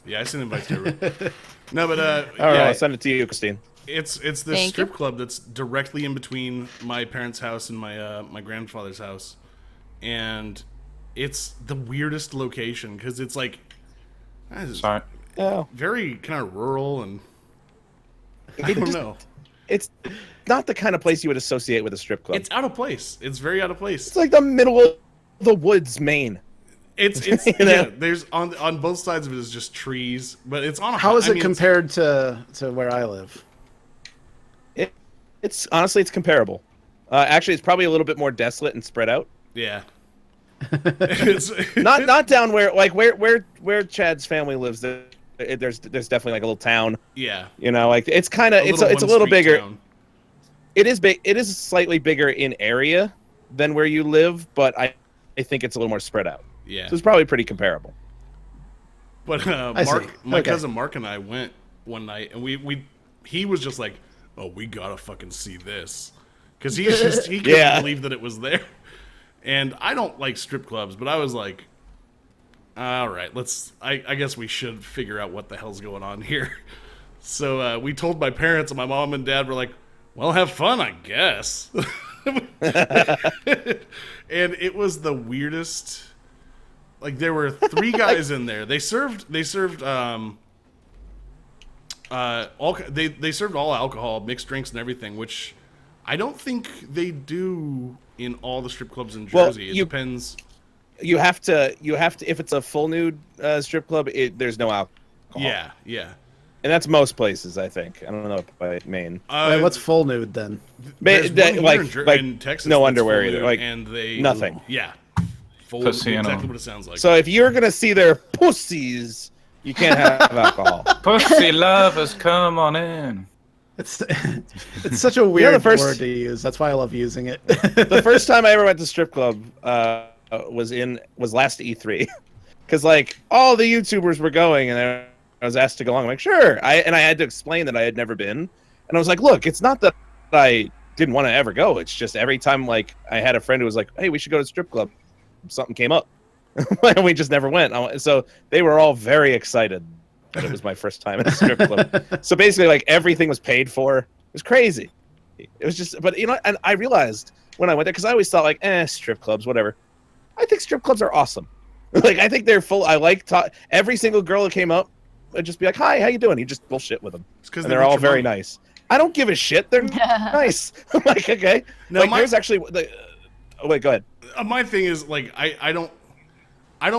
D: Yeah, I sent invites to everyone. No, but
A: All right,
D: yeah,
A: I'll send it to you, Christine.
D: it's this
E: Thank
D: strip
E: you.
D: club that's directly in between my parents' house and my grandfather's house, and it's the weirdest location because it's like it's
C: Sorry.
A: Oh,
D: very kind of rural and I don't know.
A: it's not the kind of place you would associate with a strip club.
D: It's out of place. It's very out of place.
A: It's like the middle of the woods, Maine.
D: It's
A: You know?
D: yeah. There's on both sides of it is just trees, but it's on a.
B: How is
D: I
B: it
D: mean,
B: compared to where I live?
A: It's honestly, it's comparable. Actually, it's probably a little bit more desolate and spread out.
D: Yeah. It's,
A: Not down where Chad's family lives. There's definitely like a little town.
D: yeah.
A: You know, like it's kind of it's a little
D: one-street
A: bigger.
D: town.
A: It is big. It is slightly bigger in area than where you live, but I think it's a little more spread out.
D: Yeah.
A: So it's probably pretty comparable.
D: But
B: I see.
D: my
B: Okay.
D: cousin Mark and I went one night, and he was just like, "Oh, we gotta fucking see this," because he couldn't
A: Yeah.
D: believe that it was there. And I don't like strip clubs, but I was like, "All right, I guess we should figure out what the hell's going on here." So we told my parents, and my mom and dad were like, "Well, have fun, I guess." And it was the weirdest. Like there were 3 guys in there. They served they served all alcohol, mixed drinks and everything, which I don't think they do in all the strip clubs in
A: Well,
D: Jersey. It depends.
A: you have to if it's a full nude strip club, there's no alcohol.
D: Yeah, yeah.
A: And that's most places, I think. I don't know by Maine.
B: Wait, what's full nude then?
D: There's one here
A: like,
D: in Texas
A: no
D: that's
A: underwear
D: full
A: either.
D: nude,
A: Like
D: and they
A: nothing.
D: Yeah, full.
C: Pussy and
D: Exactly
C: all.
D: what it sounds like.
A: So if you're gonna see their pussies, you can't have alcohol.
C: Pussy lovers, come on in.
B: It's such a weird
A: the first-
B: word to use. That's why I love using it.
A: The first time I ever went to strip club was last E3, because like all the YouTubers were going, and I was asked to go along. I'm like, sure. I had to explain that I had never been, and I was like, look, it's not that I didn't want to ever go. It's just every time like I had a friend who was like, hey, we should go to strip club, something came up, and we just never went. So they were all very excited that it was my first time at a strip club. So basically, like everything was paid for. It was crazy. It was just, but and I realized when I went there, because I always thought like, strip clubs, whatever. I think strip clubs are awesome. Like I think they're full. I like every single girl that came up. I'd just be like, hi, how you doing? You just bullshit with them.
D: because
A: And they're all very nice. I don't give a shit. They're nice. I'm like, okay.
D: No,
A: like, there's actually... oh, wait, go ahead.
D: My thing is, like, I don't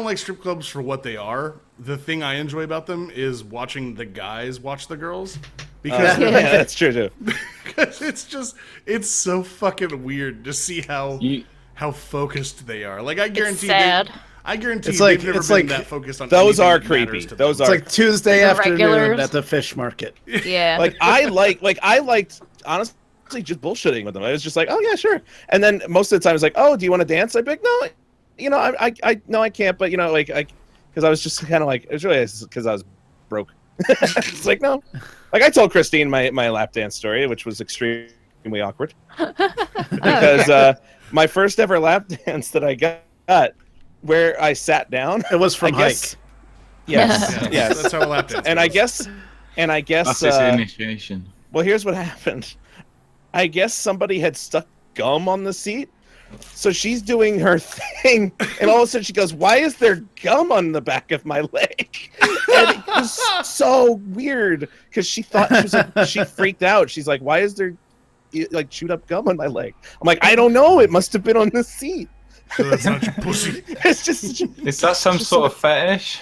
D: like strip clubs for what they are. The thing I enjoy about them is watching the guys watch the girls. Because
A: Yeah, that's true, too.
D: it's so fucking weird to see how focused they are. Like, I guarantee
E: sad.
D: I guarantee
B: It's like-
D: they've never
B: it's
D: been
B: like-
D: that focused on
A: Those
D: anything
A: are
D: that matters
A: creepy.
D: to them.
A: Those
B: It's
A: are...
B: like Tuesday
E: The
B: afternoon
E: regulars.
B: at the fish market.
E: Yeah.
A: Like, I liked, honestly, just bullshitting with them. I was just like, oh, yeah, sure. And then most of the time, it's like, oh, do you want to dance? I'd be like, no, no, I can't. But, because I was just kind of like, it was really because I was broke. It's like, no. Like, I told Christine my lap dance story, which was extremely awkward. Because my first ever lap dance that I got, where I sat down.
B: It was from
A: I guess,
B: Hike.
A: Yes,
D: Yeah,
A: yes.
D: that's how a lap dance
A: And I
D: goes.
A: guess,
C: That's his initiation.
A: well, here's what happened. I guess somebody had stuck gum on the seat. So she's doing her thing, and all of a sudden she goes, why is there gum on the back of my leg? And it was so weird, because she thought, she freaked out. She's like, why is there, like, chewed up gum on my leg? I'm like, I don't know. It must have been on the seat.
D: So that's not your pussy.
A: It's just...
C: Is that some sort of fetish?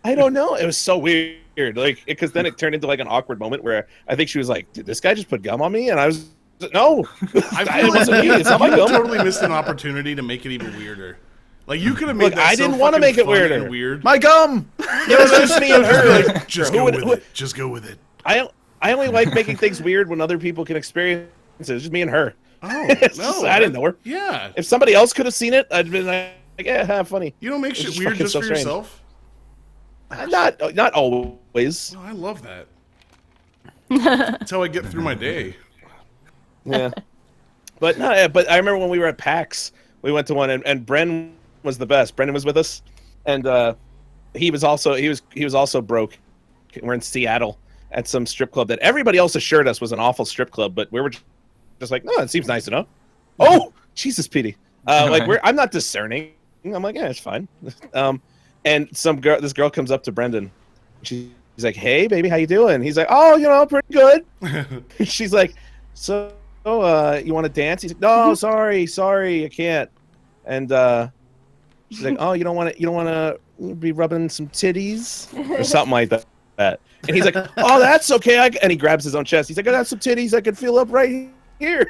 A: I don't know. It was so weird, like, because then it turned into like an awkward moment where I think she was like, "Did this guy just put gum on me?" And I was, "No,
D: I
A: it
D: feel
A: wasn't me.
D: like
A: It's not my
D: you
A: gum."
D: totally missed an opportunity to make it even weirder. Like you could have made
A: Look,
D: that
A: I
D: so
A: didn't wanna
D: fucking
A: make it
D: fun and
A: weirder.
D: Weird.
B: My gum!
A: It was just me and her. Like,
D: Just
A: who
D: go
A: would-
D: with
A: who-
D: it. Just go with it.
A: I only like making things weird when other people can experience it. It's just me and her.
D: Oh
A: It's
D: no!
A: just- I didn't know her.
D: Yeah,
A: If somebody else could have seen it, I'd been like, "Yeah, funny."
D: you don't make
A: It's
D: shit
A: just
D: weird
A: fucking
D: just
A: so
D: for
A: strange.
D: yourself.
A: Not always.
D: Oh, I love that. That's how I get through my day.
A: Yeah. But no, yeah, but I remember when we were at PAX, we went to one, and Bren was the best. Brendan was with us, and he was also broke. We're in Seattle at some strip club that everybody else assured us was an awful strip club, but we were just like, no, it seems nice enough. Oh, Jesus, Petey. I'm not discerning. I'm like, yeah, it's fine. And this girl comes up to Brendan. She's like, hey, baby, how you doing? He's like, oh, pretty good. She's like, so you want to dance? He's like, no, sorry, I can't. And she's like, oh, you don't want to be rubbing some titties or something like that. And he's like, oh, that's okay. And he grabs his own chest. He's like, I got some titties I can feel up right here.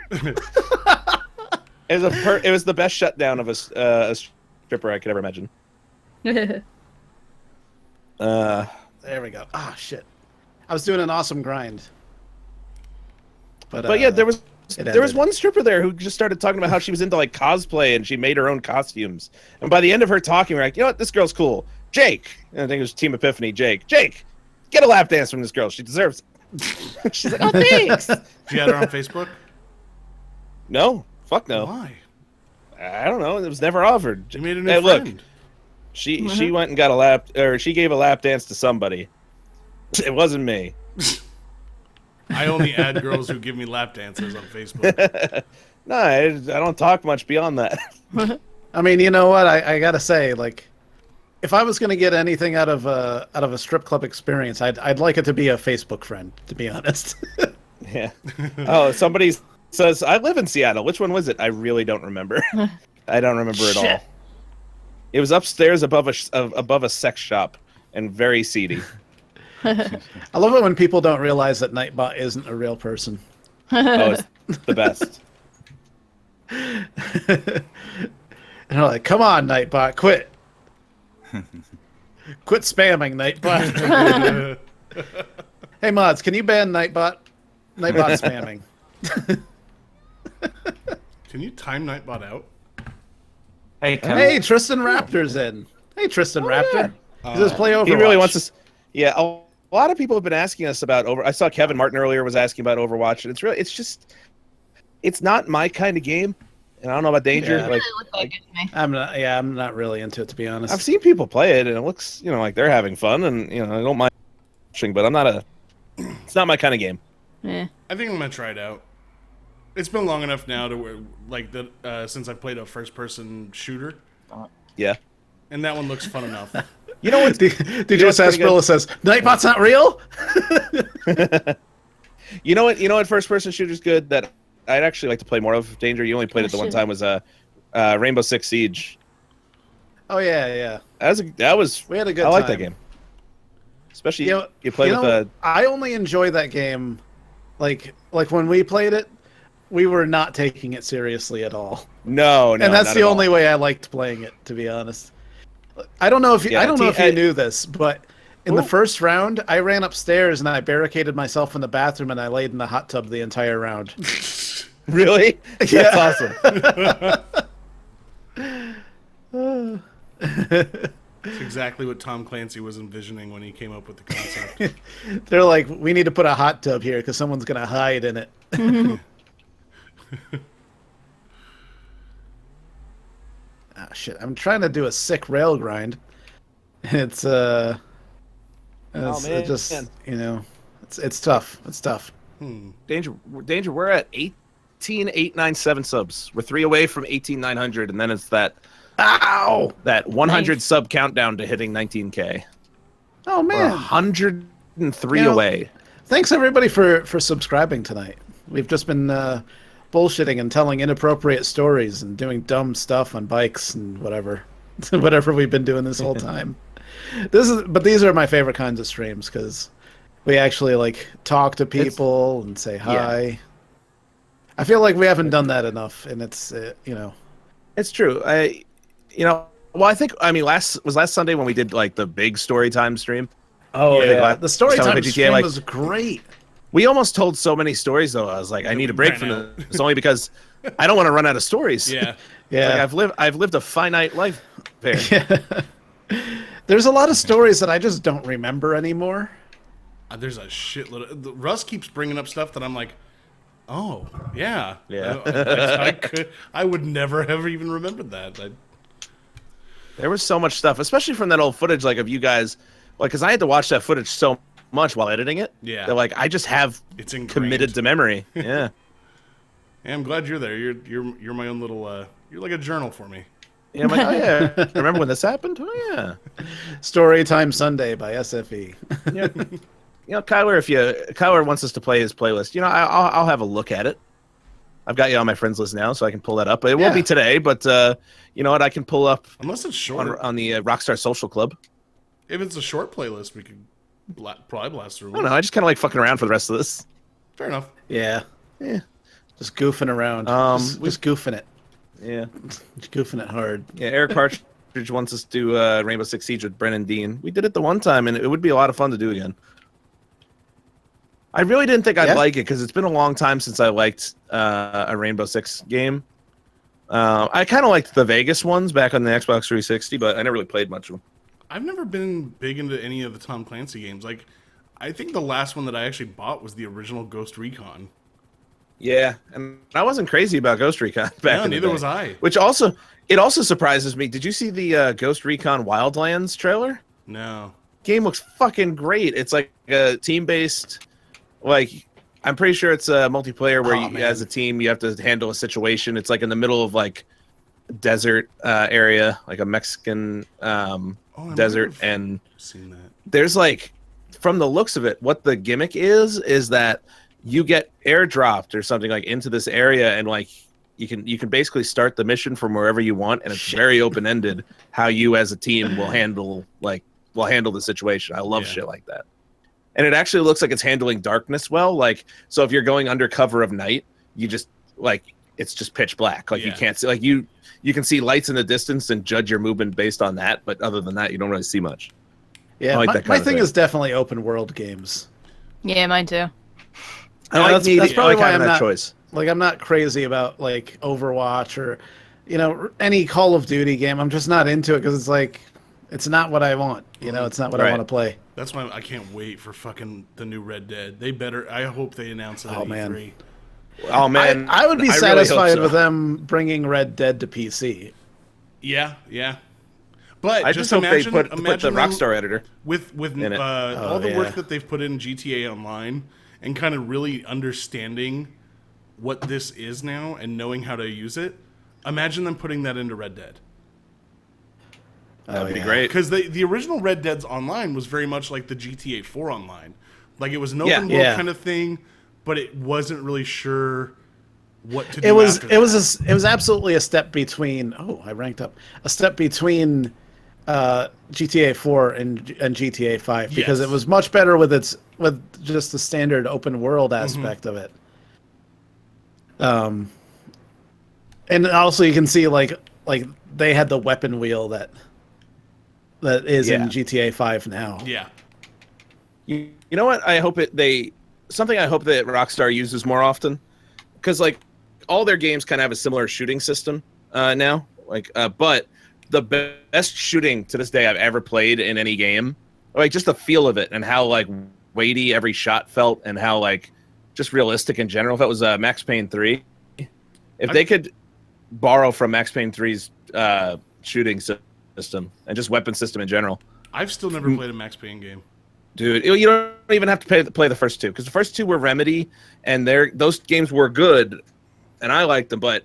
A: It was the best shutdown of a stripper I could ever imagine.
B: There we go. Ah, shit. I was doing an awesome grind. But
A: yeah, there was
B: ended.
A: one stripper there who just started talking about how she was into like cosplay and she made her own costumes. And by the end of her talking, we're like, you know what, this girl's cool. Jake, and I think it was Team Epiphany. Jake, get a lap dance from this girl. She deserves it. She's like, oh, thanks.
D: You had her on Facebook?
A: No, fuck no.
D: Why?
A: I don't know. It was never offered.
D: You made a new
A: Hey, look,
D: friend.
A: she went and got she gave a lap dance to somebody. It wasn't me.
D: I only add girls who give me lap dances on Facebook.
A: No, I don't talk much beyond that.
B: I mean, you know what? I gotta say, like, if I was gonna get anything out of a strip club experience, I'd like it to be a Facebook friend, to be honest.
A: Yeah. Oh, somebody says I live in Seattle. Which one was it? I really don't remember. I don't remember at all. It was upstairs above a sex shop and very seedy.
B: I love it when people don't realize that Nightbot isn't a real person.
A: Oh, it's the best.
B: And they're like, "Come on, Nightbot, quit! Quit spamming, Nightbot." Hey mods, can you ban Nightbot? Nightbot spamming.
D: Can you time Nightbot out?
C: Hey, Kevin.
B: Hey, Tristan Raptor's in. Hey, Tristan Raptor. He says play Overwatch.
A: He really wants us. Yeah, a lot of people have been asking us about I saw Kevin Martin earlier was asking about Overwatch, and it's not my kind of game. And I don't know about Danger.
B: Yeah.
E: It really looked like it to me.
B: I'm not really into it, to be honest.
A: I've seen people play it, and it looks, like they're having fun, and I don't mind watching, but it's not my kind of game.
E: Yeah.
D: I think I'm gonna try it out. It's been long enough now to where, since I played a first-person shooter,
A: Yeah.
D: and that one looks fun enough.
A: You know what?
B: DJ Sarsaparilla says, Nightbot's not real?
A: You know what? First-person shooter's good that I'd actually like to play more of. Danger. You only played it the one time. Was Rainbow Six Siege.
B: Oh, yeah.
A: That was.
B: We had a good
A: I like
B: time.
A: that game. Especially you play with
B: I only enjoy that game, like when we played it, we were not taking it seriously at all.
A: No,
B: and that's the only way I liked playing it, to be honest. I don't know if you knew this, but in the first round, I ran upstairs and I barricaded myself in the bathroom and I laid in the hot tub the entire round.
A: Really?
B: Yeah.
A: That's awesome.
D: It's exactly what Tom Clancy was envisioning when he came up with the concept.
B: They're like, we need to put a hot tub here because someone's gonna hide in it. Ah, shit! I'm trying to do a sick rail grind. It's
A: man.
B: it just it's tough. It's tough.
A: Danger. We're at 18,897 subs. We're 3 away from 18,900, and then it's that 100
E: Nice.
A: sub countdown to hitting 19K.
B: Oh
A: We're
B: man!
A: 103
B: You know,
A: away.
B: Thanks everybody for subscribing tonight. We've just been bullshitting and telling inappropriate stories and doing dumb stuff on bikes and whatever we've been doing this whole time. But these are my favorite kinds of streams because we actually like talk to people and say hi.
A: Yeah.
B: I feel like we haven't done that enough, and it's
A: It's true. Last Sunday when we did like the big story time stream.
B: oh
A: Yeah.
B: yeah, the story
A: Someone
B: time
A: played GTA,
B: stream
A: like-
B: was great.
A: We almost told so many stories though. I was like, I need a break
D: ran
A: from
D: out.
A: this only because I don't want to run out of stories.
D: Yeah.
B: Yeah,
A: Like I've lived a finite life there.
B: there's a lot of stories that I just don't remember anymore.
D: There's a shitload. Russ keeps bringing up stuff that I'm like, oh yeah,
A: Yeah.
D: I would never have even remembered that.
A: There was so much stuff, especially from that old footage, like of you guys, like because I had to watch that footage so much while editing it.
D: Yeah.
A: That like I just have
D: It's ingrained.
A: committed to memory. Yeah.
D: Yeah, I'm glad you're there. You're my own little. You're like a journal for me.
A: Yeah. I'm like, oh yeah. Remember when this happened? Oh yeah.
B: Storytime Sunday by SFE.
A: Yeah. Kyler wants us to play his playlist. I'll have a look at it. I've got you on my friends list now, so I can pull that up. It won't be today, but you know what? I can pull up
D: Unless it's short.
A: on the Rockstar Social Club.
D: If it's a short playlist, we could probably blast through.
A: I don't know. I just kind of like fucking around for the rest of this.
D: Fair enough.
B: Yeah. Just goofing around. Just goofing it.
A: Yeah.
B: Just goofing it hard.
A: Yeah. Eric Partridge wants us to do Rainbow Six Siege with Brennan Dean. We did it the one time, and it would be a lot of fun to do again. I really didn't think I'd like it because it's been a long time since I liked a Rainbow Six game. I kind of liked the Vegas ones back on the Xbox 360, but I never really played much of them.
D: I've never been big into any of the Tom Clancy games. Like, I think the last one that I actually bought was the original Ghost Recon.
A: Yeah, and I wasn't crazy about Ghost Recon back in the
D: Neither
A: day.
D: was I.
A: Which also surprises me. Did you see the Ghost Recon Wildlands trailer?
D: No.
A: Game looks fucking great. It's like a team-based, like I'm pretty sure it's a multiplayer where
D: Oh, man.
A: as a team you have to handle a situation. It's like in the middle of like desert area, like a Mexican
D: I
A: desert,
D: might have
A: and
D: seen that.
A: there's like, from the looks of it, what the gimmick is that you get airdropped or something like into this area, and like you can basically start the mission from wherever you want, and it's very open ended how you as a team will handle the situation. I love shit like that. And it actually looks like it's handling darkness well. Like, so if you're going under cover of night, you just like it's just pitch black. Like you can't see, like you can see lights in the distance and judge your movement based on that. But other than that, you don't really see much.
B: Yeah, my thing is definitely open world games.
E: Yeah, mine too.
B: That's probably why I'm not
A: choice.
B: Like, I'm not crazy about like Overwatch or, any Call of Duty game. I'm just not into it because it's like, it's not what I want. It's not what I want to play.
D: That's why I can't wait for fucking the new Red Dead. They better. I hope they announce it at E3.
A: Oh man,
B: I would be satisfied with them bringing Red Dead to PC.
D: Yeah, yeah. But
A: I just hope they put the Rockstar editor
D: with all the work that they've put in GTA Online and kind of really understanding what this is now and knowing how to use it. Imagine them putting that into Red Dead.
A: That would be great.
D: Because the original Red Dead's Online was very much like the GTA 4 Online. Like, it was an open world kind of thing, but it wasn't really sure what to do.
B: It was absolutely a step between. Oh, I ranked up. A step between GTA 4 and GTA 5 because it was much better with just the standard open world aspect of it. And also you can see like they had the weapon wheel that is in GTA 5 now.
D: Yeah.
A: You know what? I hope something I hope that Rockstar uses more often, because like all their games kind of have a similar shooting system now. Like, but the best shooting to this day I've ever played in any game, like just the feel of it and how like weighty every shot felt and how like just realistic in general. If it was Max Payne 3, if they could borrow from Max Payne 3's shooting system and just weapon system in general.
D: I've still never played a Max Payne game.
A: Dude, you don't even have to play the first two, because the first two were Remedy, and those games were good, and I liked them, but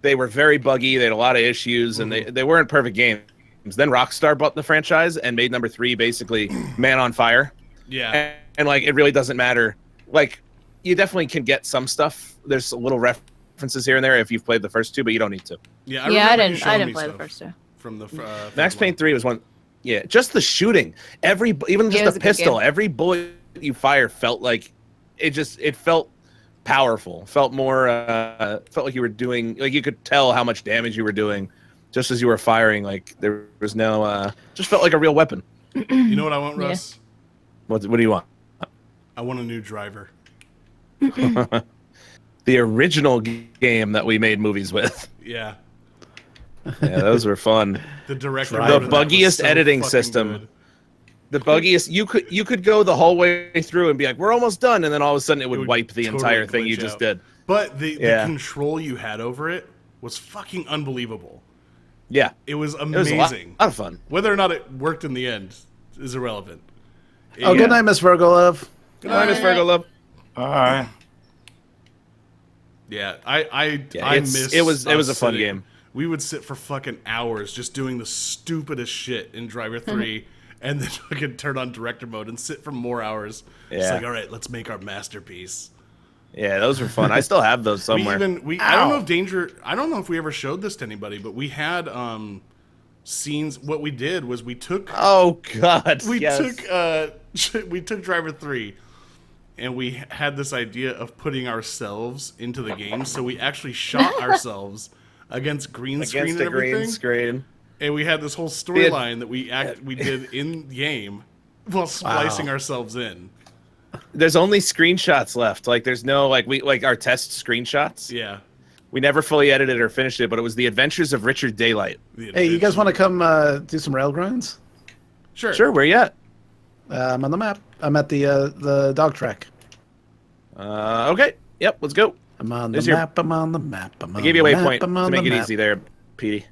A: they were very buggy. They had a lot of issues, and they weren't perfect games. Then Rockstar bought the franchise and made number 3 basically man on fire.
D: Yeah.
A: And like, it really doesn't matter. Like, you definitely can get some stuff. There's a little references here and there if you've played the first two, but you don't need to.
D: Yeah,
E: I didn't play the first two.
D: From the
A: Max Payne 3 was one. Yeah, just the shooting. Even just a pistol, every bullet you fire felt like it felt powerful. Felt more felt like you were doing, like you could tell how much damage you were doing just as you were firing. Like there was no just felt like a real weapon.
D: You know what I want, Russ?
A: What do you want?
D: I want a new driver.
A: The original game that we made movies with.
D: Yeah.
A: Yeah, those were fun.
D: The director,
A: the buggiest editing system.
D: Good.
A: The buggiest. You could go the whole way through and be like, "We're almost done," and then all of a sudden it would wipe the entire thing you just did.
D: But the control you had over it was fucking unbelievable.
A: Yeah,
D: it was amazing.
A: It was a lot of fun.
D: Whether or not it worked in the end is irrelevant.
B: Good night, Miss Virgolove.
A: Good night, Miss Virgolove.
C: All right.
D: Yeah, I miss.
A: It was a fun game.
D: We would sit for fucking hours just doing the stupidest shit in Driver 3 and then fucking turn on director mode and sit for more hours. Yeah. It's like, all right, let's make our masterpiece.
A: Yeah, those were fun. I still have those somewhere.
D: I don't know if we ever showed this to anybody, but we had scenes. What we did was we took.
A: Oh God.
D: We took Driver 3. And we had this idea of putting ourselves into the game, so we actually shot ourselves against green screen and everything.
A: Green screen.
D: And we had this whole storyline that we did in game while splicing ourselves in.
A: There's only screenshots left. Like there's no like our test screenshots.
D: Yeah.
A: We never fully edited or finished it, but it was The Adventures of Richard Daylight.
B: Hey, you guys want to come do some rail grinds?
D: Sure.
A: Sure. Where you at?
B: I'm on the map. I'm at the dog track.
A: Okay. Yep. Let's go.
B: I'm on the map. I'm on the map.
A: I gave you a waypoint to make it easy there, Petey.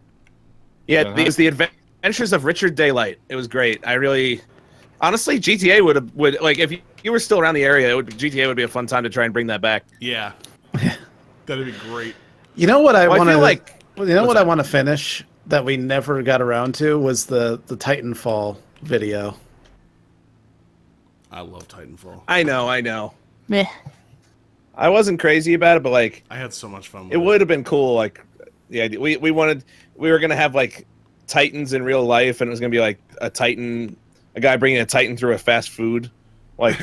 A: Yeah, it was The Adventures of Richard Daylight. It was great. I really, honestly, GTA would like if you were still around the area, GTA would be a fun time to try and bring that back.
D: Yeah. That'd be great.
B: You know what I want to
A: like?
B: You know what I want to finish that we never got around to was the Titanfall video.
D: I love Titanfall.
A: I know.
E: Meh.
A: I wasn't crazy about it, but like
D: I had so much fun with
A: it would have been cool. Like the idea we were gonna have like Titans in real life, and it was gonna be like a guy bringing a Titan through a fast food like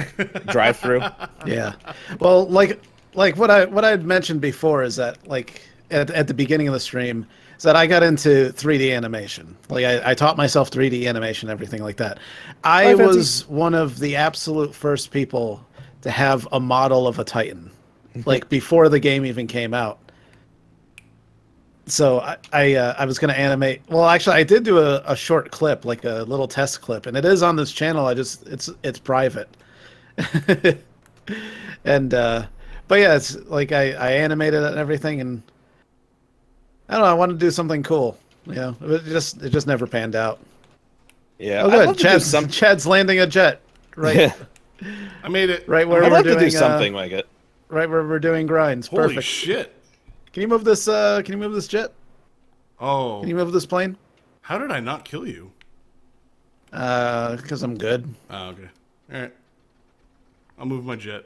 A: drive through.
B: Yeah. Well, like what I had mentioned before is that like at the beginning of the stream is that I got into 3D animation. Like I taught myself 3D animation, everything like that. I was one of the absolute first people to have a model of a Titan, like before the game even came out. So I was going to animate. Well, actually, I did do a short clip, like a little test clip, and it is on this channel. It's private. And but yeah, it's like I animated it and everything, and I don't know. I wanted to do something cool. You know, it just never panned out.
A: Yeah,
B: Oh, good. Chad's landing a jet. Right.
A: Yeah.
D: I made it.
B: Right where
A: I'd
B: we're
A: like
B: doing
A: to do something like it.
B: Right where we're doing grinds.
D: Holy
B: Perfect.
D: shit.
B: Can you move this? Can you move this jet?
D: Oh.
B: Can you move this plane?
D: How did I not kill you?
B: Because I'm good.
D: Oh, okay. All right. I'll move my jet.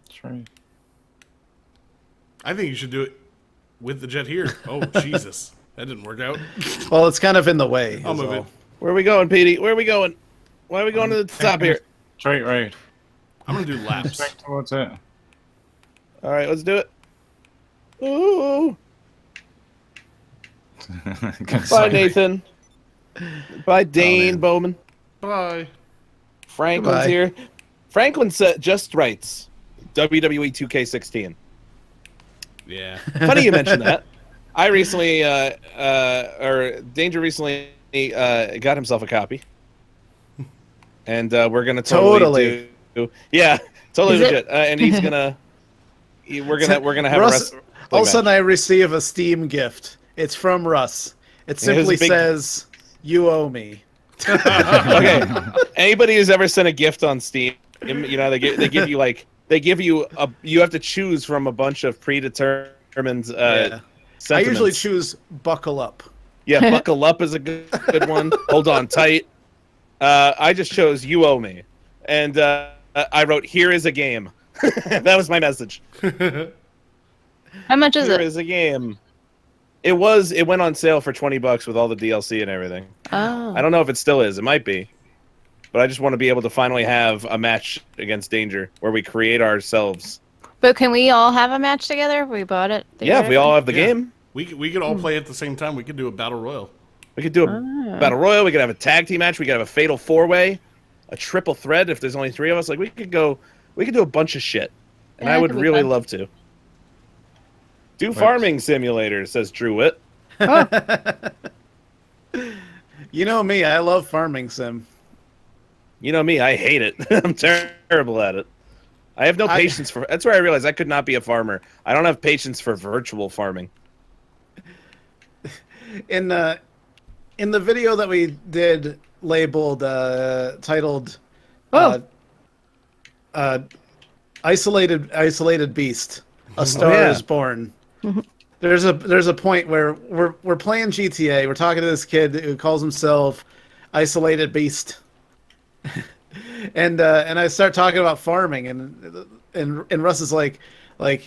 C: That's right.
D: I think you should do it with the jet here. Oh, Jesus. That didn't work out.
B: Well, it's kind of in the way.
D: I'll
B: is
D: move
B: all.
D: it.
A: Where are we going, Petey? Where are we going? Why are we going to the top here?
C: Straight road.
D: I'm going to do laps.
C: Straight towards it.
A: All right, let's do it. Ooh. Bye, Nathan. Bye, Dane Bowman.
D: Bye.
A: Franklin's
B: Goodbye.
A: here. Franklin just writes WWE 2K16.
D: Yeah.
A: Funny you mentioned that. I recently, or Danger recently got himself a copy. And we're going to totally do... Yeah, totally
E: Is it?
A: legit. And he's going to... We're gonna have
B: Russ,
A: a
B: all of a sudden, I receive a Steam gift. It's from Russ. It simply
A: says,
B: "You owe me."
A: Okay. Anybody who's ever sent a gift on Steam, you know, they give you like you have to choose from a bunch of predetermined
B: I
A: sentiments.
B: usually choose "Buckle Up."
A: Yeah, buckle up is a good one. Hold on tight. I just chose "You owe me," and I wrote "Here is a game." That was my message.
E: How much is
A: Here
E: it?
A: is a game. It went on sale for $20 with all the DLC and everything.
E: Oh.
A: I don't know if it still is. It might be. But I just want to be able to finally have a match against Danger where we create ourselves.
E: But can we all have a match together? We bought it.
A: Yeah, if we all have the
D: Yeah.
A: game.
D: We could all play at the same time. We could do a battle royal.
A: We could do a battle royal. We could have a tag team match. We could have a fatal 4-way, a triple threat if there's only 3 of us. Like we could do a bunch of shit. And
E: Yeah,
A: I
E: that
A: would
E: could be
A: really
E: fun.
A: love to. Do farming simulator, says Drew Witt.
B: You know me. I love farming sim.
A: You know me, I hate it. I'm terrible at it. I have no patience for. That's where I realized I could not be a farmer. I don't have patience for virtual farming.
B: In the video that we did, labeled titled "Isolated Beast," a star is born. There's a point where we're playing GTA. We're talking to this kid who calls himself Isolated Beast, and I start talking about farming, and Russ is like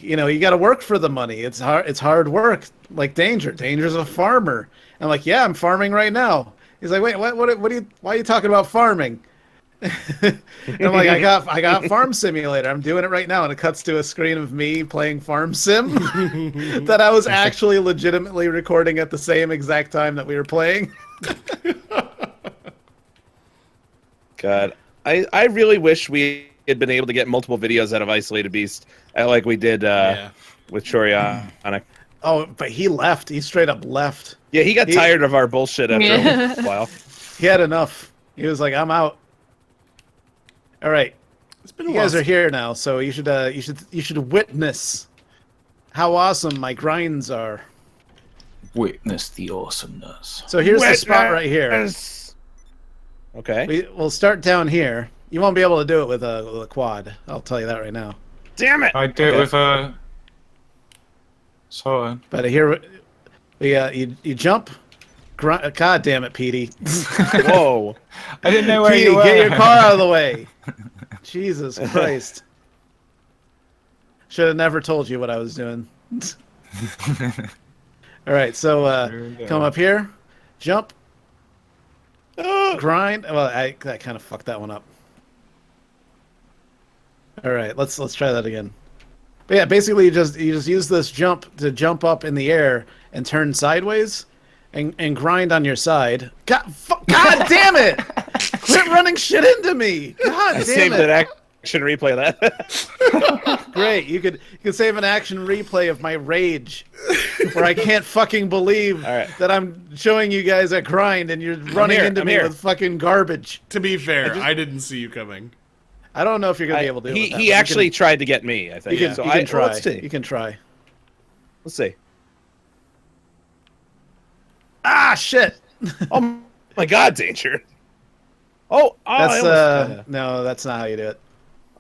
B: you know, you got to work for the money. It's hard work. Like Danger's a farmer. And I'm like, yeah, I'm farming right now. He's like, wait, why are you talking about farming? And I'm like, I got Farm Simulator. I'm doing it right now, and it cuts to a screen of me playing Farm Sim that I was actually legitimately recording at the same exact time that we were playing.
A: God, I really wish we had been able to get multiple videos out of Isolated Beast, like we did with Chorionic.
B: Oh, but he left. He straight up left.
A: Yeah, he got tired of our bullshit after a while.
B: He had enough. He was like, I'm out. All right.
D: It's been
B: You guys are here now, so you should witness how awesome my grinds are.
C: Witness the awesomeness.
B: So here's the spot right here.
A: Okay.
B: We'll start down here. You won't be able to do it with a quad. I'll tell you that right now.
A: Damn it!
C: I do it with a. Sorry.
B: But here, you jump. God damn it, Petey.
A: Whoa!
C: I didn't know where
B: Petey,
C: you were.
B: get your car out of the way. Jesus Christ. Should have never told you what I was doing. All right, so come up here, jump, grind. Well, that kind of fucked that one up. All right, let's try that again. But yeah, basically you just use this jump to jump up in the air and turn sideways, and grind on your side. God damn it! Quit running shit into me! God damn
A: Saved
B: it!
A: an action replay of that.
B: Great, you could save an action replay of my rage, where I can't fucking believe that I'm showing you guys a grind and you're running into me with fucking garbage.
D: To be fair, I didn't see you coming.
B: I don't know if you're gonna be able to.
A: He actually tried to get me. I think.
B: You can,
A: so
B: you can try.
A: Let's see.
B: You can try.
A: Let's see.
B: Ah, shit!
A: Oh my God, Danger. Oh,
B: That's no, that's not how you do it.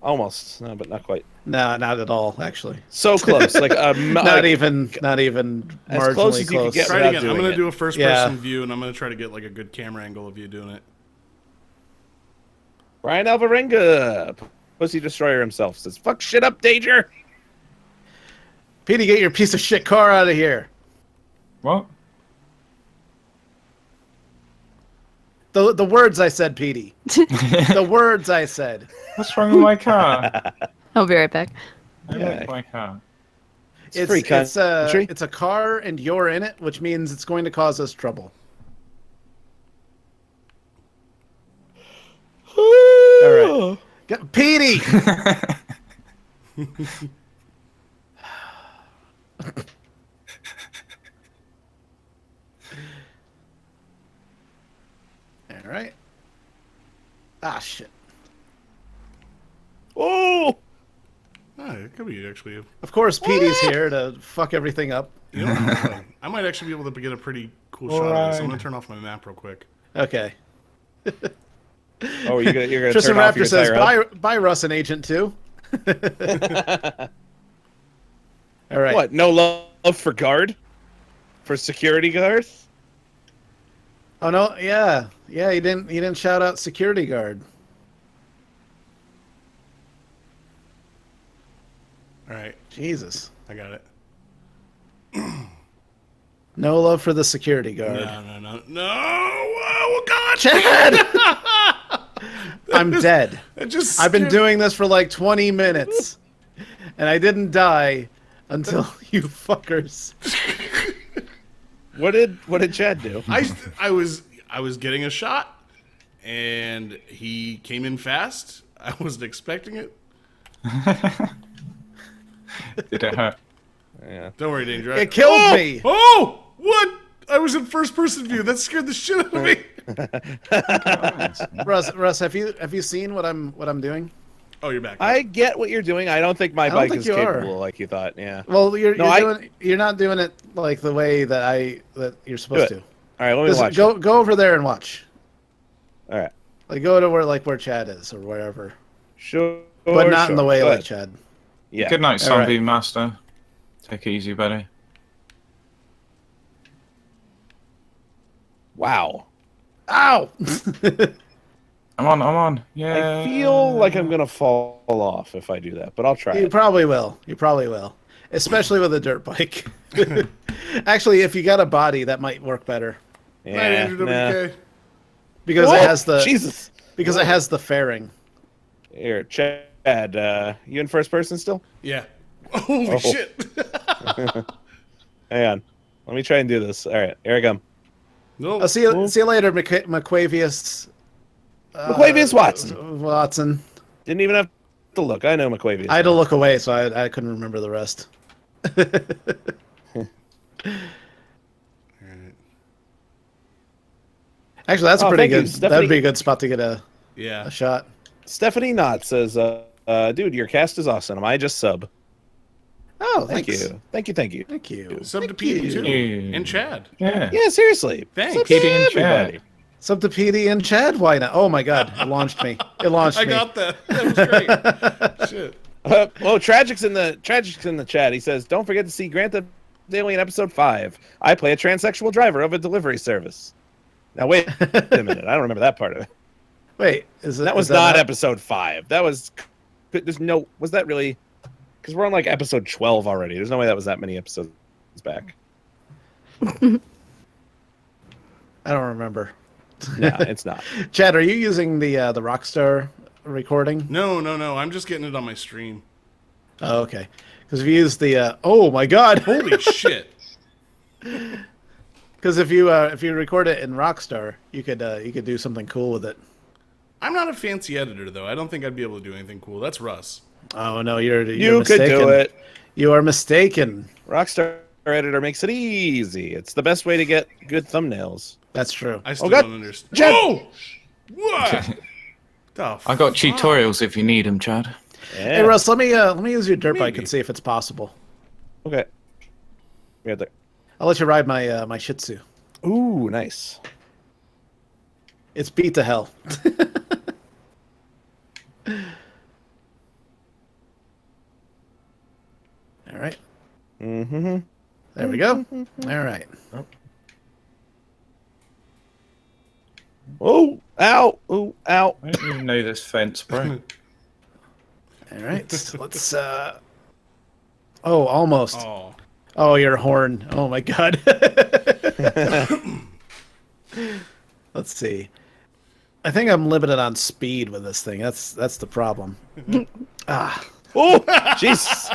A: almost. No, but not quite.
B: No, not at all. Actually,
A: So close. Like
B: not even
A: as
B: marginally
A: close as you could get.
D: Try it
A: without
D: again. I'm
A: doing
D: gonna
A: it.
D: do a first-person view, and I'm gonna try to get like a good camera angle of you doing it.
A: Brian Alvarenga, Pussy Destroyer himself, says, "Fuck shit up, Danger."
B: Petey, get your piece of shit car out of here.
C: What?
B: The words I said, Petey. The words I said.
C: What's wrong with my car?
E: I'll be right back.
C: I like my car.
A: It's free country.
B: It's a car, and you're in it, which means it's going to cause us trouble. All right, Petey. All right. Ah, shit.
A: Oh,
D: It could be actually.
B: Of course, Petey's here to fuck everything up.
D: You know, I might actually be able to get a pretty cool shot of this. I'm gonna turn off my map real quick.
B: Okay.
A: you're gonna
B: Tristan
A: turn off
B: Raptor
A: your
B: says,
A: entire hub?
B: bye, Russ and Agent 2. All right.
A: What? No love for guard? For security guards?
B: Oh no, yeah. He didn't shout out security guard.
D: All right,
B: Jesus.
D: I got it.
B: No love for the security guard.
D: No! Oh God,
B: Chad! I'm dead. I've been
D: skipped.
B: doing this for like 20 minutes. And I didn't die until you fuckers.
A: What did Chad do?
D: I was getting a shot, and he came in fast. I wasn't expecting it.
C: Did it hurt?
A: Yeah.
D: Don't worry, Danger.
B: It killed me.
D: Oh, what? I was in first-person view. That scared the shit out of me.
B: Russ, have you seen what I'm doing?
D: Oh, you're back.
A: I get what you're doing. I don't think my
B: don't
A: bike
B: think
A: is
B: you are.
A: capable like you thought. Yeah.
B: Well, you're
A: No,
B: you're not doing it like the way that you're supposed
A: Do
B: to.
A: it. All right, let me
B: Just
A: watch.
B: go over there and watch.
A: All right.
B: Like go to where Chad is or wherever.
A: Sure.
B: But not in the way
A: Go
B: like
A: ahead.
B: Chad.
A: Yeah.
C: Good night,
B: All right.
C: Zombie Master. Take it easy, buddy.
A: Wow.
B: Ow!
C: I'm on. Yeah.
A: I feel like I'm gonna fall off if I do that, but I'll try.
B: You
A: It.
B: probably will. You probably will. Especially with a dirt bike. Actually, if you got a body, that might work better.
D: Night,
A: Yeah.
D: Andrew
A: Nah.
D: WK.
B: Because
A: Whoa,
B: it has the
A: Jesus.
B: because it has the fairing.
A: Here, Chad. You in first person still?
D: Yeah. Holy
A: Oh.
D: shit.
A: Hang on. Let me try and do this. All right, here I come.
D: No.
B: I'll see you later, McQuavius.
A: McQuavius Watson.
B: Watson.
A: Didn't even have to look. I know McQuavius.
B: I had to look away, so I couldn't remember the rest. Actually, that's a
A: Oh,
B: pretty
A: thank you,
B: good.
A: Stephanie.
B: That'd be a good spot to get a
D: Yeah.
B: shot.
A: Stephanie Knott says, dude, your cast is awesome. I just sub.
B: Oh,
A: Thank
B: thanks.
A: you. Thank you.
B: Thank you.
D: Sub to
B: Thank
D: Petey,
B: you.
D: too.
C: you.
D: And Chad.
C: Yeah.
A: Yeah, seriously.
D: Thanks.
A: Sub to
C: Petey and
A: everybody.
C: Chad.
B: Sub to PD and Chad. Why not? Oh my God! It launched me. It launched
D: I
B: me.
D: got that. That was great. Shit.
A: Well, Tragic's in the chat. He says, don't forget to see Grand Theft Alien Episode 5. I play a transsexual driver of a delivery service. Now, wait a minute. I don't remember that part of it.
B: Wait, is it?
A: That was
B: is
A: not Episode 5. That was... Was that really... Because we're on like episode 12 already. There's no way that was that many episodes back.
B: I don't remember.
A: No, it's not.
B: Chad, are you using the Rockstar recording?
D: No. I'm just getting it on my stream.
B: Oh, okay. Because if you use the oh my god,
D: Holy shit!
B: because if you record it in Rockstar, you could do something cool with it.
D: I'm not a fancy editor though. I don't think I'd be able to do anything cool. That's Russ.
B: Oh no, you're
A: You could
B: mistaken.
A: do it.
B: You are mistaken.
A: Rockstar Editor makes it easy. It's the best way to get good thumbnails.
B: That's true.
D: I still
A: God.
D: don't understand.
A: Chad!
D: Whoa! What? The
C: I got
D: fuck?
C: tutorials if you need them, Chad.
A: Yeah.
B: Hey Russ, let me use your dirt bike
D: Maybe.
B: and see if it's possible.
A: Okay. We got there.
B: I'll let you ride my my Shih Tzu.
A: Ooh, nice.
B: It's beat to hell. All right.
A: Mm-hmm.
B: There we go. All right.
A: Oh, ow, ooh, ow.
C: I don't even know this fence, bro.
B: All right. Let's oh, almost.
D: Oh,
B: Oh, your horn. Oh my god. Let's see. I think I'm limited on speed with this thing. That's the problem. Ah.
A: Oh, Jesus.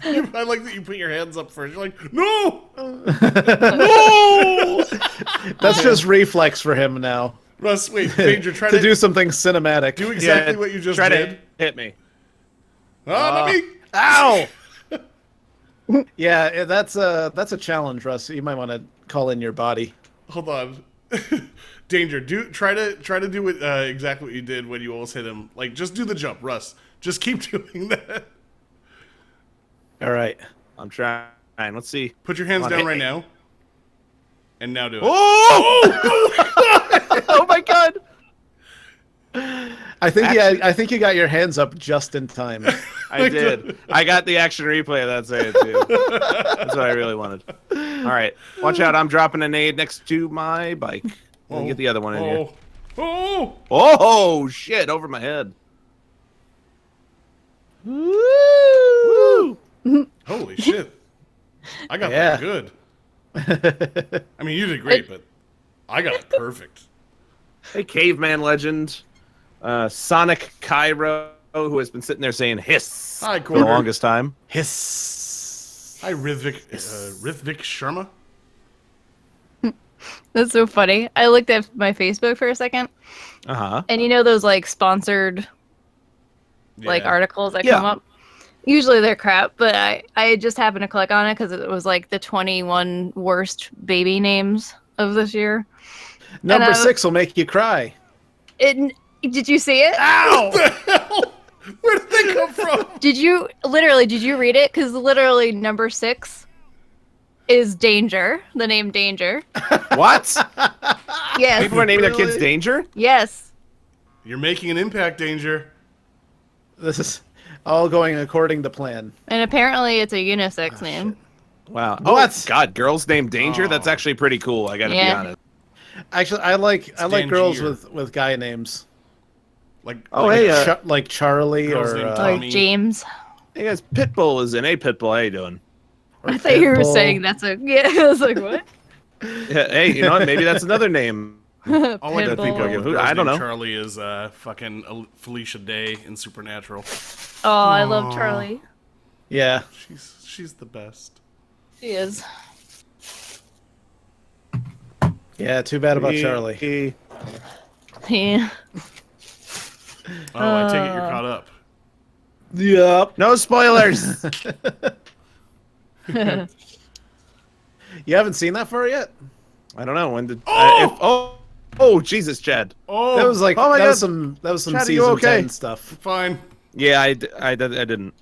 D: I like that you put your hands up first. You're like, no,
A: No!
B: That's just reflex for him now.
D: Russ. Wait, Danger, try
B: to
D: to
B: do something cinematic.
D: do exactly
A: Yeah,
D: what you just
A: Try
D: did.
A: to hit me.
D: Let me.
A: Ow!
B: Yeah, that's a challenge, Russ. You might want to call in your body.
D: Hold on. Danger, try to do it exactly what you did when you almost hit him. Like, just do the jump, Russ. Just keep doing that.
B: All right.
A: I'm trying. Let's see.
D: Put your hands
A: Come on,
D: down
A: hit
D: right
A: me.
D: now. And now do it.
A: Oh! Oh my god!
B: I think
A: Actually-
B: I think you got your hands up just in time.
A: I did. I got the action replay of that saying too. That's what I really wanted. All right, watch out! I'm dropping a nade next to my bike. Let me get the other one in here.
D: Oh!
A: Oh shit! Over my head. Woo!
D: Holy shit! I got
B: Yeah.
D: that good. I mean, you did great, but I got it perfect.
A: Hey, caveman legend, Sonic Cairo, who has been sitting there saying hiss
D: Hi,
A: for the
D: Corner.
A: longest time.
B: Hiss.
D: Hi, Rithvik Sharma.
E: That's so funny. I looked at my Facebook for a second,
A: Uh-huh.
E: and you know those like sponsored like
D: Yeah.
E: articles that
A: Yeah.
E: come up. Usually they're crap, but I just happened to click on it because it was like the 21 worst baby names of this year.
B: Number
E: And,
B: 6 will make you cry.
E: Did you see it?
D: What the hell? Where did they come from?
E: Did you read it? Because literally number 6 is Danger, the name Danger.
A: What?
E: Yes,
A: People are naming their kids
B: Really?
A: Danger?
E: yes.
D: You're making an impact, Danger.
B: This is all going according to plan.
E: And apparently it's a unisex name.
A: Wow.
B: What?
A: Oh, God, girls named Danger? That's actually pretty cool, I gotta be
E: Yeah.
A: honest.
B: Actually, I like girls
D: Dangier.
B: with guy names.
D: Like,
A: Oh,
D: like,
A: hey,
B: Like Charlie
D: Girls
B: or
D: named
E: Or
D: Tommy.
E: James.
A: Hey guys, Pitbull is in. Hey, Pitbull, how you doing?
E: I thought you were
B: Pitbull.
E: saying that's a yeah. I was like, what?
A: Yeah, hey, you know what? Maybe that's another name.
D: all I can think
A: Pitbull.
D: of
A: Who-
D: with
A: I don't
D: named
A: know.
D: Charlie is fucking Felicia Day in Supernatural.
E: Oh, I love Charlie.
B: yeah.
D: She's the best.
E: She is.
B: Yeah, too bad about Charlie.
E: Yeah.
D: Oh, I take it you're caught up.
B: Yep.
A: No spoilers.
B: You haven't seen that far yet?
A: I don't know when did.
D: Oh!
A: Oh, Jesus, Chad.
D: Oh,
B: That was like
A: Oh my
B: that was
A: God.
B: some
A: Chad, are you
B: season
A: okay?
B: 10 stuff.
D: fine.
A: Yeah, I didn't.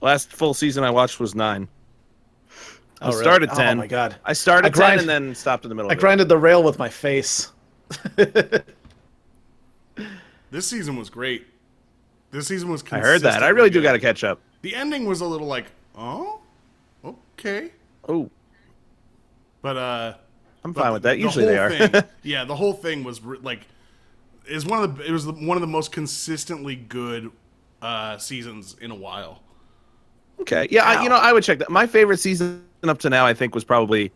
A: Last full season I watched was 9. I
B: really?
A: started 10.
B: Oh my god.
A: I started
B: I grind-
A: 10 and then stopped in the middle.
B: I
A: of it.
B: grinded the rail with my face.
D: This season was great. This season was
A: I heard that. I really do got to catch up.
D: The ending was a little like, oh, okay.
A: Oh,
D: But
A: I'm
D: but
A: fine with that.
D: the
A: Usually they
D: whole
A: are.
D: thing- yeah, the whole thing was is one of the one of the most consistently good seasons in a while.
A: Okay. Yeah, I would check that. My favorite season up to now, I think, was probably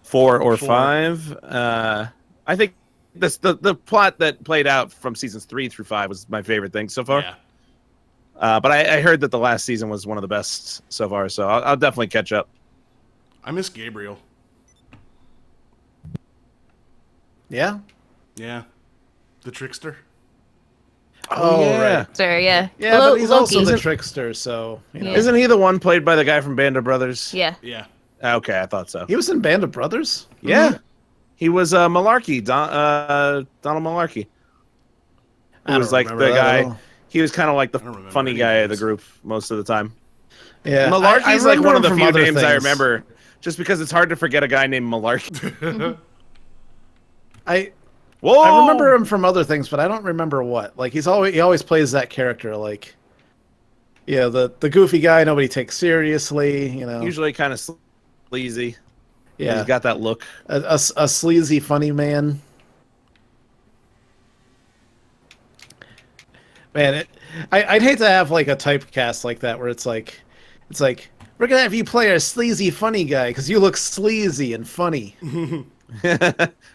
A: 4 or 5. I think the plot that played out from seasons 3 through 5 was my favorite thing so far.
D: Yeah.
A: But I heard that the last season was one of the best so far, so I'll definitely catch up.
D: I miss Gabriel.
B: Yeah.
D: Yeah. The trickster.
B: Oh,
A: yeah.
B: right.
E: Sure, yeah.
B: Yeah, but he's also
E: Loki.
B: the trickster, so you know.
E: Yeah.
A: Isn't he the one played by the guy from Band of Brothers?
E: Yeah.
D: Yeah.
A: Okay, I thought so.
B: He was in Band of Brothers.
A: Yeah. He was Malarkey, Donald Malarkey. He
B: I
A: was
B: don't
A: like
B: remember
A: the
B: that at
A: guy.
B: all.
A: He was kind of like the
D: I don't remember
A: funny
D: any
A: guy
D: of
A: of the
D: these.
A: group most of the time.
B: Yeah,
A: Malarkey's
B: I
A: like one
B: remember
A: of the
B: him from
A: few
B: other
A: names I
B: things.
A: remember, just because it's hard to forget a guy named Malarkey.
B: I
A: Whoa!
B: I remember him from other things, but I don't remember what. Like he always plays that character, like the goofy guy nobody takes seriously. You know,
A: Usually kind of sleazy.
B: yeah,
A: He's got that look.
B: a sleazy funny man. Man, I'd hate to have like a typecast like that where it's like we're gonna have you play a sleazy funny guy because you look sleazy and funny.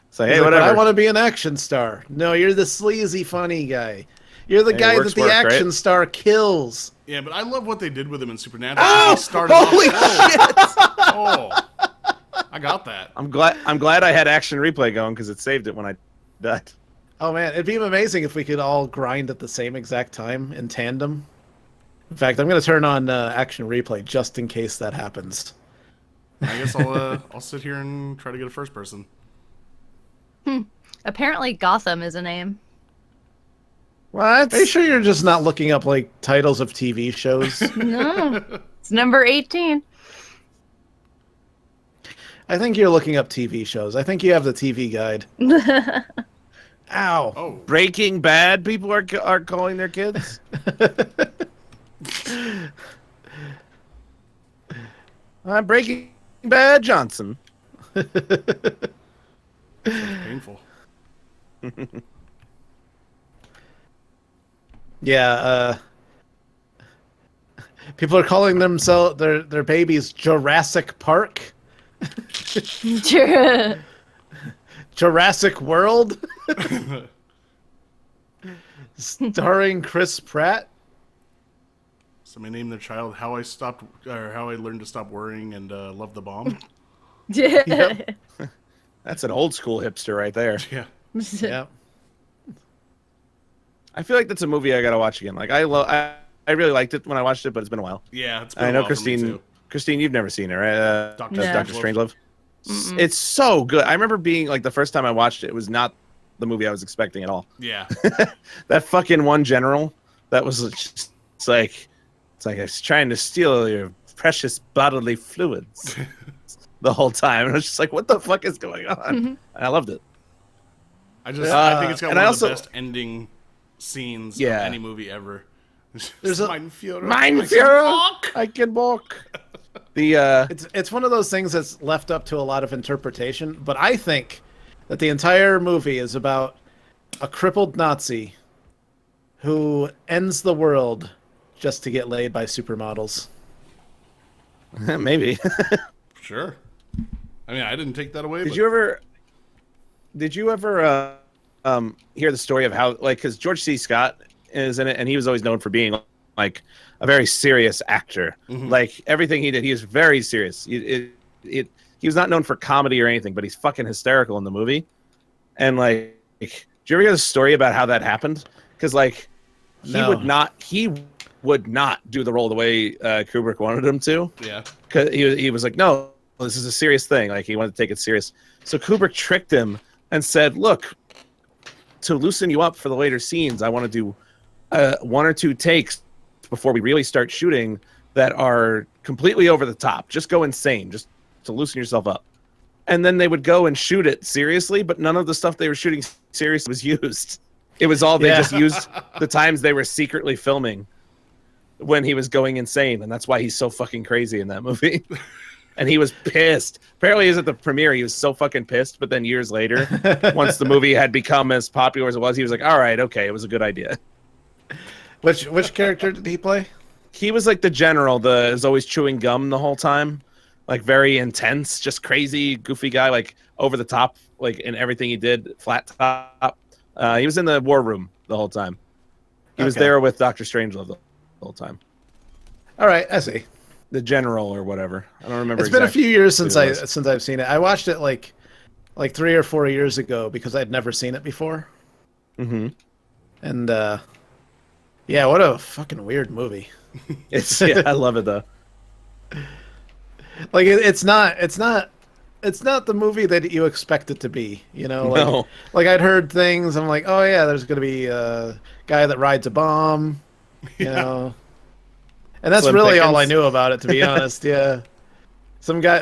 A: So
B: He's
A: hey,
B: like, "But
A: whatever.
B: I want to be an action star. No, you're the sleazy funny guy. You're the
A: Hey,
B: guy
A: work's
B: that the
A: work, right?
B: action star kills.
D: Yeah, but I love what they did with him in Supernatural.
A: Oh,
D: He started
A: holy
D: off,
A: shit!
D: Oh, I got that.
A: I'm glad I had action replay going because it saved it when I died.
B: Oh man, it'd be amazing if we could all grind at the same exact time in tandem. In fact, I'm gonna turn on action replay just in case that happens.
D: I guess I'll sit here and try to get a first person.
E: Apparently Gotham is a name.
A: What?
B: Are you sure you're just not looking up like titles of TV shows?
E: No. It's number 18.
B: I think you're looking up TV shows. I think you have the TV guide. Ow.
D: Oh,
A: Breaking Bad people are calling their kids? I'm Breaking Bad Johnson.
D: painful.
B: Yeah, people are calling themselves their babies Jurassic Park, Jurassic World, starring Chris Pratt.
D: Somebody named their child How I Learned to Stop Worrying and Love the Bomb.
B: Yep.
A: That's an old school hipster right there.
D: Yeah.
B: Yeah.
A: I feel like that's a movie I gotta watch again. Like I really liked it when I watched it, but it's been a while.
D: Yeah, it's been
A: I
D: a
A: know
D: while for me,
A: Christine, you've never seen it, right?
D: Dr.
E: No.
A: Dr. Strangelove.
E: Mm-mm.
A: It's so good. I remember being like the first time I watched it, it was not the movie I was expecting at all.
D: Yeah.
A: That fucking one general that was just, it's like I was trying to steal your precious bodily fluids the whole time. And I was just like, what the fuck is going on? And I loved it.
D: I think it's got
A: and
D: one
A: I
D: of
A: also-
D: the best ending scenes
A: Yeah.
D: of any movie ever.
B: There's a-
D: Mein Führer.
A: Mein
D: I can
A: Führer!
D: walk!
A: I can walk. The
B: It's one of those things that's left up to a lot of interpretation, but I think that the entire movie is about a crippled Nazi who ends the world just to get laid by supermodels.
A: maybe.
D: Sure. I mean, I didn't take that away.
A: Did
D: but
A: you ever hear the story of how, like, because George C. Scott is in it, and he was always known for being like a very serious actor.
D: Mhm.
A: Like everything he did, he was very serious. He was not known for comedy or anything, but he's fucking hysterical in the movie. And like, did you ever hear the story about how that happened? Because like, he
B: No.
A: would not do the role the way Kubrick wanted him to.
D: Yeah.
A: Because he was like, no, this is a serious thing. Like he wanted to take it serious. So Kubrick tricked him and said, look, to loosen you up for the later scenes, I want to do 1 or 2 takes before we really start shooting that are completely over the top. Just go insane, just to loosen yourself up. And then they would go and shoot it seriously, but none of the stuff they were shooting seriously was used. It was all they just used the times they were secretly filming when he was going insane, and that's why he's so fucking crazy in that movie. And he was pissed. Apparently, he was at the premiere. He was so fucking pissed. But then years later, once the movie had become as popular as it was, he was like, "All right, okay, it was a good idea."
B: Which character did he play?
A: He was like the general, is always chewing gum the whole time, like very intense, just crazy, goofy guy, like over the top, like in everything he did, flat top. He was in the war room the whole time. He was there with Dr. Strangelove the whole time.
B: All right, I see.
A: The general or whatever. I don't remember.
B: It's been a few years since
A: who it was.
B: since I've seen it. I watched it like 3 or 4 years ago because I'd never seen it before.
A: Mm-hmm.
B: And yeah, what a fucking weird movie.
A: I love it though.
B: Like it's not the movie that you expect it to be, you know. Like,
A: No.
B: like I'd heard things. I'm like, oh yeah, there's gonna be a guy that rides a bomb, you know. And that's
A: Slim
B: really all I
A: Pickens.
B: knew about it, to be honest. Yeah, some guy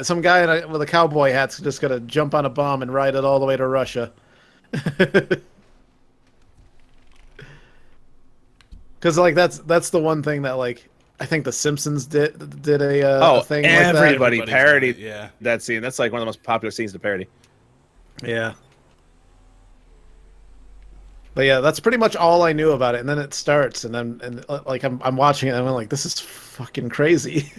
B: with a cowboy hat's just gonna jump on a bomb and ride it all the way to Russia. Because like that's the one thing that like I think The Simpsons did a thing like that.
A: Everybody
D: Everybody's
A: parodied
D: done it, yeah.
A: that scene. That's like one of the most popular scenes to parody.
B: Yeah. But yeah, that's pretty much all I knew about it. And then it starts, and I'm watching it, and I'm like, this is fucking crazy.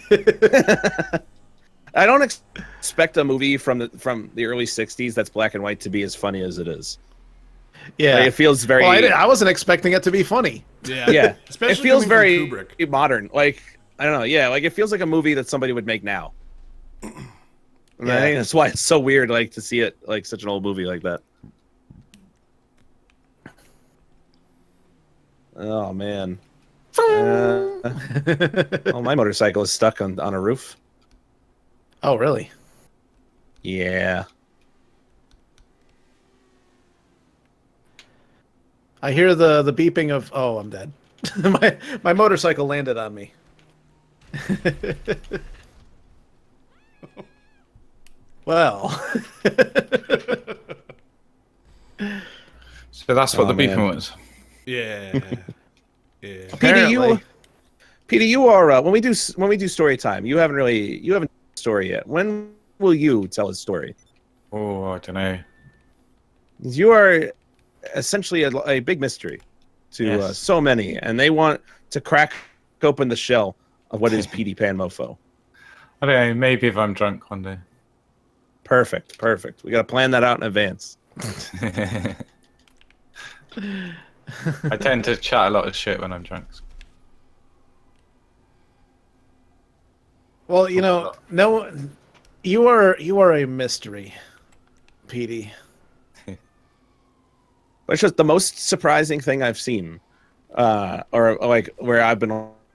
A: I don't expect a movie from the early '60s that's black and white to be as funny as it is.
B: Yeah,
A: Like, it feels very.
B: Well, I wasn't expecting it to be funny.
D: Yeah,
A: Yeah,
D: especially
A: it feels
D: coming from
A: very
D: Kubrick.
A: modern. Like I don't know. Yeah, like it feels like a movie that somebody would make now. And I think that's why it's so weird, like to see it like such an old movie like that. Oh man. Oh, my motorcycle is stuck on a roof.
B: Oh, really?
A: Yeah.
B: I hear the beeping of. Oh, I'm dead. my motorcycle landed on me. Well.
C: So that's what
A: Oh,
C: the beeping
A: man.
C: was.
D: Yeah. Yeah.
B: Apparently.
A: Peter, you are when we do story time. You haven't told a story yet. When will you tell a story?
C: Oh, I don't know.
A: You are essentially a big mystery to
C: Yes.
A: so many, and they want to crack open the shell of what is Petey Pan Mofo.
C: I don't know. Maybe if I'm drunk one day.
A: Perfect. We got to plan that out in advance.
C: I tend to chat a lot of shit when I'm drunk.
B: Well, you know, no, you are a mystery, Petey.
A: It's just the most surprising thing I've seen, or like where I've been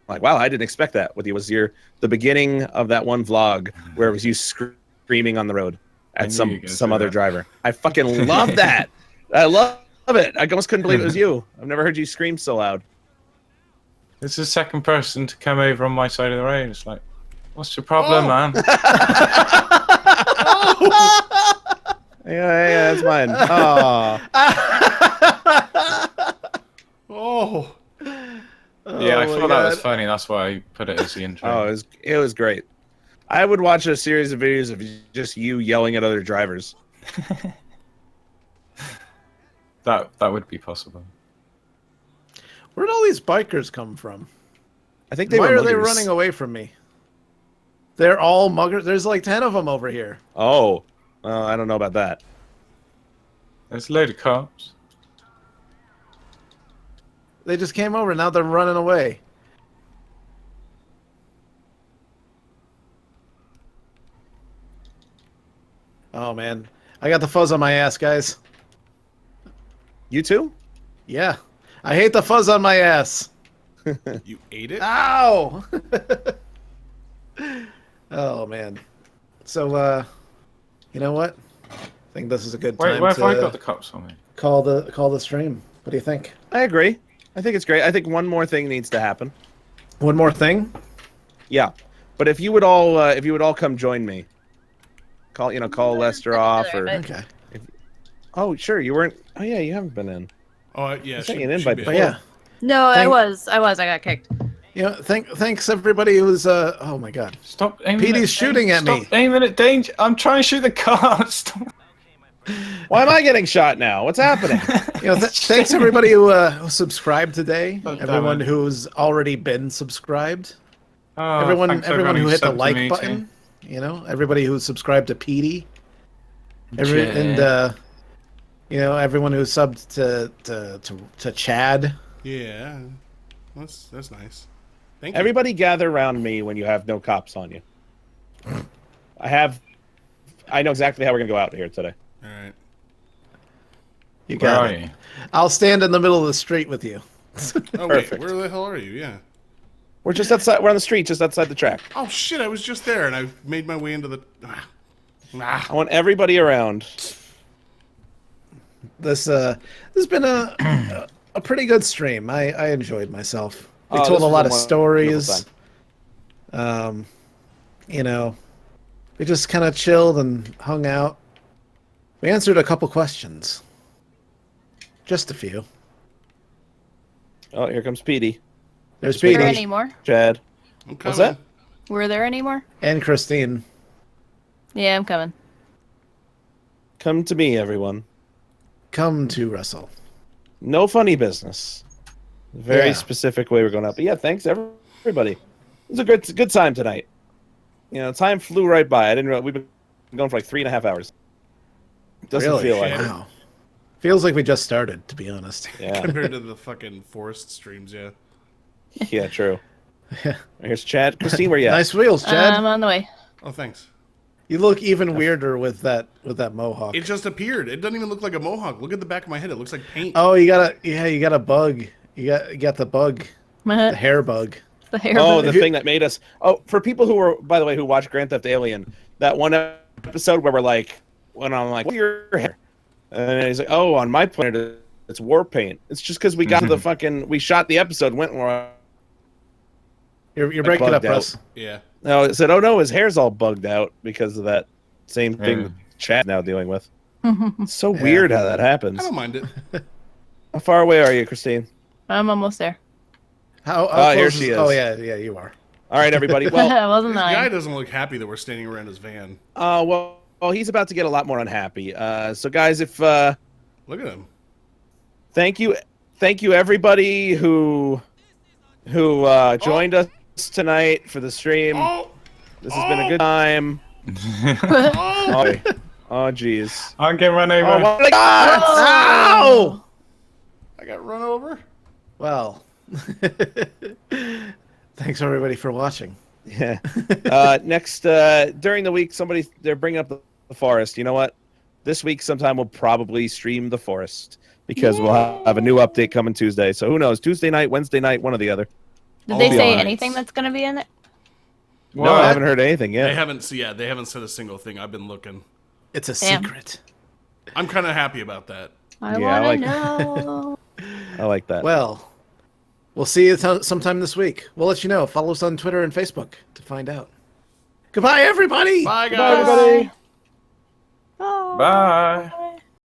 A: like, wow, I didn't expect that. With you was the beginning of that one vlog where it was you screaming on the road
C: I
A: at
C: knew you were
A: some
C: gonna say
A: other
C: that.
A: driver. I fucking love that. I love it. I almost couldn't believe it was you. I've never heard you scream so loud.
C: It's the second person to come over on my side of the road. It's like, what's your problem, man?
A: Yeah, that's mine. Oh,
D: Oh.
C: Yeah, I
B: Oh my
C: thought that was
B: God.
C: funny. That's why I put it as the intro.
A: it was great. I would watch a series of videos of just you yelling at other drivers.
C: That would be possible.
B: Where'd all these bikers come from?
A: I think they
B: Why
A: were
B: are they
A: muggers.
B: running away from me? They're all muggers. There's like 10 of them over here.
A: Oh, I don't know about that.
C: There's a load of cops.
B: They just came over. Now they're running away. Oh man, I got the fuzz on my ass, guys.
A: You too?
B: Yeah, I hate the fuzz on my ass.
D: You ate it?
B: Ow! Oh man. So you know what? I think this is a good
C: Wait,
B: time
C: where have I got
B: to
C: the cops on me?
B: call the stream. What do you think?
A: I agree. I think it's great. I think one more thing needs to happen.
B: One more thing.
A: Yeah, but if you would all come join me, call Lester off or.
B: Okay.
A: Oh sure, you weren't. Oh yeah, you haven't been in.
D: Oh, yeah.
A: I sent you
D: should-
A: an
D: should
A: invite
D: be.
B: But yeah,
E: No, I
B: Thank-
E: was. I got kicked.
B: you know, thanks everybody who's oh my god.
C: Stop aiming
B: Petey's
C: at
B: shooting at me.
C: Stop aiming at danger. I'm trying to shoot the car. Stop.
A: Why am I getting shot now? What's happening?
B: You know, thanks everybody who subscribed today.
C: Oh, damn
B: Everyone
C: it.
B: who's already been subscribed.
C: Oh,
B: everyone
C: thanks
B: who hit the
C: subbed to
B: like
C: me
B: button.
C: too.
B: You know, everybody who subscribed to Petey.
C: Yeah.
B: Everyone who subbed to Chad.
D: Yeah, that's nice. Thank you.
A: Everybody gather around me when you have no cops on you. I know exactly how we're gonna go out here today.
D: All right.
B: You
C: Where
B: got
C: are
B: it.
C: you?
B: I'll stand in the middle of the street with you.
D: Oh wait,
A: Perfect.
D: where the hell are you? Yeah.
A: We're just outside. We're on the street, just outside the track.
D: Oh shit! I was just there, and I made my way into the.
A: I want everybody around.
B: This has been a pretty good stream. I enjoyed myself. We
A: Oh,
B: told
A: this
B: a
A: was
B: lot of
A: wonderful
B: stories.
A: time.
B: We just kind of chilled and hung out. We answered a couple questions. Just a few.
A: Oh, here comes Petey.
B: There's
E: Were there
B: Petey
E: any more?
A: Chad.
D: I'm
A: What's
D: coming.
A: that?
E: Were there any more?
B: and Christine.
E: Yeah, I'm coming.
A: Come to me, everyone.
B: Come to wrestle.
A: No funny business. Very
B: Yeah.
A: specific way we're going up. But yeah, thanks everybody. It was a good time tonight. Time flew right by. I didn't realize we've been going for like 3.5 hours. Doesn't
B: Really?
A: feel like it.
B: Wow. Feels like we just started, to be honest.
A: Yeah,
D: Compared to the fucking forest streams, yeah.
A: yeah, true. Here's Chad. Christine, where you at?
B: Nice wheels, Chad.
E: I'm on the way.
D: Oh, thanks.
B: You look even weirder with that mohawk.
D: It just appeared. It doesn't even look like a mohawk. Look at the back of my head. It looks like paint.
B: Oh, you got a bug. You got the bug, the hair bug.
E: The hair.
A: Oh,
E: bug.
A: the thing that made us. Oh, for people who were, by the way, who watched Grand Theft Alien, that one episode where we're like, when I'm like, what's your hair? And he's like, oh, on my planet, it's war paint. It's just because we got to the fucking, we shot the episode, went more.
B: You're breaking up,
A: bugged out.
B: Russ.
D: Yeah.
A: No, it said, oh no, his hair's all bugged out because of that same thing
C: Yeah.
A: that Chad's now dealing with. It's so weird how that happens.
D: I don't mind it.
A: How far away are you, Christine?
E: I'm almost there.
B: How
A: here
B: close
A: she is.
B: Oh yeah, you are.
A: All right, everybody. Well,
E: I wasn't
D: This guy
E: lying.
D: doesn't look happy that we're standing around his van.
A: well, he's about to get a lot more unhappy. So, guys, if
D: Look at him.
A: thank you, everybody who joined us tonight for the stream.
D: Oh!
A: This has been a good time.
D: Oh!
A: Oh, jeez.
C: I'm getting run over.
A: Oh my God!
B: Ow!
D: I got run over.
B: Well, thanks everybody for watching.
A: Yeah. Next, during the week, they're bringing up the forest. You know what? This week, sometime we'll probably stream the forest because we'll have a new update coming Tuesday. So who knows? Tuesday night, Wednesday night, one or the other.
E: Did they
A: be
E: say
A: alright.
E: anything that's gonna be in it?
A: No, I haven't heard anything yet.
D: They haven't said a single thing. I've been looking.
B: It's a
E: Damn.
B: secret.
D: I'm kind of happy about that.
E: I
A: Yeah, I
E: wanna
A: like-
E: know.
A: I like that.
B: Well, we'll see you sometime this week. We'll let you know. Follow us on Twitter and Facebook to find out. Goodbye, everybody.
D: Bye,
A: Bye,
D: guys.
A: everybody.
E: Bye.
C: Bye.